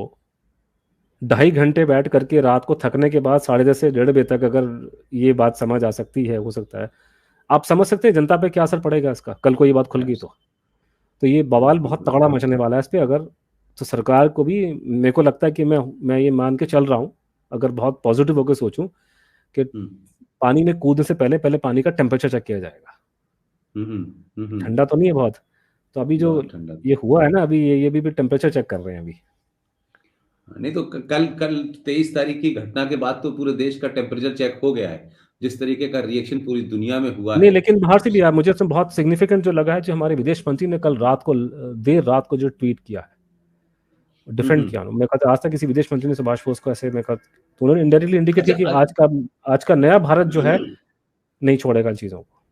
Speaker 2: 2.5 घंटे बैठ करके रात को थकने के बाद 10:30 से 1:30 बजे तक अगर ये बात समझ आ सकती है, हो सकता है, आप समझ सकते हैं जनता पे क्या असर पड़ेगा इसका कल को ये बात खुल गई तो ये बवाल बहुत तगड़ा मचने वाला है इस पे। अगर तो सरकार को भी, मेरे को लगता है कि मैं ये मान के चल रहा हूँ, अगर बहुत पॉजिटिव होकर सोचूं, कि पानी में कूदने से पहले पानी का टेम्परेचर चेक किया जाएगा। ठंडा तो नहीं है बहुत, तो अभी जो ये हुआ है ना, अभी ये भी टेम्परेचर चेक कर रहे हैं अभी।
Speaker 1: नहीं तो कल 23 तारीख की घटना के बाद तो पूरे देश का टेम्परेचर चेक हो गया है, जिस तरीके का रिएक्शन पूरी दुनिया में हुआ
Speaker 2: नहीं, लेकिन बाहर से भी यार मुझे इसमें बहुत सिग्निफिकेंट जो लगा है, जो हमारे विदेश मंत्री ने कल रात को, देर रात को जो ट्वीट किया है, डिफरेंट किया। मैं कहता आज तक किसी विदेश मंत्री ने सुभाष बोस को ऐसे, मैं कहता तो उन्होंने इनडायरेक्टली इंडिकेट किया कि आज का नया भारत जो है नहीं छोड़ेगा इन चीजों को।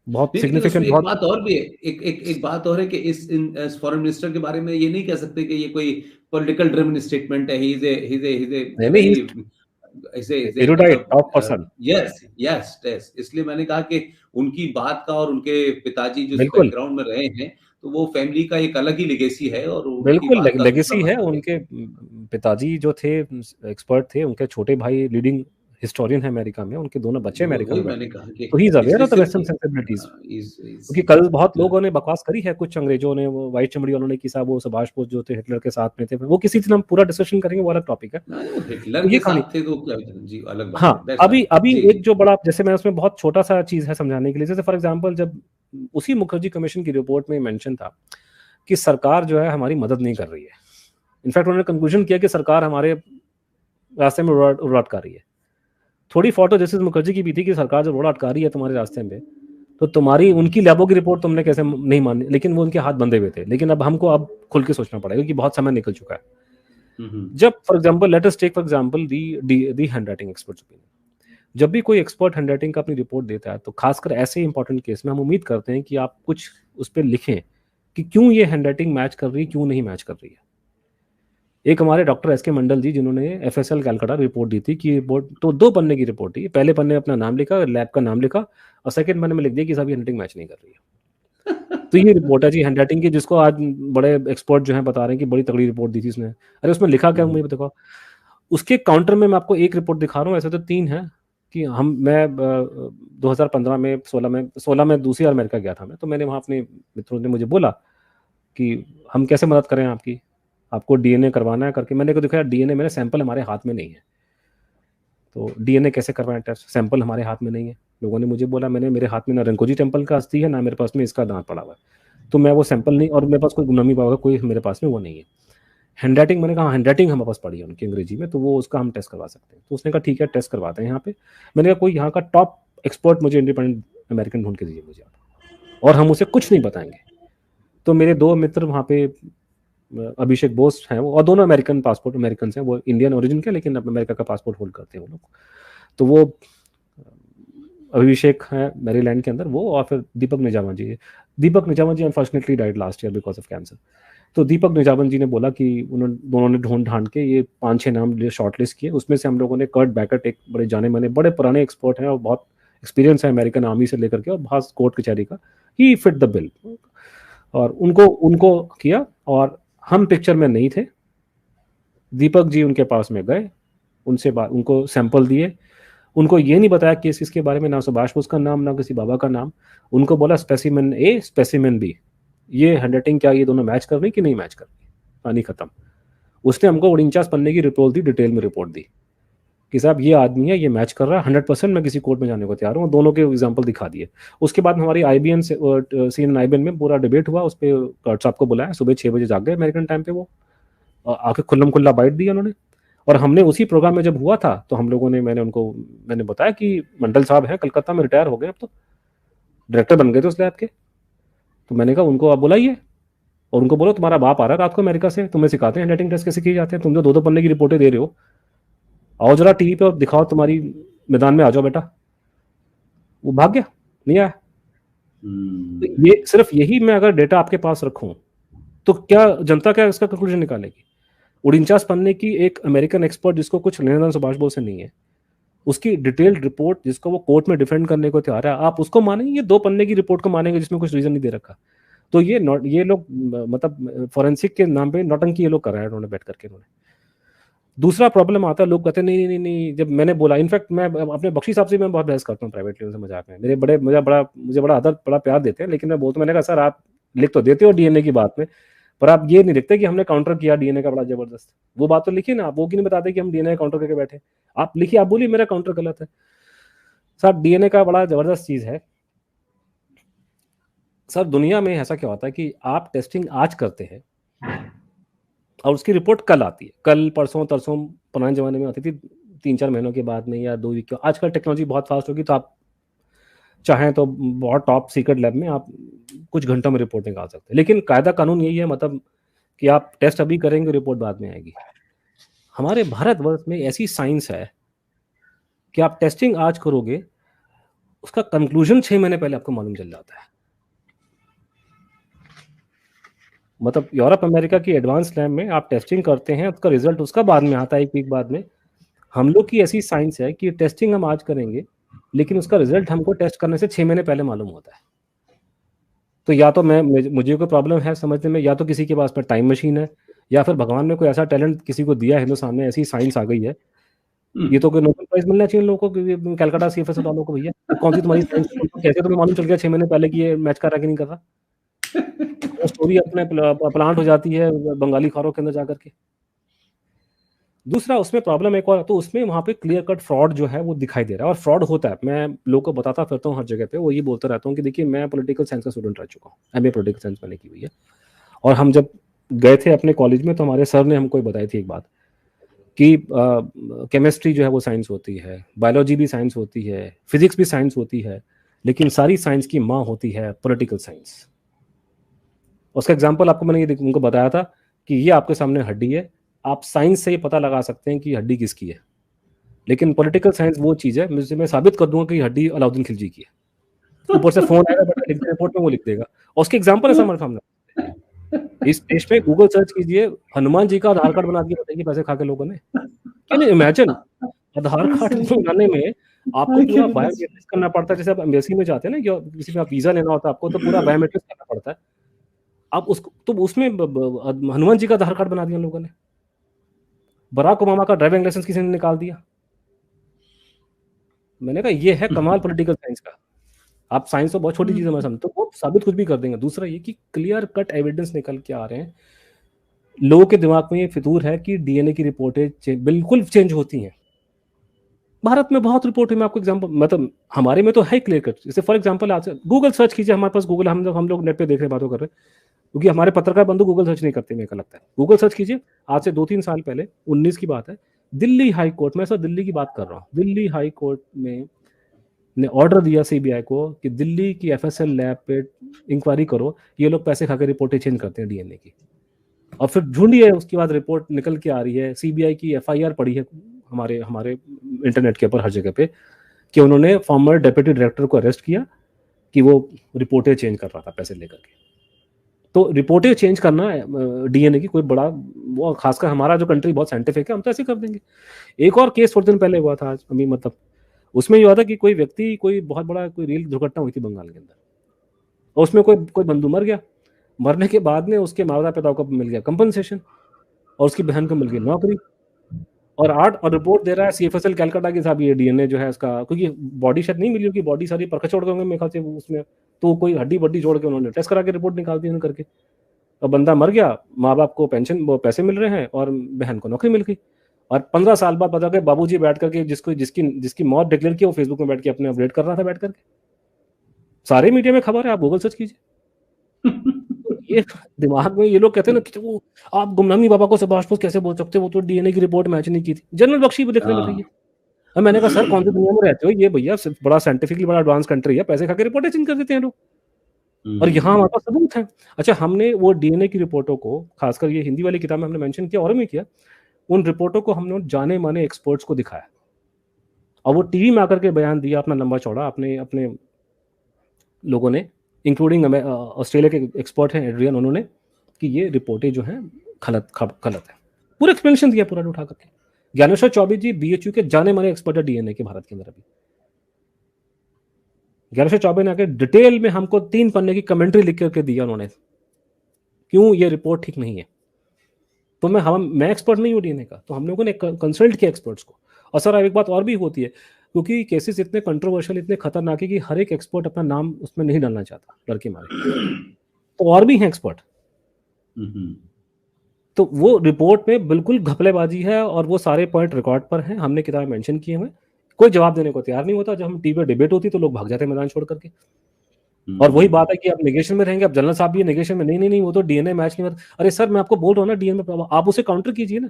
Speaker 2: बहुत
Speaker 1: नहीं, लेकिन उसमें
Speaker 2: सिग्निफिकेंट,
Speaker 1: एक
Speaker 2: बहुत।
Speaker 1: बात और भी है, एक बात और है कि इस फॉरेन मिनिस्टर के बारे में ये नहीं कह सकते कि ये कोई पॉलिटिकल ड्रिवन स्टेटमेंट है। ही इज ए
Speaker 2: नहीं नहीं,
Speaker 1: very is a
Speaker 2: erudite top
Speaker 1: मतलब
Speaker 2: पर्सन।
Speaker 1: यस यस यस, इसलिए मैंने कहा कि उनकी बात का, और उनके पिताजी जिस
Speaker 2: बिल्कुल
Speaker 1: बैकग्राउंड में रहे हैं, तो वो फैमिली का एक अलग ही लेगेसी है, और उनकी
Speaker 2: बिल्कुल,
Speaker 1: बात का दूसरा
Speaker 2: लेगेसी है
Speaker 1: मतलब है।
Speaker 2: उनके। पिताजी जो थे एक्सपर्ट थे, उनके छोटे भाई लीडिंग हिस्टोरियन है अमेरिका में, उनके दोनों बच्चे अमेरिका
Speaker 1: वही
Speaker 2: में बैठे
Speaker 1: मैंने
Speaker 2: हैं।
Speaker 1: कहा कि
Speaker 2: तो ही इज अवेयर
Speaker 1: इसलिए
Speaker 2: ऑफ द
Speaker 1: सिर्फ
Speaker 2: वेस्टर्न सेंसिबिलिटीज।
Speaker 1: इज
Speaker 2: क्योंकि कल बहुत लोगों ने बकवास करी है, कुछ अंग्रेजों ने, वो व्हाइट चमड़ी वालों ने, कि साहब वो सुभाष बोस जो थे हिटलर के साथ में थे, वो किसी दिन हम पूरा डिस्कशन करेंगे, वो अलग टॉपिक है।
Speaker 1: वो हिटलर
Speaker 2: तो ये
Speaker 1: के
Speaker 2: कहानी,
Speaker 1: साथ थे तो क्या, जी अलग बात
Speaker 2: हाँ,
Speaker 1: है, दैट्स
Speaker 2: अभी
Speaker 1: राइट,
Speaker 2: अभी
Speaker 1: जी
Speaker 2: एक
Speaker 1: जी।
Speaker 2: जो बड़ा, जैसे मैं उसमें बहुत छोटा सा चीज है समझाने के लिए, जैसे फॉर एग्जांपल जब उसी मुखर्जी कमीशन की रिपोर्ट में मेंशन था कि सरकार जो है हमारी मदद नहीं कर रही है। इनफैक्ट उन्होंने कंक्लूजन किया कि सरकार हमारे रास्ते में रोड अटका रही है। थोड़ी फोटो जस्टिस मुखर्जी की भी थी कि सरकार जब रोड अटका रही है तुम्हारे रास्ते में, तो तुम्हारी उनकी लैबों की रिपोर्ट तुमने कैसे नहीं मानी, लेकिन वो उनके हाथ बंधे हुए थे। लेकिन अब हमको अब खुल के सोचना पड़ेगा क्योंकि बहुत समय निकल चुका है। जब for example let us take for example the handwriting experts opinion, जब भी कोई एक्सपर्ट हैंडराइटिंग का अपनी रिपोर्ट देता है, तो खासकर ऐसे इंपॉर्टेंट केस में हम उम्मीद करते हैं कि आप कुछ उस पर लिखें कि क्यों ये हैंडराइटिंग मैच कर रही है, क्यों नहीं मैच कर रही है। एक हमारे डॉक्टर एस के मंडल जी, जिन्होंने एफएसएल कैलकाटा रिपोर्ट दी थी, कि रिपोर्ट तो 2 पन्ने की रिपोर्ट थी। पहले पन्ने में अपना नाम लिखा, लैब का नाम लिखा, और सेकंड पन्ने में लिख दिया कि साहब ये हैंडराइटिंग मैच नहीं कर रही है। तो ये रिपोर्ट है जी हैंडराइटिंग की, जिसको आज बड़े एक्सपर्ट जो हैं बता रहे हैं कि बड़ी तगड़ी रिपोर्ट दी थी इसने। अरे उसमें लिखा क्या, मुझे देखो। उसके काउंटर में मैं आपको एक रिपोर्ट दिखा रहा हूँ, ऐसे तो 3 है। कि मैं 2015 में 16 में दूसरी बार अमेरिका गया था मैं, तो मैंने वहाँ अपने मित्रों ने मुझे बोला कि हम कैसे मदद करें आपकी, आपको डीएनए करवाना है करके। मैंने को दिखाया डीएनए, मेरे सैंपल हमारे हाथ में नहीं है, तो डीएनए कैसे करवाएं टेस्ट, सैंपल हमारे हाथ में नहीं है। लोगों ने मुझे बोला, मेरे हाथ में ना रंकोजी टेम्पल का अस्थि है, ना मेरे पास में इसका दांत पड़ा हुआ है, तो मैं वो सैंपल नहीं, और मेरे पास कोई गुमनामी पावा कोई मेरे पास में वो नहीं है। हैंडराइटिंग, मैंने कहा हैंडराइटिंग हमारे पास पड़ी है उनकी अंग्रेजी में, तो वो उसका हम टेस्ट करवा सकते हैं। तो उसने कहा ठीक है टेस्ट करवाते हैं यहाँ पे। मैंने कहा कोई यहाँ का टॉप एक्सपर्ट मुझे इंडिपेंडेंट अमेरिकन ढूंढ के दीजिए मुझे, और हम उसे कुछ नहीं बताएंगे। तो मेरे 2 मित्र वहाँ पे, अभिषेक बोस हैं वो, और दोनों अमेरिकन पासपोर्ट अमेरिकन हैं, वो इंडियन ओरिजिन के लेकिन अमेरिका का पासपोर्ट होल्ड करते हैं वो लोग। तो वो अभिषेक है मैरीलैंड के अंदर वो, और फिर Deepak Nizama ji. Deepak Nizama ji unfortunately died last year because of cancer. तो दीपक निजावन जी ने बोला कि उन्होंने दोनों ने ढूंढ ढांड के ये 5-6 नाम शॉर्ट लिस्ट किए। उसमें से हम लोगों ने कर्ट बैकट, एक बड़े जाने माने बड़े पुराने एक्सपर्ट हैं और बहुत एक्सपीरियंस है अमेरिकन आर्मी से लेकर के और बहुत कोर्ट कचहरी का, ही फिट द बिल, और उनको उनको किया। और हम पिक्चर में नहीं थे, दीपक जी उनके पास में गए, उनसे बात, उनको सैंपल दिए, उनको ये नहीं बताया कि इसके बारे में, ना सुभाष बोस का नाम ना किसी बाबा का नाम। उनको बोला स्पेसिमेन ए स्पेसिमेन बी, ये हैंडराइटिंग क्या ये दोनों मैच कर रही कि नहीं मैच कर रही, पानी खत्म। उसने हमको 49 पन्ने की रिपोर्ट दी, डिटेल में रिपोर्ट दी कि साहब ये आदमी है, ये मैच कर रहा है 100%, मैं किसी कोर्ट में जाने को तैयार हूँ। दोनों के एग्जांपल दिखा दिए। उसके बाद हमारी आईबीएन से सीएनएन आईबीएन में पूरा डिबेट हुआ, उस पर कर्ट साहब को बुलाया, सुबह 6 बजे जाग गए अमेरिकन टाइम पे, वो आके खुल्लम खुल्ला बाइट दिया उन्होंने। और हमने उसी प्रोग्राम में जब हुआ था तो हम लोगों ने, मैंने बताया कि मंडल साहब हैं कलकत्ता में, रिटायर हो गए, अब तो डायरेक्टर बन गए थे उस लैब के। तो मैंने कहा उनको आप बुलाइए और उनको बोलो तुम्हारा बाप आ रहा है रात को अमेरिका से, तुम्हें सिखाते हैं हैंडराइटिंग टेस्ट कैसे किए जाते हैं, तुम जो 2-2 पन्ने की रिपोर्टें दे रहे हो, आओ जरा टीवी पे और दिखाओ, तुम्हारी मैदान में आ जाओ बेटा। वो भाग गया, नहीं आया। तो ये सिर्फ यही, मैं अगर डेटा आपके पास रखूं तो क्या जनता क्या इसका कंक्लूजन निकालेगी? 49 पन्ने की एक अमेरिकन एक्सपर्ट जिसको कुछ लेना देना सुभाष बोस से नहीं है, उसकी डिटेल्ड रिपोर्ट जिसको वो कोर्ट में डिफेंड करने को तैयार है, आप उसको मानेंगे? ये 2 पन्ने की रिपोर्ट को मानेंगे जिसमें कुछ रीजन नहीं दे रखा? तो ये लोग मतलब फॉरेंसिक के नाम पे नौटंकी ये लोग कर रहे हैं उन्होंने बैठ करके उन्होंने। दूसरा प्रॉब्लम आता है, लोग कहते हैं नहीं नहीं नहीं, जब मैंने बोला, इनफैक्ट मैं अपने बख्शी साहब से मैं बहुत बहस करता हूँ प्राइवेटली, उनसे मजाक में, मुझे बड़ा आदर बड़ा प्यार देते हैं, लेकिन मैं बोलता, मैंने कहा सर आप लिख तो देते हो डीएनए की बात में, पर आप ये नहीं लिखते कि हमने काउंटर किया डीएनए का बड़ा जबरदस्त। वो बात तो लिखिए ना, आप वो क्यों नहीं बताते कि हम डीएनए काउंटर करके बैठे? आप लिखिए, आप बोलिए मेरा काउंटर गलत है। साहब डीएनए का बड़ा जबरदस्त चीज है सर। दुनिया में ऐसा क्या होता है कि आप टेस्टिंग आज करते हैं और उसकी रिपोर्ट कल आती है, कल परसों तरसों, पुराने जमाने में आती थी 3-4 महीनों के बाद में या 2 वीक के। आजकल टेक्नोलॉजी बहुत फास्ट होगी, तो आप चाहें तो बहुत टॉप सीक्रेट लैब में आप कुछ घंटों में रिपोर्ट निकाल सकते हैं। लेकिन कायदा कानून यही है, मतलब कि आप टेस्ट अभी करेंगे, रिपोर्ट बाद में आएगी। हमारे भारतवर्ष में ऐसी साइंस है कि आप टेस्टिंग आज करोगे, उसका कंक्लूजन 6 महीने पहले आपको मालूम चल जाता है। मतलब यूरोप अमेरिका की एडवांस लैब में आप टेस्टिंग करते हैं, उसका रिजल्ट उसका बाद में आता है, 1 वीक बाद में। हम लोग की ऐसी साइंस है कि टेस्टिंग हम आज करेंगे, लेकिन उसका रिजल्ट हमको टेस्ट करने से 6 महीने पहले मालूम होता है। तो या तो मुझे कोई प्रॉब्लम है समझने में, या तो किसी के पास में टाइम मशीन है, या फिर भगवान ने कोई ऐसा टैलेंट किसी को दिया है, हिंदुस्तान में ऐसी साइंस आ गई है। ये तो कोई नोबेल प्राइज मिलना चाहिए लोगों को, कलकत्ता सीएफएस वालों को। भैया कौन सी तुम्हारी साइंस, कैसे तुम्हें मालूम चल गया 6 महीने पहले कि ये मैच कर रहा है कि नहीं कर रहा? वो स्टोरी अपने प्लांट हो जाती है बंगाली खारों के अंदर जाकर के। दूसरा उसमें प्रॉब्लम एक और, तो उसमें वहाँ पे क्लियर कट फ्रॉड जो है वो दिखाई दे रहा है, और फ्रॉड होता है। मैं लोगों को बताता फिरता हूँ हर जगह पे, वो ये बोलता रहता हूँ कि देखिए मैं पॉलिटिकल साइंस का स्टूडेंट रह चुका हूँ, एमए पॉलिटिकल साइंस मैंने की हुई है। और हम जब गए थे अपने कॉलेज में, तो हमारे सर ने हमको बताई थी एक बात कि केमिस्ट्री जो है वो साइंस होती है, बायोलॉजी भी साइंस होती है, फिजिक्स भी साइंस होती है, लेकिन सारी साइंस की माँ होती है पॉलिटिकल साइंस। उसका एग्जाम्पल आपको मैंने ये उनको बताया था कि ये आपके सामने हड्डी है, आप साइंस से ये पता लगा सकते हैं कि हड्डी किसकी है, लेकिन पॉलिटिकल साइंस वो चीज़ है मुझे, मैं साबित कर दूंगा कि हड्डी अलाउद्दीन खिलजी की है। ऊपर से फोन आएगा, बटा लिख दे, रिपोर्ट में वो लिख देगा। और उसके एग्जाम्पल है हमारे सामने। इस देश में गूगल सर्च कीजिए, हनुमान जी का आधार कार्ड बना दिया बताइए पैसे खा के लोगों ने। Can you imagine? Aadhaar card बनाने में आपको पूरा बायोमेट्रिक्स करना पड़ता है। जैसे आप एम्बेसी में जाते हैं ना, या किसी का वीजा लेना होता है आपको, तो पूरा बायोमेट्रिक्स करना पड़ता है। आप उसको, तो उसमें हनुमान जी का आधार कार्ड बना दिया लोगों ने। बराक ओबामा का ड्राइविंग लाइसेंस किसी ने निकाल दिया। मैंने कहा ये है कमाल पॉलिटिकल साइंस का। आप साइंस तो बहुत छोटी चीज है हमारे सामने, तो वो साबित कुछ भी कर देंगे। दूसरा ये कि क्लियर कट एविडेंस निकल के आ रहे हैं। लोगों के दिमाग में ये फितूर है कि डीएनए की रिपोर्टें बिल्कुल चेंज होती हैं। भारत में बहुत रिपोर्ट है, मैं आपको एग्जांपल, मतलब हमारे में तो है क्लियर कट। जैसे फॉर एग्जांपल आज गूगल सर्च कीजिए, हमारे पास गूगल, हम लोग नेट पे देख रहे बातों कर रहे हैं, क्योंकि हमारे पत्रकार बंधु गूगल सर्च नहीं करते, मेरे को लगता है। गूगल सर्च कीजिए, आज से 2-3 साल पहले 19 की बात है, दिल्ली हाई कोर्ट में, सर दिल्ली की बात कर रहा हूँ, दिल्ली हाई कोर्ट में ने ऑर्डर दिया सीबीआई को कि दिल्ली की एफएसएल लैब पे इंक्वायरी करो, ये लोग पैसे खा के रिपोर्टें चेंज करते हैं डीएनए की। और फिर ढूंढिए, उसके बाद रिपोर्ट निकल के आ रही है, सीबीआई की एफआईआर पड़ी है हमारे इंटरनेट के ऊपर हर जगह पे, कि उन्होंने फॉर्मर डेप्यूटी डायरेक्टर को अरेस्ट किया कि वो रिपोर्टें चेंज कर रहा था पैसे लेकर के। तो रिपोर्टें चेंज करना डीएनए की कोई बड़ा, वो खासकर हमारा जो कंट्री बहुत साइंटिफिक है, हम तो ऐसे कर देंगे। एक और केस थोड़े दिन पहले हुआ था आज, अभी मतलब उसमें ये हुआ था कि कोई व्यक्ति, कोई बहुत बड़ा कोई रेल दुर्घटना हुई थी बंगाल के अंदर, और उसमें कोई बंधु मर गया। मरने के बाद में उसके माता पिता को मिल गया कंपनसेशन, और उसकी बहन को मिल गई नौकरी, और रिपोर्ट दे रहा है सीएफएसएल कलकत्ता के साहब ये डीएनए जो है इसका, क्योंकि बॉडी शायद नहीं मिली, उनकी बॉडी सारी परख छोड़ गए मेरे ख्याल से उसमें, तो कोई हड्डी बड्डी जोड़ के उन्होंने टेस्ट करा के रिपोर्ट निकाल दी उन्होंने करके। और बंदा मर गया, माँ बाप को पेंशन, वो पैसे मिल रहे हैं, और बहन को नौकरी मिल गई। और 15 साल बाद पता कि बाबूजी बैठ करके जिसकी मौत डिक्लेयर की, वो फेसबुक में बैठ के अपने अपडेट कर रहा था बैठ करके। सारे मीडिया में खबर है, आप गूगल सर्च कीजिए। ये दिमाग में ये लोग कहते हैं ना कि वो आप गुमनामी बाबा को सुभाष बोस कैसे बोल सकते हो, वो तो डीएनए की रिपोर्ट मैच नहीं की थी, जनरल बख्शी भी लिखने लग रही है। और मैंने कहा सर कौन सी दुनिया में रहते हो, ये भैया बड़ा साइंटिफिकली बड़ा एडवांस कंट्री है, पैसे खा के रिपोर्टें चेंज कर देते हैं लोग, और यहाँ हमारे पास सबूत है। अच्छा, हमने वो डीएनए की रिपोर्टों को, खासकर ये हिंदी वाली किताब में हमने मेंशन किया और भी किया, उन रिपोर्टों को हमने जाने माने एक्सपर्ट्स को दिखाया, और वो टीवी में आकर के बयान दिया अपना लंबा चौड़ा, अपने लोगों ने, इंक्लूडिंग ऑस्ट्रेलिया के एक्सपर्ट हैं एड्रियन, उन्होंने, कि ये रिपोर्टें जो हैं गलत है। पूरा एक्सप्लेनेशन दिया पूरा उठा करके। ज्ञानेश्वर चौबे जी बीएचयू के जाने माने एक्सपर्ट है डीएनए के भारत के अंदर। अभी ज्ञानेश्वर चौबे ने आके डिटेल में हमको 3 पन्ने की कमेंट्री लिख करके दिया उन्होंने, क्यों ये रिपोर्ट ठीक नहीं है। तो मैं एक्सपर्ट नहीं हूँ डीएनए का, तो हम लोगों ने कंसल्ट किया एक्सपर्ट्स को। और सर एक बात और भी होती है, क्योंकि केसेस इतने कंट्रोवर्शियल, इतने खतरनाक है कि हर एक एक्सपर्ट अपना नाम उसमें नहीं डालना चाहता डर के मारे, तो और भी हैं एक्सपर्ट। तो वो रिपोर्ट में बिल्कुल घपलेबाजी है, और वो सारे पॉइंट रिकॉर्ड पर हैं, हमने किताब मेंशन किए हुए। कोई जवाब देने को तैयार नहीं होता। जब हम टीवी पर डिबेट होती तो लोग भाग जाते मैदान छोड़ करके। और वही बात है कि आप नेगेशन में रहेंगे, अब जनरल साहब भी नेगेशन में, नहीं वो तो डीएनए मैच नहीं होता। अरे सर मैं आपको बोल रहा हूँ ना डीएनए में, आप उसे काउंटर कीजिए ना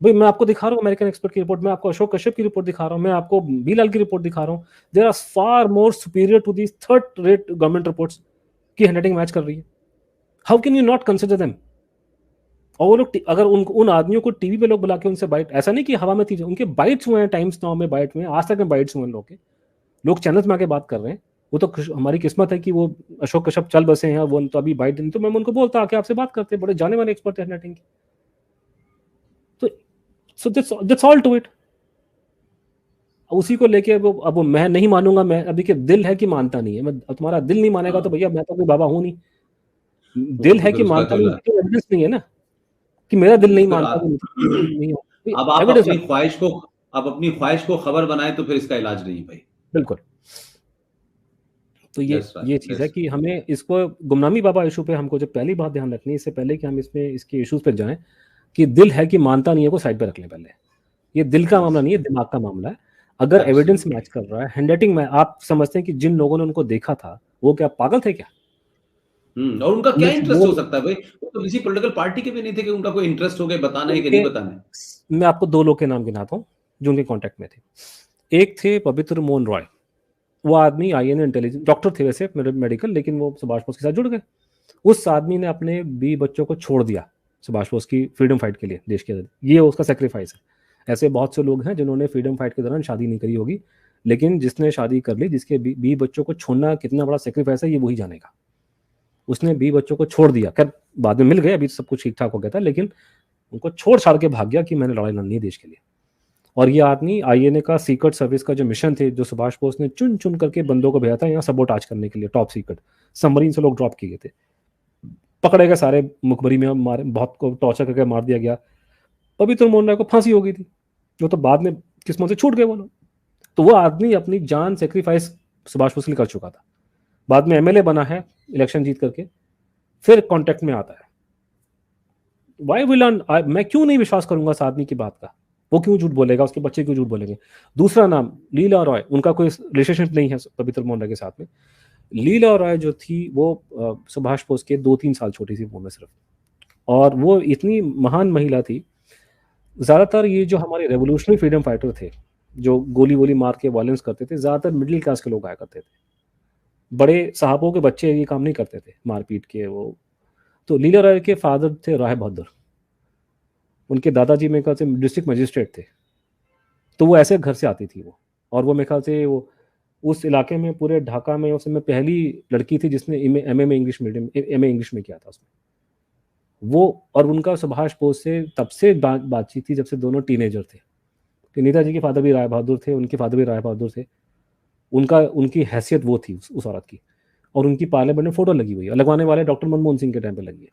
Speaker 2: भाई। मैं आपको दिखा रहा हूँ अमेरिकन एक्सपर्ट की रिपोर्ट, मैं आपको अशोक कश्यप की रिपोर्ट दिखा रहा हूँ, मैं आपको बीलाल की रिपोर्ट दिखा रहा हूँ। There are far more superior to the third rate government reports की हैंडराइटिंग मैच कर रही है। How can you not consider them? और वो लोग अगर उन आदमियों को टीवी पे लोग बुला के उनसे बाइट, ऐसा नहीं कि हवा में थी, उनके बाइट्स हुए हैं, टाइम्स नाउ में बाइट में, आज तक में बाइट्स हुए हैं लोग के, लोग चैनल्स में आके बात कर रहे हैं, वो तो हमारी किस्मत है कि वो अशोक कश्यप चल बसे हैं, वो तो अभी बाइडेन, तो मैं उनको बोलता आके आपसे बात करते हैं, बड़े जाने वाले एक्सपर्ट है हैंडराइटिंग के। तो so that's all to it. उसी को लेके अब वो मैं नहीं मानूंगा, मैं अभी के दिल है कि मानता नहीं है, मैं तुम्हारा दिल नहीं मानेगा तो भैया मैं तो कोई बाबा हूं नहीं। दिल
Speaker 1: तो
Speaker 2: है
Speaker 1: फिर
Speaker 2: कि
Speaker 1: उसका
Speaker 2: मानता
Speaker 1: तो
Speaker 2: नहीं, तो एविडेंस नहीं है ना कि मेरा दिल नहीं
Speaker 1: फिर
Speaker 2: मानता,
Speaker 1: आप
Speaker 2: नहीं
Speaker 1: अब आप
Speaker 2: एविडेंस
Speaker 1: अपनी
Speaker 2: है।
Speaker 1: ख्वाहिश को खबर बनाए तो फिर इसका इलाज नहीं भाई।
Speaker 2: बिल्कुल। तो
Speaker 1: दैट्स
Speaker 2: ये
Speaker 1: राइट,
Speaker 2: चीज़ है कि हमें इसको गुमनामी बाबा इशू पे हमको जो पहली बात ध्यान रखनी है, इससे पहले कि हम इसमें इसके इश्यूज पे जाएं, कि दिल है कि मानता नहीं है को साइड पे रख लें पहले। ये दिल का मामला नहीं है, दिमाग का मामला है। अगर एविडेंस मैच कर रहा है, हैंडराइटिंग में आप समझते हैं कि जिन लोगों ने उनको देखा था वो क्या पागल थे क्या?
Speaker 1: और उनका क्या इंटरेस्ट
Speaker 2: वो
Speaker 1: हो सकता है भाई? वो तो किसी पॉलिटिकल पार्टी के भी नहीं थे कि उनका कोई इंटरेस्ट हो गया बताना है कि
Speaker 2: उनके,
Speaker 1: नहीं बताना है।
Speaker 2: मैं आपको 2 लोग के नाम गिनाता हूँ जो उनके कांटेक्ट में थे। एक थे पवित्र मोहन रॉय, वो आदमी आईएन इंटेलिजेंस डॉक्टर थे वैसे मेडिकल, लेकिन वो सुभाष बोस के साथ जुड़ गए। उस आदमी ने अपने 20 बच्चों को छोड़ दिया सुभाष बोस की फ्रीडम फाइट के लिए, देश के लिए। ये उसका सेक्रीफाइस है। ऐसे बहुत से लोग हैं जिन्होंने फ्रीडम फाइट के दौरान शादी नहीं करी होगी, लेकिन जिसने शादी कर ली, जिसके 20 बच्चों को छोड़ना कितना बड़ा सेक्रीफाइस है ये वही जानेगा। उसने 20 बच्चों को छोड़ दिया, खैर बाद में मिल गए, अभी सब कुछ ठीक ठाक हो गया था, लेकिन उनको छोड़ छाड़ के भाग गया कि मैंने लड़ाई लड़नी है देश के लिए। और ये आदमी आईएनए का सीक्रेट सर्विस का जो मिशन थे, जो सुभाष बोस ने चुन चुन करके बंदों को भेजा था यहाँ सबोटाज करने के लिए, टॉप सीक्रेट सबमरीन से लोग ड्रॉप किए थे, पकड़े गए सारे, मुखबरी में मारे, बहुत को टॉर्चर करके मार दिया गया। पवित्र मोहन राय को फांसी हो गई थी, वो तो बाद में किस्मत से छूट गए वो लोग। तो वो आदमी अपनी जान सेक्रीफाइस सुभाष बोस के लिए कर चुका था, बाद में एमएलए बना है इलेक्शन जीत करके, फिर कांटेक्ट में आता है। वाई विल मैं क्यों नहीं विश्वास करूंगा उस आदमी की बात का? वो क्यों झूठ बोलेगा, उसके बच्चे क्यों झूठ बोलेंगे? दूसरा नाम लीला रॉय, उनका कोई रिलेशनशिप नहीं है पवित्र मोहन राय के साथ में। लीला रॉय जो थी वो सुभाष बोस के 2-3 साल छोटी सी उम्र में सिर्फ, और वो इतनी महान महिला थी। ज्यादातर ये जो हमारे रेवोल्यूशनरी फ्रीडम फाइटर थे जो गोली वोली मार के वायलेंस करते थे, ज्यादातर मिडिल क्लास के लोग आया करते थे, बड़े साहबों के बच्चे ये काम नहीं करते थे मारपीट के वो। तो लीला रॉय के फादर थे राय बहादुर, उनके दादाजी मेरे ख्याल से डिस्ट्रिक्ट मजिस्ट्रेट थे। तो वो ऐसे घर से आती थी वो, और वो मेरे ख्याल से वो उस इलाके में पूरे ढाका में उस समय पहली लड़की थी जिसने एमए में इंग्लिश मीडियम एमए इंग्लिश में किया था उसमें वो। और उनका सुभाष बोस से तब से बातचीत थी जब से दोनों टीनेजर थे, कि नेताजी के फादर भी राय बहादुर थे, उनके फादर भी राय बहादुर थे। उनकी हैसियत वो थी उस औरत की। और उनकी पार्लियामेंट में फोटो लगी हुई है, लगवाने वाले डॉक्टर मनमोहन सिंह के टाइम पे लगी है।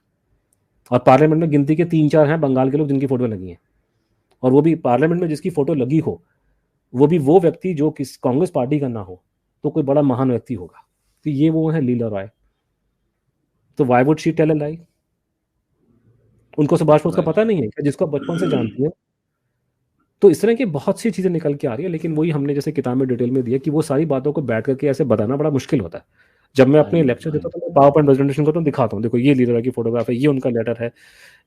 Speaker 2: और पार्लियामेंट में गिनती के 3-4 हैं बंगाल के लोग जिनकी फोटो लगी हैं, और वो भी पार्लियामेंट में जिसकी फोटो लगी हो वो भी वो व्यक्ति जो किस कांग्रेस पार्टी का ना हो, तो कोई बड़ा महान व्यक्ति होगा। तो ये वो है लीला रॉय। तो why would she tell a lie? उनको सुभाष बोस का पता नहीं है कि जिसको बचपन से जानती है। तो इस तरह की बहुत सी चीजें निकल के आ रही है, लेकिन वही हमने जैसे किताब में डिटेल में दिया कि वो सारी बातों को बैठ करके ऐसे बताना बड़ा मुश्किल होता है। जब मैं अपने लेक्चर देता हूँ तो मैं पावर पॉइंट प्रेजेंटेशन करता हूँ, दिखाता हूँ, देखो ये लीला की फोटोग्राफ है, ये उनका लेटर है,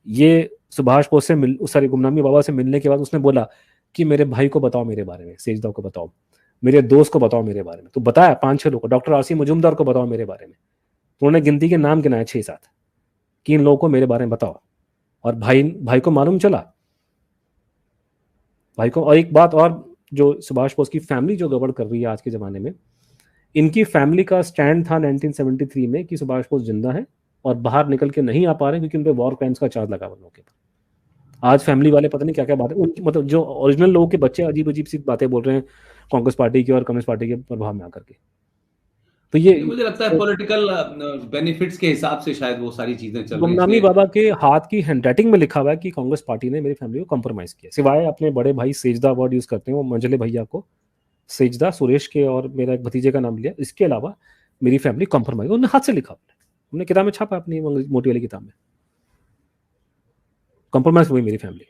Speaker 2: ये सुभाष बोस से सारी गुमनामी बाबा से मिलने के बाद उसने बोला कि मेरे भाई को बताओ मेरे बारे में, सेजदा को बताओ, मेरे दोस्त को बताओ मेरे बारे में। तो बताया 5-6 लोग को, डॉक्टर आरसी मजूमदार को बताओ मेरे बारे में। तो उन्होंने गिनती के नाम गिनाए 6-7 कि इन लोगों को मेरे बारे में बताओ। और भाई को मालूम चला, भाई को। और एक बात और, जो सुभाष बोस की फैमिली जो गड़बड़ कर रही है आज के ज़माने में, इनकी फैमिली का स्टैंड था 1973 में कि सुभाष बोस जिंदा है और बाहर निकल के नहीं आ पा रहे क्योंकि उन पर वॉर क्राइम्स का चार्ज लगा हुआ के ऊपर। आज फैमिली वाले पता नहीं क्या क्या बातें, उनकी मतलब जो ओरिजिनल लोगों के बच्चे अजीब अजीब सी बातें बोल रहे हैं कांग्रेस पार्टी की और कम्युनिस्ट पार्टी के प्रभाव में आकर के। तो ये
Speaker 1: मुझे लगता है पॉलिटिकल बेनिफिट्स के हिसाब से शायद वो सारी चीजें चल रही हैं।
Speaker 2: गुमनामी बाबा के हाथ की हैंडराइटिंग में लिखा हुआ है कि कांग्रेस पार्टी ने मेरी फैमिली को कॉम्प्रोमाइज किया, सिवाय अपने बड़े भाई सेजदा वर्ड यूज करते हैं वो मंजले भैया को, सेजदा सुरेश के और मेरा एक भतीजे का नाम लिया, इसके अलावा मेरी फैमिली कॉम्प्रोमाइज, उन्होंने हाथ से लिखा, हमने किताब में छापा अपनी मोटी वाली किताब में, कॉम्प्रोमाइज हुई मेरी फैमिली।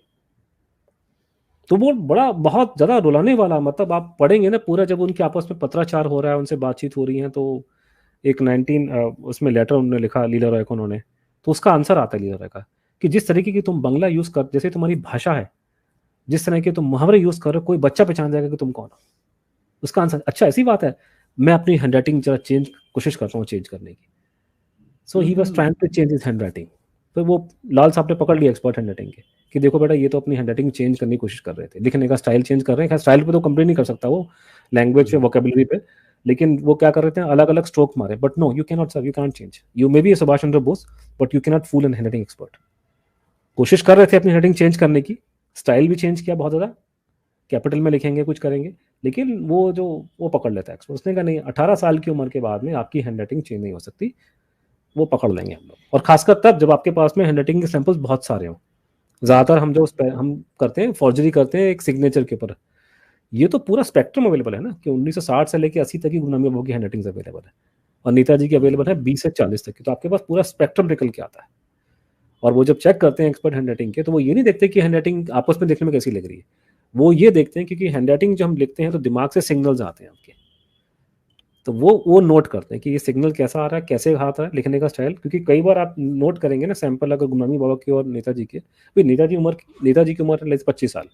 Speaker 2: तो वो बड़ा बहुत ज्यादा रुलाने वाला, मतलब आप पढ़ेंगे ना पूरा, जब उनके आपस में पत्राचार हो रहा है, उनसे बातचीत हो रही है, तो एक 19 उसमें लेटर उन्होंने लिखा लीला रॉय को उन्होंने, तो उसका आंसर आता है लीला रॉय का कि जिस तरीके की तुम बंगला यूज कर, जैसे तुम्हारी भाषा है, जिस तरह के तुम मुहावरे यूज कर रहे हो, कोई बच्चा पहचान जाएगा कि तुम कौन हो। उसका आंसर, अच्छा ऐसी बात है, मैं अपनी हैंडराइटिंग जरा कोशिश करता हूँ चेंज करने की। So he was trying to change his handwriting. तो वो लाल साहब ने पकड़ लिया एक्सपर्ट हैंडराइटिंग के कि देखो बेटा ये तो अपनी हैंडराइटिंग चेंज करने की कोशिश कर रहे थे, लिखने का स्टाइल चेंज कर रहे हैं। स्टाइल पे तो कंप्लेन नहीं कर सकता वो, लैंग्वेज पे, वोकेबुलरी पे, लेकिन वो क्या कर रहे थे, अलग अलग स्ट्रोक मारे. But no, you can not sir, you can change. You may be Subhash Chandra Bose, but you can not fool an handwriting expert. कोशिश कर रहे थे अपनी हैंडराइटिंग चेंज करने की, स्टाइल भी चेंज किया बहुत ज़्यादा, कैपिटल में लिखेंगे, कुछ करेंगे, लेकिन वो पकड़ लेता है एक्सपर्ट. उसने कहा नहीं, 18 साल की उम्र के बाद में आपकी हैंडराइटिंग चेंज नहीं हो सकती, वो पकड़ लेंगे हम लोग. और खासकर तब जब आपके पास में हैंडराइटिंग के सैंपल्स बहुत सारे हों. ज़्यादातर हम जो हम करते हैं, फॉर्जरी करते हैं एक सिग्नेचर के ऊपर. ये तो पूरा स्पेक्ट्रम अवेलेबल है ना, कि 1960 से लेकर 80 तक की गुमनामी बाबू की हैंडराइटिंग अवेलेबल है, और नेताजी की अवेलेबल है 20 से 40 तक की. तो आपके पास पूरा स्पेक्ट्रम निकल के आता है. और वो जब चेक करते हैं एक्सपर्ट हैंडराइटिंग के, तो वो ये नहीं देखते कि हैंडराइटिंग आपस में देखने में कैसी लग रही है. वो ये देखते हैं क्योंकि हैंडराइटिंग जो हम लिखते हैं तो दिमाग से सिग्नल्स आते हैं आपके, तो वो नोट करते हैं कि ये सिग्नल कैसा आ रहा है, कैसे आता है लिखने का स्टाइल. क्योंकि कई बार आप नोट करेंगे ना सैंपल अगर गुमनामी बाबा की और नेताजी के, भाई नेताजी की उम्र है 25 साल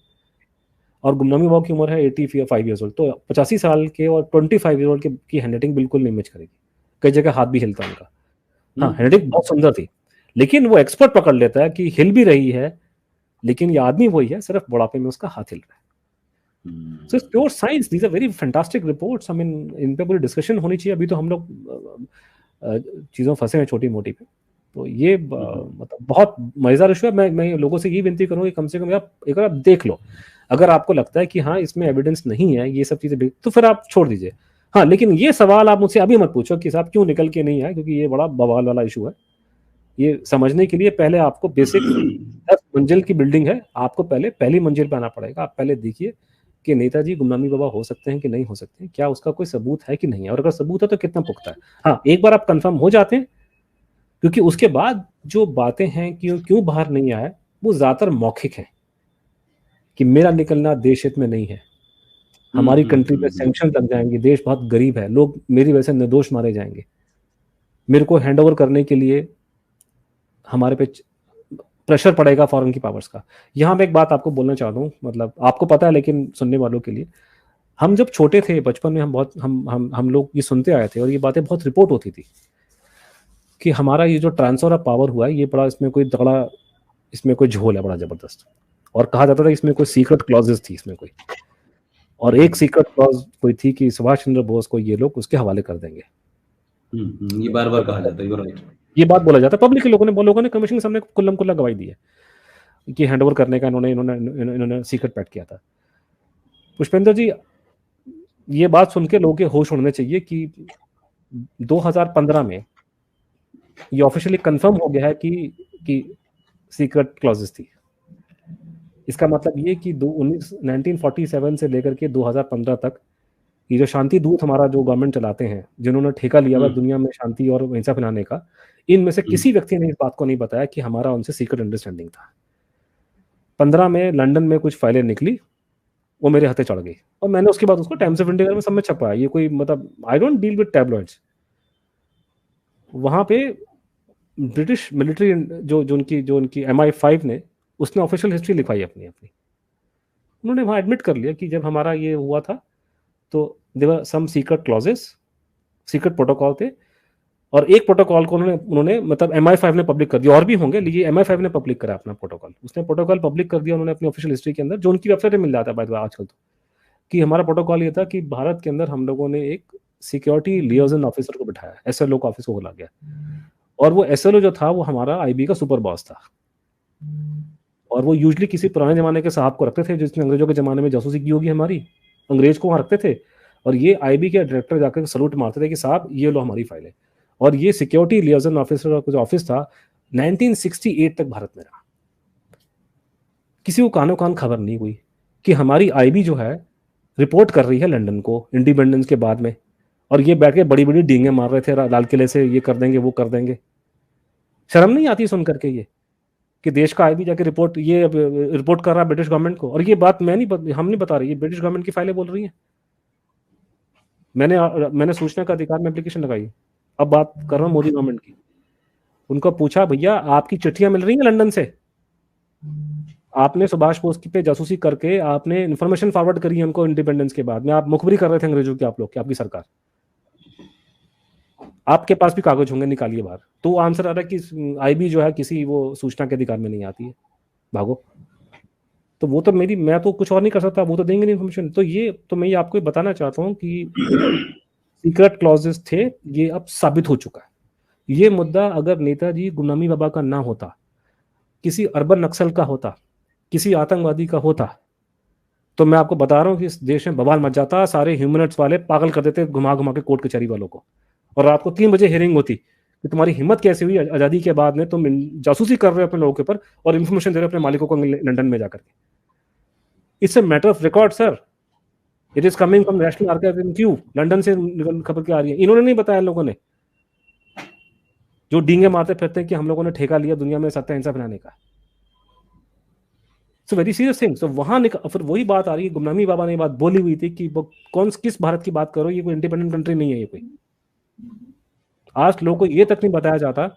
Speaker 2: और गुमनामी बाबा की उम्र है 85 ईयर्स ओल्ड, तो 85 साल के और 25 ईयर ओल्ड की हैंडराइटिंग बिल्कुल नहीं मैच करेगी. कई जगह हाथ भी हिलता है उनका. हाँ, हैंडराइटिंग बहुत सुंदर थी, लेकिन वो एक्सपर्ट पकड़ लेता है कि हिल भी रही है, लेकिन ये आदमी वही है, सिर्फ बुढ़ापे में उसका हाथ हिल रहा है. So it's pure science. These are very fantastic reports. I mean, इन पे पूरी डिस्कशन होनी चाहिए. अभी तो हम लोग चीज़ों फंसे हैं छोटी मोटी पे. तो ये मतलब बहुत मजेदार इशू है. मैं लोगों से ये विनती करूँ कि कम से कम आप एक बार आप देख लो. अगर आपको लगता है कि हाँ इसमें एविडेंस नहीं है, ये सब चीज़ें, तो फिर आप छोड़ दीजिए. हाँ, लेकिन ये सवाल आप मुझसे अभी मत पूछो कि साहब क्यों निकल के नहीं आया, क्योंकि ये बड़ा बवाल वाला इशू है. ये समझने के लिए पहले आपको बेसिक 10 मंजिल की बिल्डिंग है, आपको पहले पहली मंजिल पे आना पड़ेगा. आप पहले देखिए कि नेताजी गुमनामी बाबा हो सकते हैं कि नहीं हो सकते हैं, क्या उसका कोई सबूत है कि नहीं है, और अगर सबूत है तो कितना पुख्ता है. हाँ, एक बार आप कंफर्म हो जाते हैं, क्योंकि उसके बाद जो बातें हैं क्यों बाहर नहीं आया, वो ज्यादातर मौखिक हैं कि मेरा निकलना देश हित में नहीं है, हमारी कंट्री में सैंक्शन लग जाएंगे, देश बहुत गरीब है, लोग मेरी वजह से निर्दोष मारे जाएंगे, मेरे को हैंड ओवर करने के लिए हमारे पे प्रेशर पड़ेगा फॉरेन की पावर्स का. यहाँ मैं एक बात आपको बोलना चाहता हूँ, मतलब आपको पता है लेकिन सुनने वालों के लिए, हम जब छोटे थे बचपन में, हम लोग ये सुनते आए थे और ये बातें बहुत रिपोर्ट होती थी कि हमारा ये जो ट्रांसफर ऑफ पावर हुआ है, ये बड़ा इसमें कोई झोल है बड़ा जबरदस्त, और कहा जाता था इसमें कोई सीक्रेट क्लॉजेस थी इसमें कोई, और एक सीक्रेट क्लॉज कोई थी कि सुभाष चंद्र बोस को ये लोग उसके हवाले कर देंगे.
Speaker 1: ये बार बार कहा जाता है, राइट.
Speaker 2: ये बात बोला जाता है पब्लिक के लोगों ने कमीशन के सामने कुल्लम कुल्ला गवाही दी है कि हैंडओवर करने का इन्होंने सीक्रेट पैक्ट किया था. पुष्पेंद्र जी, ये बात सुन के लोगों के होश उड़ने चाहिए कि 2015 में ये ऑफिशियली कंफर्म हो गया है कि सीक्रेट क्लॉजेस थी. इसका मतलब ये कि 1947 से लेकर के 2015 तक ये जो शांति दूत हमारा जो गवर्नमेंट चलाते हैं, जिन्होंने ठेका लिया हुआ दुनिया में शांति और हिंसा फैलाने का, इनमें से किसी व्यक्ति ने इस बात को नहीं बताया कि हमारा उनसे सीक्रेट अंडरस्टैंडिंग था. 15 में लंदन में कुछ फाइलें निकली, वो मेरे हाथे चढ़ गई, और मैंने उसके बाद उसको टाइम्स ऑफ इंडिया में सब में छपाया. ये कोई मतलब I don't deal with tabloids. वहां पे ब्रिटिश मिलिट्री जो उनकी MI5 ने, उसने ऑफिशियल हिस्ट्री लिखवाई अपनी. उन्होंने वहां एडमिट कर लिया कि जब हमारा ये हुआ था तो there some secret clauses, secret protocol थे, और एक प्रोटोकॉल को उन्होंने मतलब MI5 ने पब्लिक कर दिया. और भी होंगे, लेकिन MI5 ने पब्लिक करा अपना प्रोटोकॉल. उसने प्रोटोकॉल पब्लिक कर दिया उन्होंने अपनी ऑफिशियल हिस्ट्री के अंदर, जो उनकी वेबसाइट में मिल जाता है बाय द वे आजकल तो, कि हमारा प्रोटोकॉल ये था कि भारत के अंदर हम लोगों ने एक सिक्योरिटी लियाजन ऑफिसर को बिठाया, SLO का ऑफिस को खोला गया, और वो SLO जो था वो हमारा IB का सुपर बॉस था, और वो यूजुअली किसी पुराने जमाने के साहब को रखते थे जिसने अंग्रेजों के जमाने में जासूसी की होगी हमारी, अंग्रेज को वहां रखते थे, और ये IB के डायरेक्टर जाकर सलूट मारते थे कि साहब ये लो हमारी फाइल है. और ये सिक्योरिटी लियाजन ऑफिसर का कुछ ऑफिस था, 1968 तक भारत में रहा. किसी को कानो कान खबर नहीं हुई कि हमारी IB जो है रिपोर्ट कर रही है लंदन को इंडिपेंडेंस के बाद में, और ये बैठ के बड़ी बड़ी डींगे मार रहे थे लाल किले से, ये कर देंगे वो कर देंगे. शर्म नहीं आती सुन करके ये कि देश का IB जाके रिपोर्ट कर रहा है ब्रिटिश गवर्नमेंट को. और ये बात हम नहीं बता रही, ये ब्रिटिश गवर्नमेंट की फाइलें बोल रही हैं. मैंने सूचना का अधिकार में एप्लीकेशन लगाई, अब बात कर रहा हूँ मोदी गवर्नमेंट की. उनको पूछा भैया आपकी चिट्ठियां मिल रही हैं लंदन से, आपने सुभाष बोस पे जासूसी करके आपने इंफॉर्मेशन फॉरवर्ड करी है उनको इंडिपेंडेंस के बाद में, आप मुखबिरी कर रहे थे अंग्रेजों की, आप लोग की आपकी सरकार, आपके पास भी कागज होंगे, निकालिए बाहर. तो आंसर आ रहा है कि IB जो है किसी वो सूचना के अधिकार में नहीं आती है, भागो. तो वो तो मैं तो कुछ और नहीं कर सकता, वो तो देंगे नहीं इन्फॉर्मेशन. तो मैं आपको बताना चाहता हूँ कि सीक्रेट क्लॉजेस थे, ये अब साबित हो चुका है। ये मुद्दा अगर नेताजी गुमनामी बाबा का ना होता, किसी अर्बन नक्सल का होता, किसी आतंकवादी का होता, तो मैं आपको बता रहा हूँ कि इस देश में बवाल मच जाता, सारे ह्यूमन राइट्स वाले पागल कर देते घुमा घुमा के कोर्ट कचहरी वालों को, और रात को 3 बजे हियरिंग होती कि तुम्हारी हिम्मत कैसे हुई आज़ादी के बाद में तुम जासूसी कर रहे हो अपने लोगों के ऊपर और इन्फॉर्मेशन दे रहे हो अपने मालिकों को लंदन में जाकर के। It's a matter of record sir, it is coming from national archive in Q, London से खबर क्या आ रही है, इन्होंने नहीं बताया लोगों ने, जो डींगे मारते फिरते हैं कि हम लोगों ने ठेका लिया दुनिया में सत्ता हिंसा बनाने का। So very serious thing. So वहां फिर वही बात आ रही है, गुमनामी बाबा ने बात बोली हुई थी कि कौन किस भारत की बात करो, ये कोई इंडिपेंडेंट कंट्री नहीं है ये कोई। आज लोगों को ये तक नहीं बताया जाता,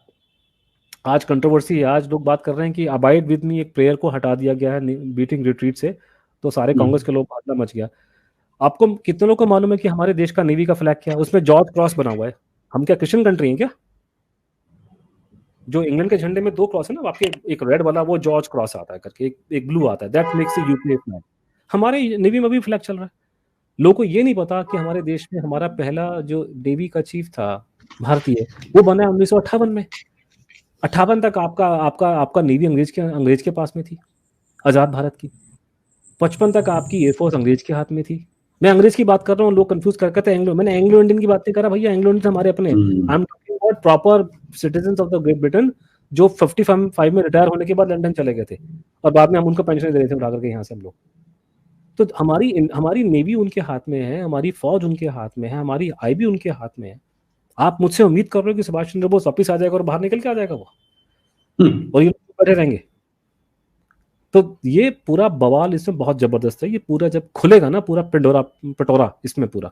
Speaker 2: आज कंट्रोवर्सी है, आज लोग बात कर रहे हैं कि अबाइड विद मी एक प्रेयर को हटा दिया गया है बीटिंग रिट्रीट से, तो सारे कांग्रेस के लोग बादला मच गया। आपको कितने लोगों को मालूम है कि हमारे देश का नेवी का फ्लैग क्या है, उसमें जॉर्ज क्रॉस बना हुआ है। हम क्या क्रिश्चियन कंट्री हैं क्या? जो इंग्लैंड के झंडे में 2 क्रॉस है ना, आपके एक रेड वाला वो जॉर्ज क्रॉस आता है करके, एक ब्लू आता है, दैट मेक्स यूके फ्लैग। हमारे नेवी में भी फ्लैग चल रहा है। लोगों को ये नहीं पता कि हमारे देश में हमारा पहला जो नेवी का चीफ था भारतीय, वो बना 1958 में। 58 तक आपका आपका आपका नेवी अंग्रेज के पास में थी, आजाद भारत की। 55 तक आपकी एयरफोर्स अंग्रेज के हाथ में थी। मैं अंग्रेज की बात कर रहा हूँ, लोग कंफ्यूज कर कहते हैं एंग्लो, मैंने एंग्लो इंडियन की बात नहीं कर रहा भैया, एंग्लो इंडियन हमारे अपने। I am talking about proper citizens of the great Britain, जो 55 में रिटायर होने के बाद लंदन चले गए थे, और बाद में हम उनको पेंशन दे रहे थे उठा करके यहाँ से हम लोग। तो हमारी नेवी उनके हाथ में है, हमारी फौज उनके हाथ में है, हमारी आईबी उनके हाथ में है। आप मुझसे उम्मीद कर रहे हो कि सुभाष चंद्र बोस वापिस आ जाएगा और बाहर निकल के आ जाएगा वो, और ये लोग बैठे रहेंगे? तो ये पूरा बवाल इसमें बहुत जबरदस्त है। ये पूरा जब खुलेगा ना, पूरा पिटोरा इसमें पूरा,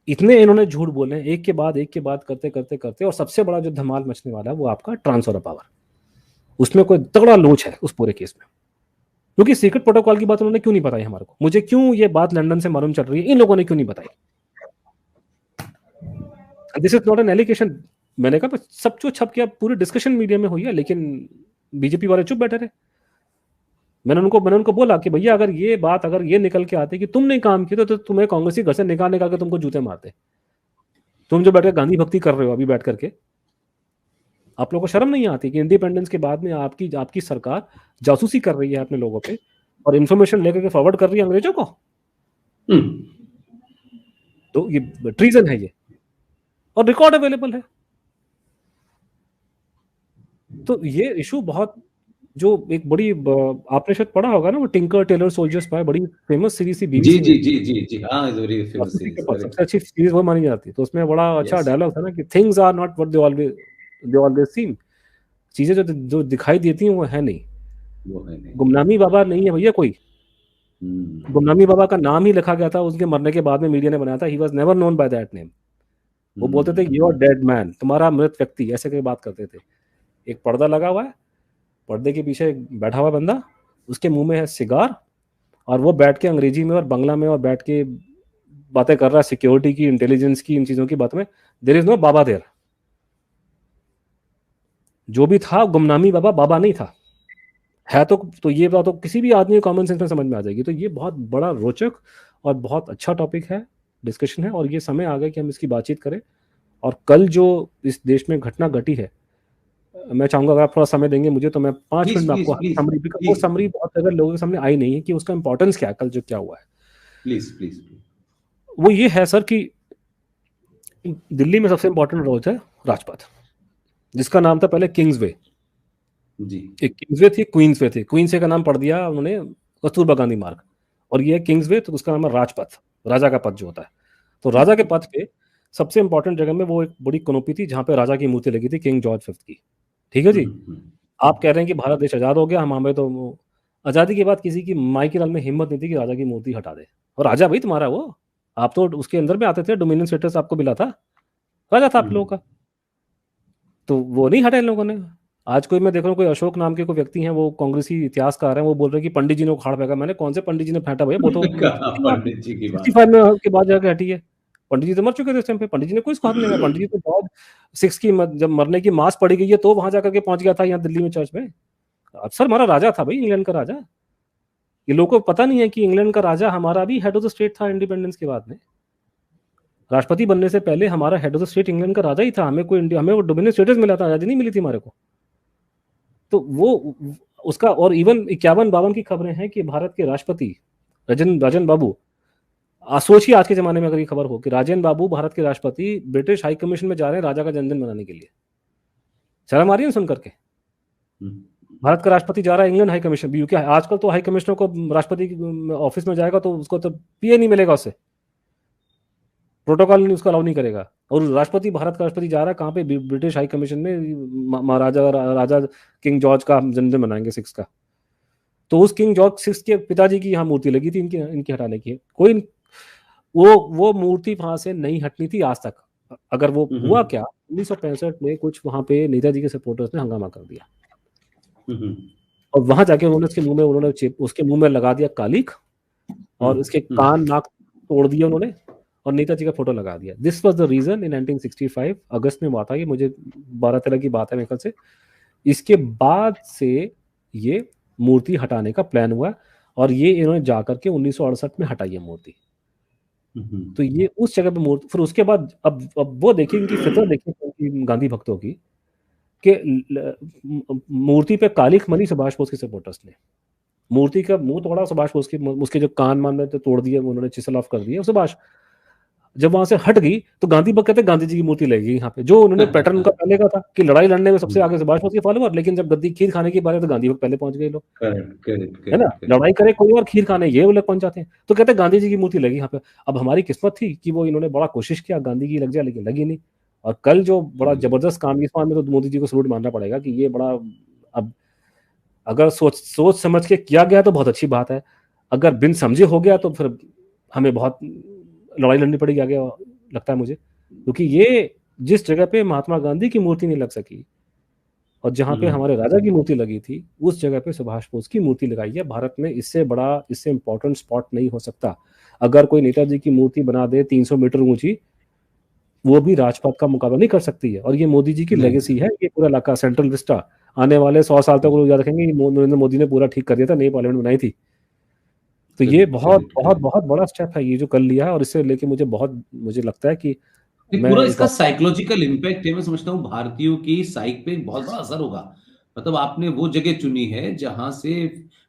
Speaker 2: इतने इन्होंने झूठ बोले एक के बाद करते करते करते, और सबसे बड़ा जो धमाल मचने वाला है वो आपका ट्रांसफर ऑफ पावर, उसमें कोई तगड़ा लोच है उस पूरे केस में। क्योंकि सीक्रेट प्रोटोकॉल की बात उन्होंने क्यों नहीं बताई हमारे को, मुझे क्यों ये बात लंदन से मालूम चल रही है, इन लोगों ने क्यों नहीं बताई? This is not an allegation. मैंने कहा सब जो छप गया, पूरी डिस्कशन मीडिया में हुई है, लेकिन बीजेपी वाले चुप बैठे रहे। मैंने उनको बोला कि भैया अगर ये निकल के आते कि तुमने काम किया तो तुम्हें कांग्रेसी घर से निकाल के तुमको जूते मारते। तुम जो बैठ कर गांधी भक्ति कर रहे हो अभी बैठ करके, आप लोगों को शर्म नहीं आती कि इंडिपेंडेंस के बाद में आपकी सरकार जासूसी कर रही है अपने लोगों पे, और इंफॉर्मेशन लेकर के फॉरवर्ड कर रही है अंग्रेजों को? तो ये ट्रीजन है ये, और रिकॉर्ड अवेलेबल है। तो ये इशू बहुत, जो एक बड़ी, आपने शायद पढ़ा होगा ना वो टिंकर टेलर सोल्जर्स पाए, बड़ी फेमस सीरीज थी बीबीसी में।
Speaker 1: जी हाँ, वेरी फेमस सीरीज,
Speaker 2: सबसे अच्छी सीरीज वो मानी जाती है। तो उसमें बड़ा अच्छा डायलॉग था ना कि things are not what they always seem. चीजें जो दिखाई देती हैं वो है नहीं। गुमनामी बाबा नहीं है भैया कोई। गुमनामी बाबा का नाम ही लिखा गया था उसके मरने के बाद में, मीडिया ने बनाया था, he was never known by that name. वो बोलते थे यू आर डेड मैन, तुम्हारा मृत व्यक्ति, ऐसे करके बात करते थे। एक पर्दा लगा हुआ है, पर्दे के पीछे बैठा हुआ बंदा, उसके मुंह में है सिगार, और वो बैठ के अंग्रेजी में और बंगला में और बैठ के बातें कर रहा है सिक्योरिटी की, इंटेलिजेंस की, इन चीजों की बात में। There is no baba there. जो भी था गुमनामी बाबा नहीं था, है तो ये बात तो किसी भी आदमी को कॉमन सेंस में समझ में आ जाएगी। तो ये बहुत बड़ा रोचक और बहुत अच्छा टॉपिक है, डिस्कशन है, और ये समय आ गया कि हम इसकी बातचीत करें। और कल जो इस देश में घटना घटी है, मैं चाहूंगा अगर आप थोड़ा समय देंगे मुझे तो मैं 5 मिनट में आपको समरी, बिकॉज़ वो समरी बहुत अगर लोगों के सामने आई नहीं है कि उसका इंपॉर्टेंस क्या है, कल जो क्या हुआ है।
Speaker 1: प्लीज।
Speaker 2: वो ये है सर कि दिल्ली में सबसे इंपॉर्टेंट रोड है राजपथ, जिसका नाम था पहले किंग्सवे
Speaker 1: जी। एक
Speaker 2: किंग्सवे थी, क्वींसवे थी, क्वींसवे का नाम पढ़ दिया उन्होंने कस्तूरबा गांधी मार्ग, और ये किंग्सवे, तो उसका नाम है राजपथ, राजा का पथ जो होता है। तो राजा के पथ पे सबसे इंपॉर्टेंट जगह में वो एक बड़ी कनोपी थी जहां पे राजा की मूर्ति लगी थी, किंग जॉर्ज 5 की। ठीक है जी। आप कह रहे हैं कि भारत देश आजाद हो गया, हमें तो आजादी के बाद किसी की माई के लाल में हिम्मत नहीं थी कि राजा की मूर्ति हटा दे। और राजा भाई तुम्हारा वो, आप तो उसके अंदर में आते थे, डोमिनियन स्टेटस आपको मिला था, राजा था आप लोगों का, तो वो नहीं हटा इन लोगों ने। आज कोई मैं देख रहा हूँ, कोई अशोक नाम के कोई व्यक्ति हैं, वो कांग्रेसी इतिहासकार हैं, वो बोल रहे हैं कि पंडित जी ने उखाड़ फेंका। मैंने कौन से पंडित जी ने फेंटा भैया, वो तो
Speaker 1: पंडित जी की
Speaker 2: 65 में के बाद जाकर हटी है। पंडित जी तो मर चुके थे उस टाइम पे, पंडित जी ने कोई इसको हाथ नहीं लगाया। पंडित जी तो जॉर्ज 6 की जब मरने की मास पड़ी गई है तो वहां जाकर के पहुंच गया था यहाँ दिल्ली में चर्च में। सर हमारा राजा था भाई, इंग्लैंड का राजा। ये लोगों को पता नहीं है कि इंग्लैंड का राजा हमारा भी हेड ऑफ द स्टेट था इंडिपेंडेंस के बाद में। राष्ट्रपति बनने से पहले हमारा head of the state England का राजा ही था, हमें वो डोमिनियन स्टेटस मिला था, आजादी नहीं मिली थी हमारे को। तो वो उसका, और इवन 51-52 की खबरें हैं कि भारत के राष्ट्रपति राजन बाबू, सोचिए आज के जमाने में अगर ये खबर हो कि राजन बाबू भारत के राष्ट्रपति ब्रिटिश हाई कमीशन में जा रहे हैं राजा का जन्मदिन मनाने के लिए, शर्म आ रही है सुन करके। भारत का राष्ट्रपति जा रहा है इंग्लैंड हाई कमीशन, यूके। आजकल तो हाई कमिश्नर को राष्ट्रपति ऑफिस में जाएगा तो उसको तो पीए नहीं मिलेगा, उससे प्रोटोकॉल नहीं, उसको अलाउ नहीं करेगा। और राष्ट्रपति, भारत का राष्ट्रपति जा रहा है कहाँ पे, ब्रिटिश हाई कमीशन में, राजा किंग जॉर्ज का जन्मदिन मनाएंगे 6 का। तो उस किंग जॉर्ज 6 के पिताजी की यहाँ मूर्ति लगी थी, इनकी हटाने की। कोई वो मूर्ति वहां से नहीं हटनी थी आज तक। अगर वो हुआ क्या, 1965 में कुछ वहां पे नेताजी के सपोर्टर्स ने हंगामा कर दिया, और वहां जाके उन्होंने उसके मुंह में लगा दिया कालिख, और उसके कान नाक तोड़ दिए उन्होंने, और नेताजी का फोटो लगा दिया। दिस वाज द रीजन इन 1965 अगस्त में हुआ था ये, मुझे 12-13 की बात है मेरे ख्याल से। इसके बाद से ये मूर्ति हटाने का प्लान हुआ, और ये इन्होंने जाकर के 1968 में हटाई है मूर्ति। तो ये उस जगह पे मूर्ति, फिर उसके बाद अब वो देखिए इनकी फितरत देखिए गांधी भक्तों की, कि मूर्ति पे कालिख मली सुभाष बोस के सपोर्टर्स ने, मूर्ति का मुंह तोड़ा सुभाष बोस की, उसके जो कान मान थे तोड़ दिए उन्होंने, चिसल ऑफ कर दिए। सुभाष जब वहां से हट गई तो गांधी भक्त कहते गांधी जी की मूर्ति लगेगी यहाँ पे, जो उन्होंने पैटर्न का पहले का था कि लड़ाई लड़ने में सबसे आगे सुभाष बोस के फॉलोअर, लेकिन जब गद्दी खीर खाने की बात है तो गांधी भक्त पहले पहुंच गए लोग, है ना। लड़ाई करे कोई और, खीर खाने ये लोग पहुंच जाते हैं। तो कहते गांधी जी की मूर्ति लगी यहाँ पे। अब हमारी किस्मत थी कि वो इन्होंने बड़ा कोशिश किया गांधी की लग जाए, लेकिन लगी नहीं। और कल जो बड़ा जबरदस्त काम, इस बात में तो मोदी जी को सलूट मानना पड़ेगा कि ये बड़ा, अब अगर सोच समझ के किया गया तो बहुत अच्छी बात है, अगर बिन समझे हो गया तो फिर हमें बहुत लड़ाई लड़नी पड़ेगी आगे, लगता है मुझे। क्योंकि ये जिस जगह पे महात्मा गांधी की मूर्ति नहीं लग सकी और जहां पे हमारे राजा की मूर्ति लगी थी, उस जगह पे सुभाष बोस की मूर्ति लगाई है। भारत में इससे बड़ा, इससे इंपॉर्टेंट स्पॉट नहीं हो सकता। अगर कोई नेताजी की मूर्ति बना दे 300 मीटर ऊंची, वो भी राजपथ का मुकाबला नहीं कर सकती है। और ये मोदी जी की लेगेसी है, ये पूरा इलाका सेंट्रल विस्टा आने वाले 100 साल तक लोग याद रखेंगे, नरेंद्र मोदी ने पूरा ठीक कर दिया था, नई पार्लियामेंट बनाई थी। तो ये बहुत बहुत बहुत बड़ा स्टेप है ये जो कर लिया है, और इससे लेके मुझे लगता है कि
Speaker 1: पूरा इसका साइकोलॉजिकल इम्पैक्ट है। मैं समझता हूँ भारतीयों की साइक पे बहुत बड़ा असर होगा। मतलब आपने वो जगह चुनी है जहां से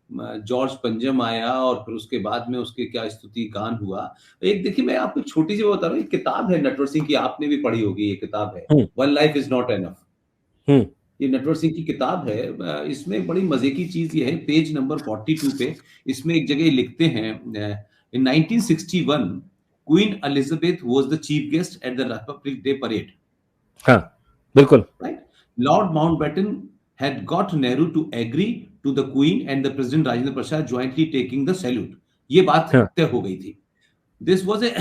Speaker 1: जॉर्ज पंजम आया, और फिर उसके बाद में उसके क्या स्तुति गान हुआ। एक देखिए, मैं आपको छोटी सी वो बता रहा हूँ, एक किताब है नटवर सिंह की, आपने भी पढ़ी होगी, ये किताब है one life is not enough. ये नटवर सिंह की किताब है। इसमें बड़ी मजे की चीज ये है, पेज नंबर 42 पे इसमें एक जगह लिखते हैं, इन 1961 Queen Elizabeth was the chief guest at the Republic Day parade.
Speaker 2: हाँ, बिल्कुल।
Speaker 1: Right? Lord Mountbatten had got Nehru to agree to the Queen and the President Rajendra Prasad jointly taking the salute. ये बात तय हो गई थी। This was a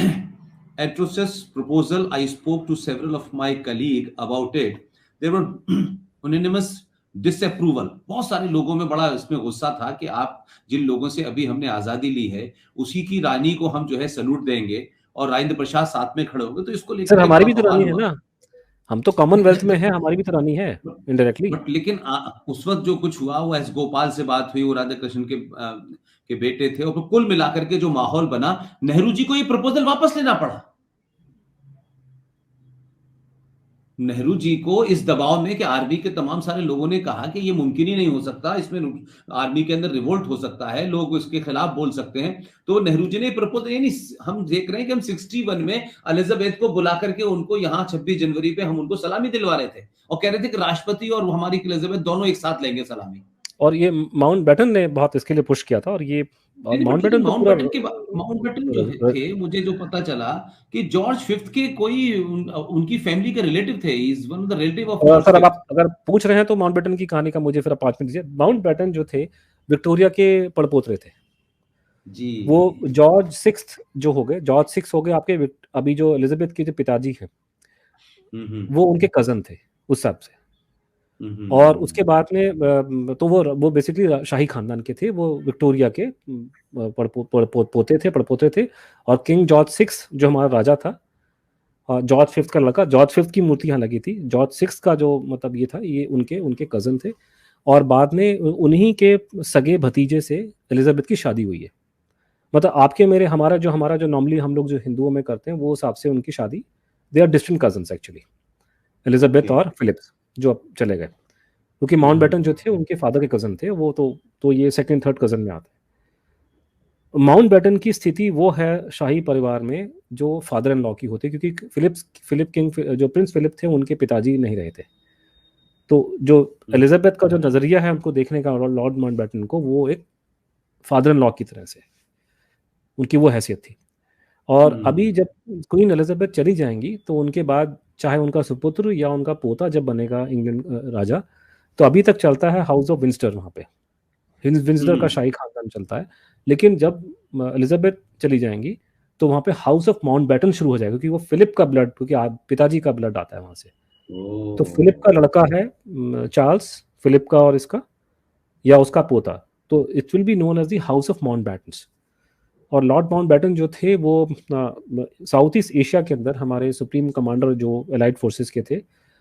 Speaker 1: atrocious proposal. I spoke to several of my colleagues about it. There were unanimous disapproval. बहुत सारे लोगों में बड़ा इसमें गुस्सा था कि आप जिन लोगों से अभी हमने आजादी ली है, उसी की रानी को हम जो है सैल्यूट देंगे और राजेंद्र प्रसाद साथ में खड़े होंगे। तो इसको लेकर
Speaker 2: हमारी भी तो रानी है ना, हम तो कॉमनवेल्थ में है, हमारी भी तो रानी है इनडायरेक्टली।
Speaker 1: बट लेकिन उस वक्त जो कुछ हुआ, वो एस गोपाल से बात हुई, वो राधा कृष्ण के बेटे थे, और कुल मिलाकर के जो माहौल बना, नेहरू जी को ये प्रपोजल वापस लेना पड़ा। नेहरू जी को इस दबाव में कि आर्मी के तमाम सारे लोगों ने कहा कि ये मुमकिन ही नहीं हो सकता, इसमें आर्मी के अंदर रिवोल्ट हो सकता है, लोग इसके खिलाफ बोल सकते हैं। तो नेहरू जी ने प्रपोज, यानी हम देख रहे हैं कि हम 61 में एलिजाबेथ को बुला करके उनको यहाँ 26 जनवरी पे हम उनको सलामी दिलवा रहे थे, और कह रहे थे कि राष्ट्रपति और हमारी एलिजाबेथ दोनों एक साथ लेंगे सलामी।
Speaker 2: और ये माउंटबेटन ने बहुत इसके लिए पुश किया था। और ये माउंटबेटन
Speaker 1: जो थे, मुझे जो पता चला कि जॉर्ज फिफ्थ के कोई उनकी फैमिली के रिलेटिव थे, is one of the relative of George.
Speaker 2: Sir, अब आप अगर पूछ रहे हैं तो माउंटबेटन की कहानी का मुझे फिर 5 मिनट दीजिए। माउंटबेटन जो थे विक्टोरिया के पड़पोतरे थे जी। वो जॉर्ज 6 जो हो गए, जॉर्ज 6 हो गए आपके, अभी जो एलिजाबेथ के जो पिताजी हैं वो उनके कजन थे उस हिसाब से। और उसके बाद में तो वो बेसिकली शाही खानदान के थे, वो विक्टोरिया के पड़पोते थे। और किंग जॉर्ज 6 जो हमारा राजा था, जॉर्ज 5 का लड़का, जॉर्ज 5 की मूर्ति यहाँ लगी थी। जॉर्ज 6 का जो मतलब ये था, ये उनके कजन थे। और बाद में उन्हीं के सगे भतीजे से एलिजाबेथ की शादी हुई है। मतलब आपके मेरे हमारा जो नॉर्मली हम लोग जो हिंदुओं में करते हैं वो हिसाब से उनकी शादी, they are distant cousins actually, Elizabeth
Speaker 1: okay.
Speaker 2: और फिलिप्स जो अब चले गए, क्योंकि माउंटबेटन जो थे उनके फादर के कजन थे, वो तो ये सेकंड थर्ड कजन में आते हैं। माउंटबेटन की स्थिति वो है शाही परिवार में जो फादर इन लॉ की होती है, क्योंकि फिलिप किंग जो प्रिंस फिलिप थे उनके पिताजी नहीं रहे थे। तो जो एलिजाबेथ का जो नजरिया है उनको देखने का लॉर्ड माउंटबेटन को, वो एक फादर इन लॉ की तरह से उनकी वो हैसियत थी। और अभी जब क्वीन एलिजाबेथ चली जाएंगी तो उनके बाद चाहे उनका सुपुत्र या उनका पोता जब बनेगा इंग्लैंड राजा, तो अभी तक चलता है हाउस ऑफ विंस्टर, वहाँ पे विंस्टर का शाही खानदान चलता है। लेकिन जब एलिजाबेथ चली जाएंगी तो वहाँ पे हाउस ऑफ माउंटबेटन शुरू हो जाएगा, क्योंकि वो फिलिप का ब्लड, क्योंकि पिताजी का ब्लड आता है वहाँ से। तो फिलिप का लड़का है चार्ल्स, फिलिप का और इसका या उसका पोता, तो it will be known as the house of Mountbattens. और लॉर्ड माउंटबेटन जो थे वो साउथ ईस्ट एशिया के अंदर हमारे सुप्रीम कमांडर जो एलाइड फोर्सेस के थे।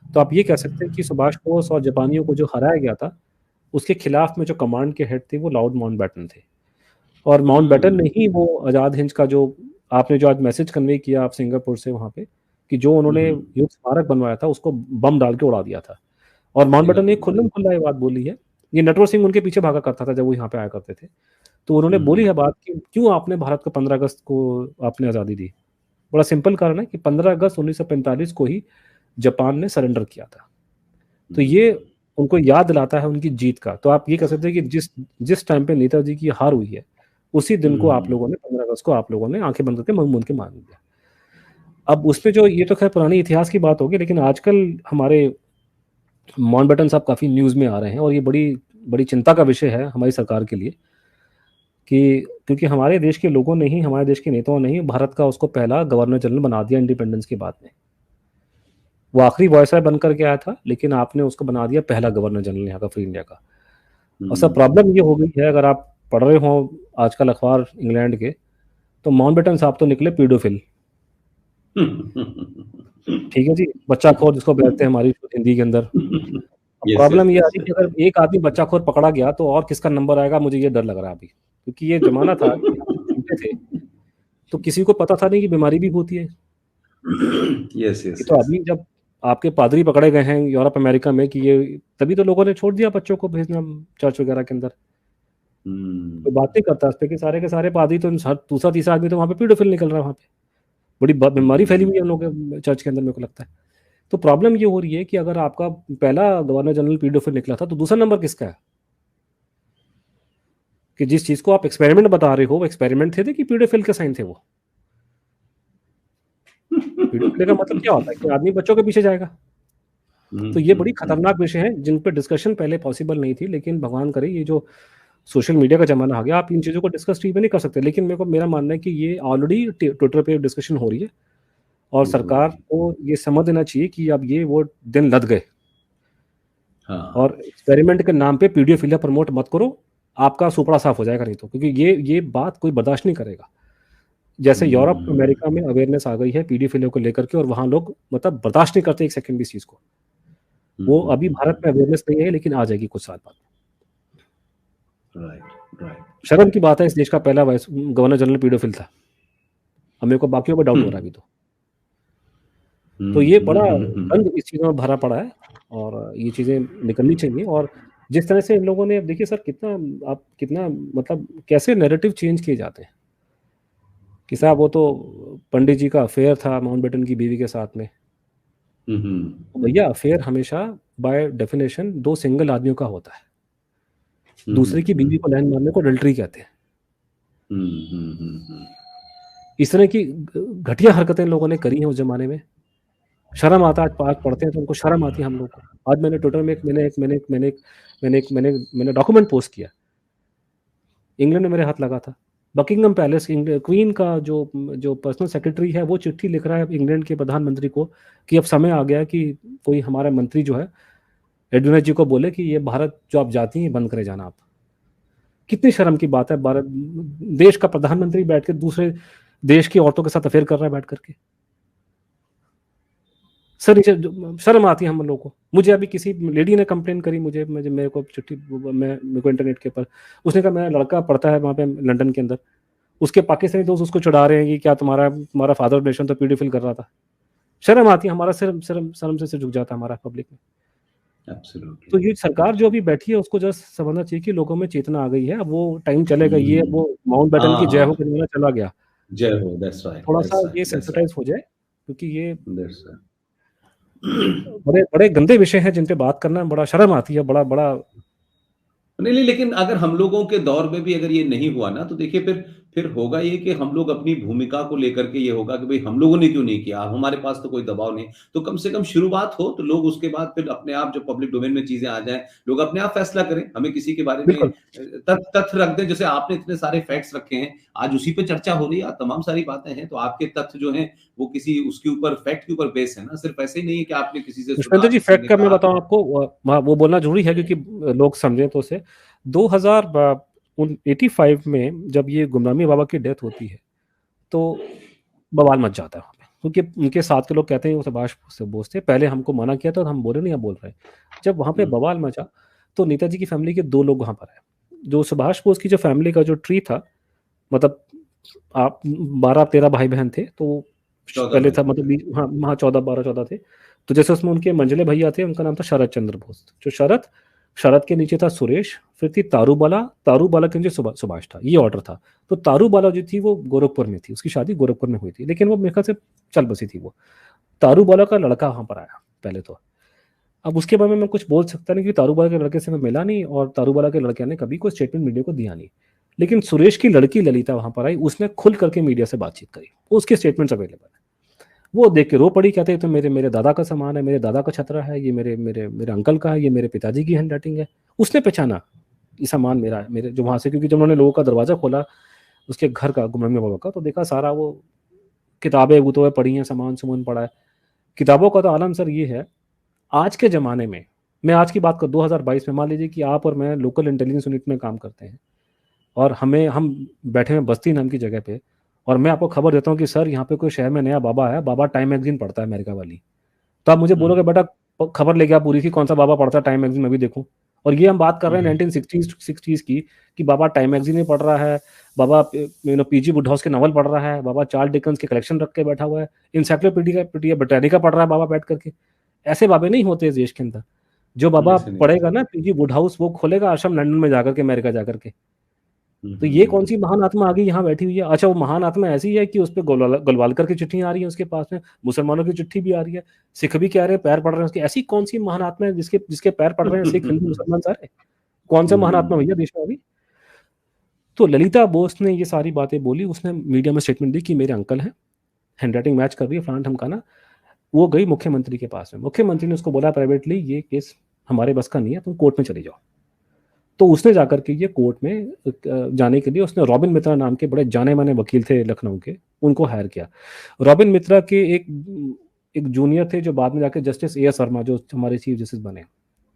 Speaker 2: तो आप ये कह सकते हैं कि सुभाष बोस और जापानियों को जो हराया गया था उसके खिलाफ में जो कमांड के हेड थे वो लॉर्ड माउंटबेटन थे। और माउंटबेटन ने ही वो आज़ाद हिंद का जो आपने जो आज मैसेज कन्वे किया आप सिंगापुर से वहाँ पे, कि जो उन्होंने युद्ध स्मारक बनवाया था उसको बम डाल के उड़ा दिया था। और माउंटबेटन ने खुल्लम खुल्ला ये बात बोली है, ये नटवर सिंह उनके पीछे भागा करता था जब वो यहाँ पे आया करते थे, तो उन्होंने बोली है बात कि क्यों आपने भारत को 15 अगस्त को आपने आज़ादी दी। बड़ा सिंपल कारण है कि 15 अगस्त 1945 को ही जापान ने सरेंडर किया था। तो ये उनको याद दिलाता है उनकी जीत का। तो आप ये कह सकते हैं कि जिस टाइम पे नेताजी की हार हुई है उसी दिन को आप लोगों ने 15 अगस्त को आप लोगों ने आंखें बंद करके मुंह मूंद के मान लिया। अब उसपे जो ये तो खैर पुरानी इतिहास की बात होगी, लेकिन आजकल हमारे माउंटबेटन साहब काफ़ी न्यूज़ में आ रहे हैं और ये बड़ी बड़ी चिंता का विषय है हमारी सरकार के लिए, कि क्योंकि हमारे देश के लोगों ने ही, हमारे देश के नेताओं ने ही भारत का उसको पहला गवर्नर जनरल बना दिया इंडिपेंडेंस के बाद में। वो आखिरी वॉयसराय बनकर के आया था, लेकिन आपने उसको बना दिया पहला गवर्नर जनरल यहाँ का, फ्री इंडिया का। और सब प्रॉब्लम ये हो गई है, अगर आप पढ़ रहे हो आजकल अखबार इंग्लैंड के, तो माउंटबेटन साहब तो निकले पीडोफिल। ठीक है जी, बच्चाखोर जिसको कहते हैं हमारी हिंदी के अंदर। प्रॉब्लम ये आ रही है कि अगर एक आदमी बच्चाखोर पकड़ा गया तो और किसका नंबर आएगा, मुझे ये डर लग रहा है अभी, क्योंकि ये जमाना था कि हम छोटे थे तो किसी को पता था नहीं कि बीमारी भी होती है। तो अभी जब आपके पादरी पकड़े गए हैं यूरोप अमेरिका में कि ये, तभी तो लोगों ने छोड़ दिया बच्चों को भेजना चर्च वगैरह के अंदर। तो बात नहीं करता इस पे कि सारे के सारे पादरी तो दूसरा तीसरा आदमी तो वहाँ पे पीडोफिल निकल रहा है, वहाँ पे बड़ी बीमारी फैली हुई है हम लोग के चर्च के अंदर, मेरे को लगता है। तो प्रॉब्लम ये हो रही है कि अगर आपका पहला गवर्नर जनरल पीडोफिल निकला था तो दूसरा नंबर किसका है? कि जिस चीज को आप एक्सपेरिमेंट बता रहे हो वो एक्सपेरिमेंट थे कि पीडोफिल के साइन थे वो? पीडोफिल का मतलब क्या होता है कि आदमी बच्चों के पीछे जाएगा। तो ये बड़ी खतरनाक विषय है जिन पे डिस्कशन पहले पॉसिबल नहीं थी, लेकिन भगवान करे ये जो सोशल मीडिया का जमाना आ गया, आप इन चीज़ों को डिस्कस टीवी में नहीं कर सकते। लेकिन मेरा मानना है कि ये ऑलरेडी ट्विटर पे डिस्कशन हो रही है और सरकार को ये समझ देना चाहिए कि अब ये वो दिन लद गए। और एक्सपेरिमेंट के नाम पे पीडीओफिलिया प्रमोट मत करो, आपका सुपड़ा साफ हो जाएगा नहीं तो, क्योंकि ये बात कोई बर्दाश्त नहीं करेगा। जैसे यूरोप अमेरिका में अवेयरनेस आ गई है पीडीओफिलिया को लेकर के, और वहाँ लोग मतलब बर्दाश्त नहीं करते एक सेकंड भी इस चीज़ को। वो अभी भारत में अवेयरनेस नहीं है, लेकिन आ जाएगी कुछ साल बाद।
Speaker 1: राइट।
Speaker 2: शर्म की बात है, इस देश का पहला गवर्नर जनरल पीडोफिल था। अब मेरे को बाकियों पर डाउट हो रहा है अभी तो ये बड़ा गंद इस चीज़ों में भरा पड़ा है और ये चीज़ें निकलनी चाहिए। और जिस तरह से इन लोगों ने, देखिए सर कितना मतलब कैसे नैरेटिव चेंज किए जाते हैं कि साहब वो तो पंडित जी का अफेयर था माउंटबेटन की बीवी के साथ में। तो भैया अफेयर हमेशा बाय डेफिनेशन दो सिंगल आदमियों का होता है। दूसरे की बीवी को लाइन मारने को अडल्टरी कहते हैं। इस तरह की घटिया हरकतें लोगों ने करी हैं उस जमाने में। शर्म आता है, आज पढ़ते हैं तो उनको शर्म आती है हम लोग को। आज मैंने ट्विटर में मैंने डॉक्यूमेंट पोस्ट किया, इंग्लैंड में मेरे हाथ लगा था। बकिंगम पैलेस क्वीन का जो पर्सनल सेक्रेटरी है वो चिट्ठी लिख रहा है इंग्लैंड के प्रधानमंत्री को कि अब समय आ गया कि कोई हमारा मंत्री जो है एडवाइजर जी को बोले कि ये भारत जो आप जाती हैं बंद करे जाना आप। कितनी शर्म की बात है, भारत देश का प्रधानमंत्री बैठ के दूसरे देश की औरतों के साथ अफेयर कर रहा है बैठ करके। सर शर्म आती है हम लोगों को। मुझे अभी किसी लेडी ने कंप्लेन करी मेरे को चिट्ठी, मेरे को इंटरनेट के ऊपर, उसने कहा मेरा लड़का पढ़ता है वहाँ पे लंदन के अंदर, उसके पाकिस्तानी दोस्त उसको चिढ़ा रहे हैं कि क्या तुम्हारा फादर नेशन तो पीडीफिल कर रहा था। शर्म आती है, हमारा शर्म से झुक जाता है हमारा पब्लिक में। तो ये सरकार जो अभी बैठी है उसको जस्ट समझना चाहिए कि लोगों में चेतना आ गई है, अब वो टाइम चलेगा, ये वो माउंटबेटन की जय हो करने वाला चला गया,
Speaker 1: जय हो, दैट्स राइट,
Speaker 2: थोड़ा सा ये सेंसिटाइज हो जाए, क्योंकि ये बड़े बड़े गंदे विषय हैं जिन पे बात करना बड़ा शर्म आती है, बड़ा बड़ा
Speaker 1: नहीं, लेकिन अगर हम लोगों के दौर में भी अगर ये नहीं हुआ ना, तो देखिए फिर होगा ये कि हम लोग अपनी भूमिका को लेकर के ये होगा कि भाई हम लोगों ने क्यों नहीं किया, हमारे पास तो कोई दबाव नहीं। तो कम से कम शुरुआत हो, तो लोग उसके बाद फिर अपने आप, जो पब्लिक डोमेन में चीजें आ जाएं, लोग अपने आप फैसला करें। हमें किसी के बारे में तथ्य रख दें, जैसे आपने इतने सारे फैक्ट्स रखे हैं, आज उसी पे चर्चा हो रही है, तमाम सारी बातें हैं, तो आपके तथ्य जो हैं वो किसी उसके ऊपर, फैक्ट के ऊपर बेस है ना, सिर्फ ऐसे ही नहीं है कि आपने किसी से सुना,
Speaker 2: पुष्पेंद्र जी,
Speaker 1: किसी
Speaker 2: फैक्ट
Speaker 1: ने
Speaker 2: का मैं
Speaker 1: कहा।
Speaker 2: बताऊं आपको, वो बोलना जरूरी है क्योंकि लोग समझें तो उसे। 2085 में जब ये गुमनामी बाबा की डेथ होती है तो बवाल मच जाता है वहाँ पे, क्योंकि उनके साथ के लोग कहते हैं वो सुभाष बोस थे, पहले हमको मना किया था और हम बोले नहीं, हम बोल रहे हैं। जब वहाँ पे बवाल मचा तो नेताजी की फैमिली के 2 लोग वहाँ पर आए। जो सुभाष बोस की जो फैमिली का जो ट्री था, मतलब आप 12-13 भाई बहन थे, तो
Speaker 1: 14
Speaker 2: पहले
Speaker 1: भाई।
Speaker 2: था, मतलब हाँ 14 थे। तो जैसे उसमें उनके मंझले भैया थे, उनका नाम था शरद चंद्र बोस। जो शरद के नीचे था सुरेश, फिर थी तारूबाला के नीचे सुभाष था, ये ऑर्डर था। तो तारूबाला जो थी वो गोरखपुर में थी, उसकी शादी गोरखपुर में हुई थी, लेकिन वो मेरे ख्याल से चल बसी थी वो। तारूबाला का लड़का वहां पर आया पहले तो। अब उसके बारे में मैं कुछ बोल सकता नहीं, क्योंकि तारूबाला के लड़के से मैं मिला नहीं और तारूबाला के लड़के ने कभी कोई स्टेटमेंट मीडिया को दिया नहीं। लेकिन सुरेश की लड़की ललिता वहां पर आई, उसने खुल करके मीडिया से बातचीत करी, उसके स्टेटमेंट्स अवेलेबल है। वो देख के रो पड़ी, कहते तो मेरे दादा का सामान है, मेरे दादा का छतरा है, ये मेरे मेरे मेरे अंकल का है, ये मेरे पिताजी की हैंड राइटिंग है। उसने पहचाना ये सामान मेरा है, मेरे जो वहां से, क्योंकि जब उन्होंने लोगों का दरवाजा खोला उसके घर का, गुमनामी बाबा का, तो देखा सारा वो किताबें वो पड़ी हैं, सामान पड़ा है। किताबों का तो आलम सर ये है, आज के ज़माने में, मैं आज की बात कर 2022 में, मान लीजिए कि आप और मैं लोकल इंटेलिजेंस यूनिट में काम करते हैं और हम बैठे हैं बस्ती नाम की जगह पे, और मैं आपको खबर देता हूँ कि सर यहाँ पे कोई शहर में नया बाबा है, बाबा टाइम मैगजीन पढ़ता है अमेरिका वाली। तो आप मुझे बोलोगे बेटा खबर लेके आप पूरी की, कौन सा बाबा पढ़ता है टाइम मैगजीन, मैं भी देखूँ। और ये हम बात कर रहे हैं 1960s की, कि बाबा टाइम मैगजीन में पढ़ रहा है, बाबा पीजी वुडहाउस के नॉवल पढ़ रहा है, बाबा चार्ल्स डिकन्स के कलेक्शन रख के बैठा हुआ है, इंसाइक्लोपीडिया ब्रिटानिका पढ़ रहा है बाबा बैठ करके। ऐसे बाबे नहीं होते इस देश के अंदर। जो बाबा पढ़ेगा ना पीजी वुडहाउस, वो खोलेगा आश्रम लंदन में जाकर के, अमेरिका जाकर के। तो ये कौन सी महान आत्मा आ गई यहाँ बैठी हुई है? अच्छा, वो महान आत्मा ऐसी है कि उस पर गोलवालकर की चिट्ठियां आ रही है उसके पास में, मुसलमानों की चिट्ठी भी आ रही है, सिख भी कह रहे हैं पैर पड़ रहे हैं उसके। ऐसी कौन सी महान आत्मा है जिसके पैर पड़ रहे हैं सिख, हिंदू, मुसलमान सारे? कौन सा महान आत्मा भैया देश में अभी? तो ललिता बोस ने ये सारी बातें बोली, उसने मीडिया में स्टेटमेंट दी कि मेरे अंकल हैं, हैंडराइटिंग मैच कर रही है, फलाना ढमकाना। वो गई मुख्यमंत्री के पास में, मुख्यमंत्री ने उसको बोला प्राइवेटली, ये केस हमारे बस का नहीं है, तुम कोर्ट में चले जाओ। तो उसने जाकर के ये कोर्ट में जाने के लिए उसने रॉबिन मित्रा नाम के बड़े जाने माने वकील थे लखनऊ के, उनको हायर किया। रॉबिन मित्रा के एक जूनियर थे जो बाद में जाके जस्टिस ए एस वर्मा, जो हमारे चीफ जस्टिस बने,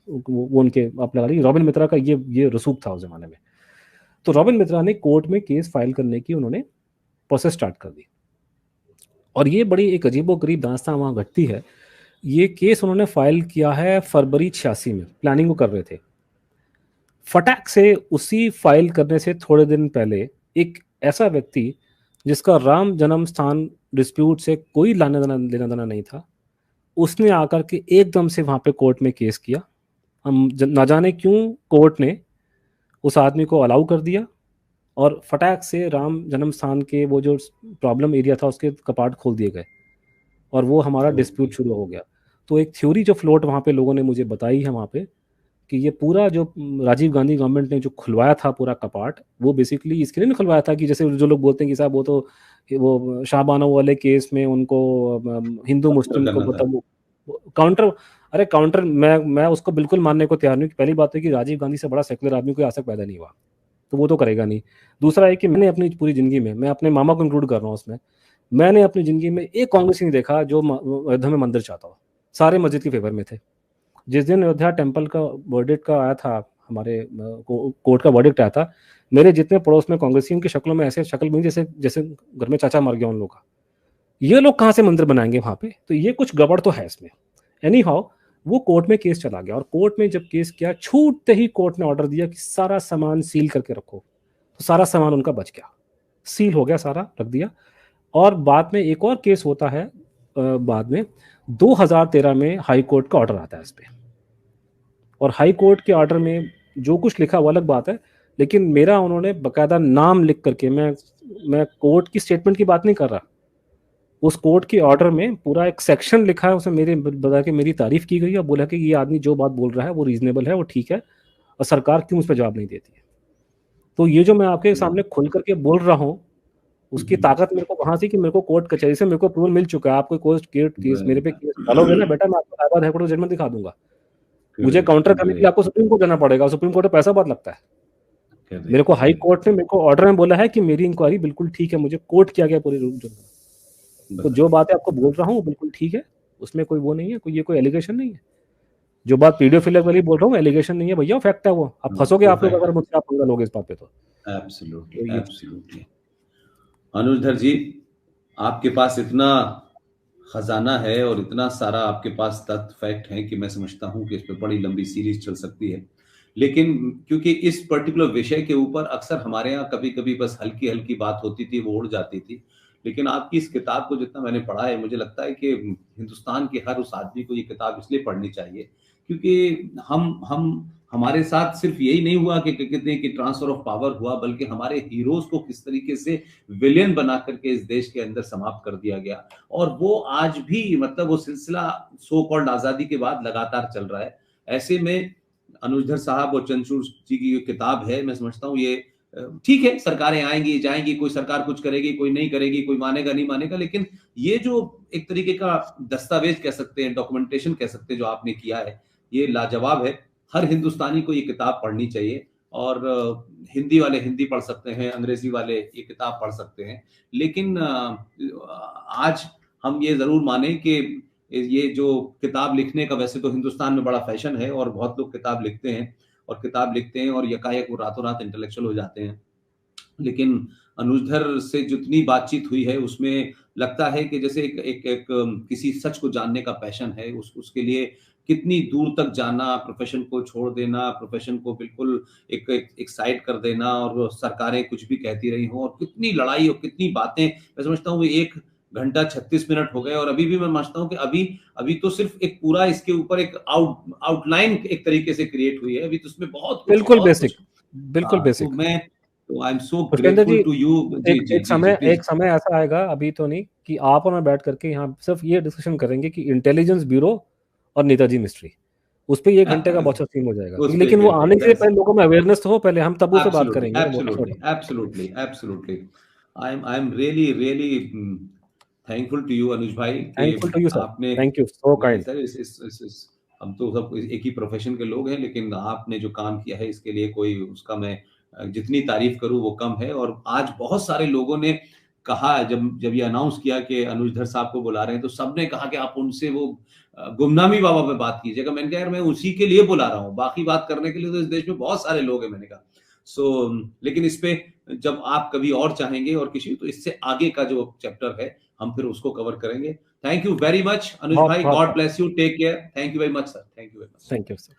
Speaker 2: वो उनके आप लगा ली। रॉबिन मित्रा का ये रसूख था उस जमाने में। तो रॉबिन मित्रा ने कोर्ट में केस फाइल करने की उन्होंने प्रोसेस स्टार्ट कर दी, और ये बड़ी एक अजीबोगरीब दास्तां वहाँ घटती है। ये केस उन्होंने फाइल किया है फरवरी 86 में, प्लानिंग वो कर रहे थे। फटाक से उसी फाइल करने से थोड़े दिन पहले एक ऐसा व्यक्ति जिसका राम जन्म स्थान डिस्प्यूट से कोई लेना देना नहीं था, उसने आकर के एकदम से वहाँ पे कोर्ट में केस किया। हम ना जाने क्यों कोर्ट ने उस आदमी को अलाउ कर दिया, और फटाक से राम जन्म स्थान के वो जो प्रॉब्लम एरिया था उसके कपाट खोल दिए गए, और वो हमारा डिस्प्यूट शुरू हो गया। तो एक थ्योरी जो फ्लोट वहाँ पे लोगों ने मुझे बताई है वहाँ पे, कि ये पूरा जो राजीव गांधी गवर्नमेंट ने जो खुलवाया था पूरा कपाट, वो बेसिकली इसके लिए नहीं खुलवाया था कि जैसे जो लोग बोलते हैं कि साहब वो शाहबानो वाले केस में उनको हिंदू मुस्लिम को मतलब काउंटर, अरे काउंटर, मैं उसको बिल्कुल मानने को तैयार नहीं। पहली बात है कि राजीव गांधी से बड़ा सेकुलर आदमी कोई आज तक पैदा नहीं हुआ, तो वो तो करेगा नहीं। दूसरा है कि मैंने अपनी पूरी जिंदगी में, मैं अपने मामा को इंक्लूड कर रहा हूँ उसमें, मैंने अपनी जिंदगी में एक कांग्रेसी नहीं देखा जो अयोध्या में मंदिर चाहता हो। सारे मस्जिद के फेवर में थे। जिस दिन अयोध्या टेम्पल का वर्डिक्ट का आया था, हमारे कोर्ट का वर्डिक्ट आया था, मेरे जितने पड़ोस में कांग्रेसियों की शक्लों में ऐसे शक्ल बनी जैसे घर में चाचा मर गया उन लोग का। ये लोग कहाँ से मंदिर बनाएंगे वहाँ पे? तो ये कुछ गड़बड़ तो है इसमें। एनी हाउ, वो कोर्ट में केस चला गया, और कोर्ट में जब केस किया, छूटते ही कोर्ट ने ऑर्डर दिया कि सारा सामान सील करके रखो। तो सारा सामान उनका बच गया, सील हो गया, सारा रख दिया। और बाद में एक और केस होता है, बाद में 2013 में हाई कोर्ट का ऑर्डर आता है इस पे, और हाई कोर्ट के ऑर्डर में जो कुछ लिखा वो अलग बात है, लेकिन मेरा उन्होंने बकायदा नाम लिख करके, मैं कोर्ट की स्टेटमेंट की बात नहीं कर रहा, उस कोर्ट के ऑर्डर में पूरा एक सेक्शन लिखा है, उसमें मेरे बता के मेरी तारीफ की गई और बोला कि ये आदमी जो बात बोल रहा है वो रीजनेबल है, वो ठीक है, और सरकार क्यों उस पर जवाब नहीं देती है। तो ये जो मैं आपके सामने खुल करके बोल रहा हूँ, उसकी ताकत मेरे को कहाँ थी कि मेरे को कोर्ट कचहरी से मेरे को अप्रूवल मिल चुका है। आपको कोर्ट केस मेरे पे केस डालोगे ना बेटा, मैं आपको इलाहाबाद हाई कोर्ट का जजमेंट दिखा दूंगा। मुझे काउंटर करने के लिए आपको सुप्रीम कोर्ट जाना पड़ेगा, सुप्रीम कोर्ट में पैसा बहुत लगता है। मेरे को हाई कोर्ट ने मेरे को ऑर्डर में बोला है कि मेरी इंक्वायरी बिल्कुल ठीक है, मुझे कोर्ट किया गया पूरे रूल। तो जो बात आपको बोल रहा हूँ वो बिल्कुल ठीक है, उसमें कोई वो नहीं है, कोई ये कोई एलिगेशन नहीं है। जो बात पीडियोफिलिया वाली बोल रहा हूँ एलिगेशन नहीं है भैया, फैक्ट है वो। आप फंसोगे आप लोग अगर मुझसे आप पंगा लोगे इस बात पे तो।
Speaker 1: Absolutely absolutely. अनुजधर जी, आपके पास इतना खजाना है और इतना सारा आपके पास तथ्य फैक्ट है कि मैं समझता हूं कि इस पर बड़ी लंबी सीरीज चल सकती है, लेकिन क्योंकि इस पर्टिकुलर विषय के ऊपर अक्सर हमारे यहाँ कभी कभी बस हल्की हल्की बात होती थी, वो उड़ जाती थी, लेकिन आपकी इस किताब को जितना मैंने पढ़ा है, मुझे लगता है कि हिंदुस्तान के हर उस आदमी को ये किताब इसलिए पढ़नी चाहिए क्योंकि हम हमारे साथ सिर्फ यही नहीं हुआ कि कहते हैं कि ट्रांसफर ऑफ पावर हुआ, बल्कि हमारे हीरोज को किस तरीके से विलेन बना करके इस देश के अंदर समाप्त कर दिया गया, और वो आज भी मतलब वो सिलसिला सो कॉल्ड आजादी के बाद लगातार चल रहा है। ऐसे में अनुजधर साहब और चंद्रचूड़ जी की किताब है, मैं समझता हूँ ये ठीक है, सरकारें आएंगी जाएंगी, कोई सरकार कुछ करेगी कोई नहीं करेगी, कोई मानेगा नहीं मानेगा, लेकिन ये जो एक तरीके का दस्तावेज कह सकते हैं, डॉक्यूमेंटेशन कह सकते हैं जो आपने किया है, ये लाजवाब है। हर हिंदुस्तानी को ये किताब पढ़नी चाहिए, और हिंदी वाले हिंदी पढ़ सकते हैं, अंग्रेजी वाले ये किताब पढ़ सकते हैं, लेकिन आज हम ये जरूर माने कि ये जो किताब लिखने का वैसे तो हिंदुस्तान में बड़ा फैशन है और बहुत लोग किताब लिखते हैं और यकायक वो रातों रात इंटेलेक्चुअल हो जाते हैं, लेकिन अनुजधर से जितनी बातचीत हुई है उसमें लगता है कि जैसे एक किसी सच को जानने का पैशन है, उसके लिए कितनी दूर तक जाना, प्रोफेशन को छोड़ देना, प्रोफेशन को बिल्कुल एक साइड कर देना, और सरकारें कुछ भी कहती रही हो, और कितनी लड़ाई और कितनी बातें। मैं समझता हूँ 1 घंटा 36 मिनट हो गए, और अभी भी मैं समझता हूँ कि अभी तो सिर्फ एक पूरा इसके ऊपर एक आउटलाइन एक तरीके से क्रिएट हुई है, अभी तो उसमें बहुत कुछ,
Speaker 2: बिल्कुल
Speaker 1: बहुत
Speaker 2: बेसिक,
Speaker 1: कुछ।
Speaker 2: बिल्कुल बेसिक।
Speaker 1: तो I am so
Speaker 2: Pushpendra
Speaker 1: grateful
Speaker 2: ji,
Speaker 1: to you.
Speaker 2: एक समय ऐसा आएगा, अभी तो नहीं, कि आप और मैं बैठ करके यहाँ सिर्फ ये डिस्कशन करेंगे कि इंटेलिजेंस ब्यूरो और नेताजी मिस्ट्री, उस पे 1 घंटे का बहुत सीन हो जाएगा। लेकिन वो आने से पहले लोगों में अवेयरनेस तो हो, पहले हम तब उसे बात करेंगे।
Speaker 1: Absolutely I am really thankful to you Anuj भाई,
Speaker 2: थैंकफुल टू यू सर,
Speaker 1: आपने,
Speaker 2: थैंक यू सो काइंड।
Speaker 1: हम तो सब एक ही प्रोफेशन के लोग हैं, लेकिन आपने जो काम किया है इसके लिए कोई उसका मैं जितनी तारीफ करूं वो कम है। और आज बहुत सारे लोगों ने कहा, जब ये अनाउंस किया कि अनुजधर साहब को बुला रहे हैं, तो सबने कहा कि आप उनसे वो गुमनामी बाबा पे बात कीजिएगा। मैंने कहा यार मैं उसी के लिए बुला रहा हूँ, बाकी बात करने के लिए तो इस देश में बहुत सारे लोग हैं, मैंने कहा। लेकिन इस पे जब आप कभी और चाहेंगे और किसी, तो इससे आगे का जो चैप्टर है हम फिर उसको कवर करेंगे। Thank you very much Anuj भाई, God bless you, take care, thank you very much sir, thank you very much.
Speaker 2: Thank you sir.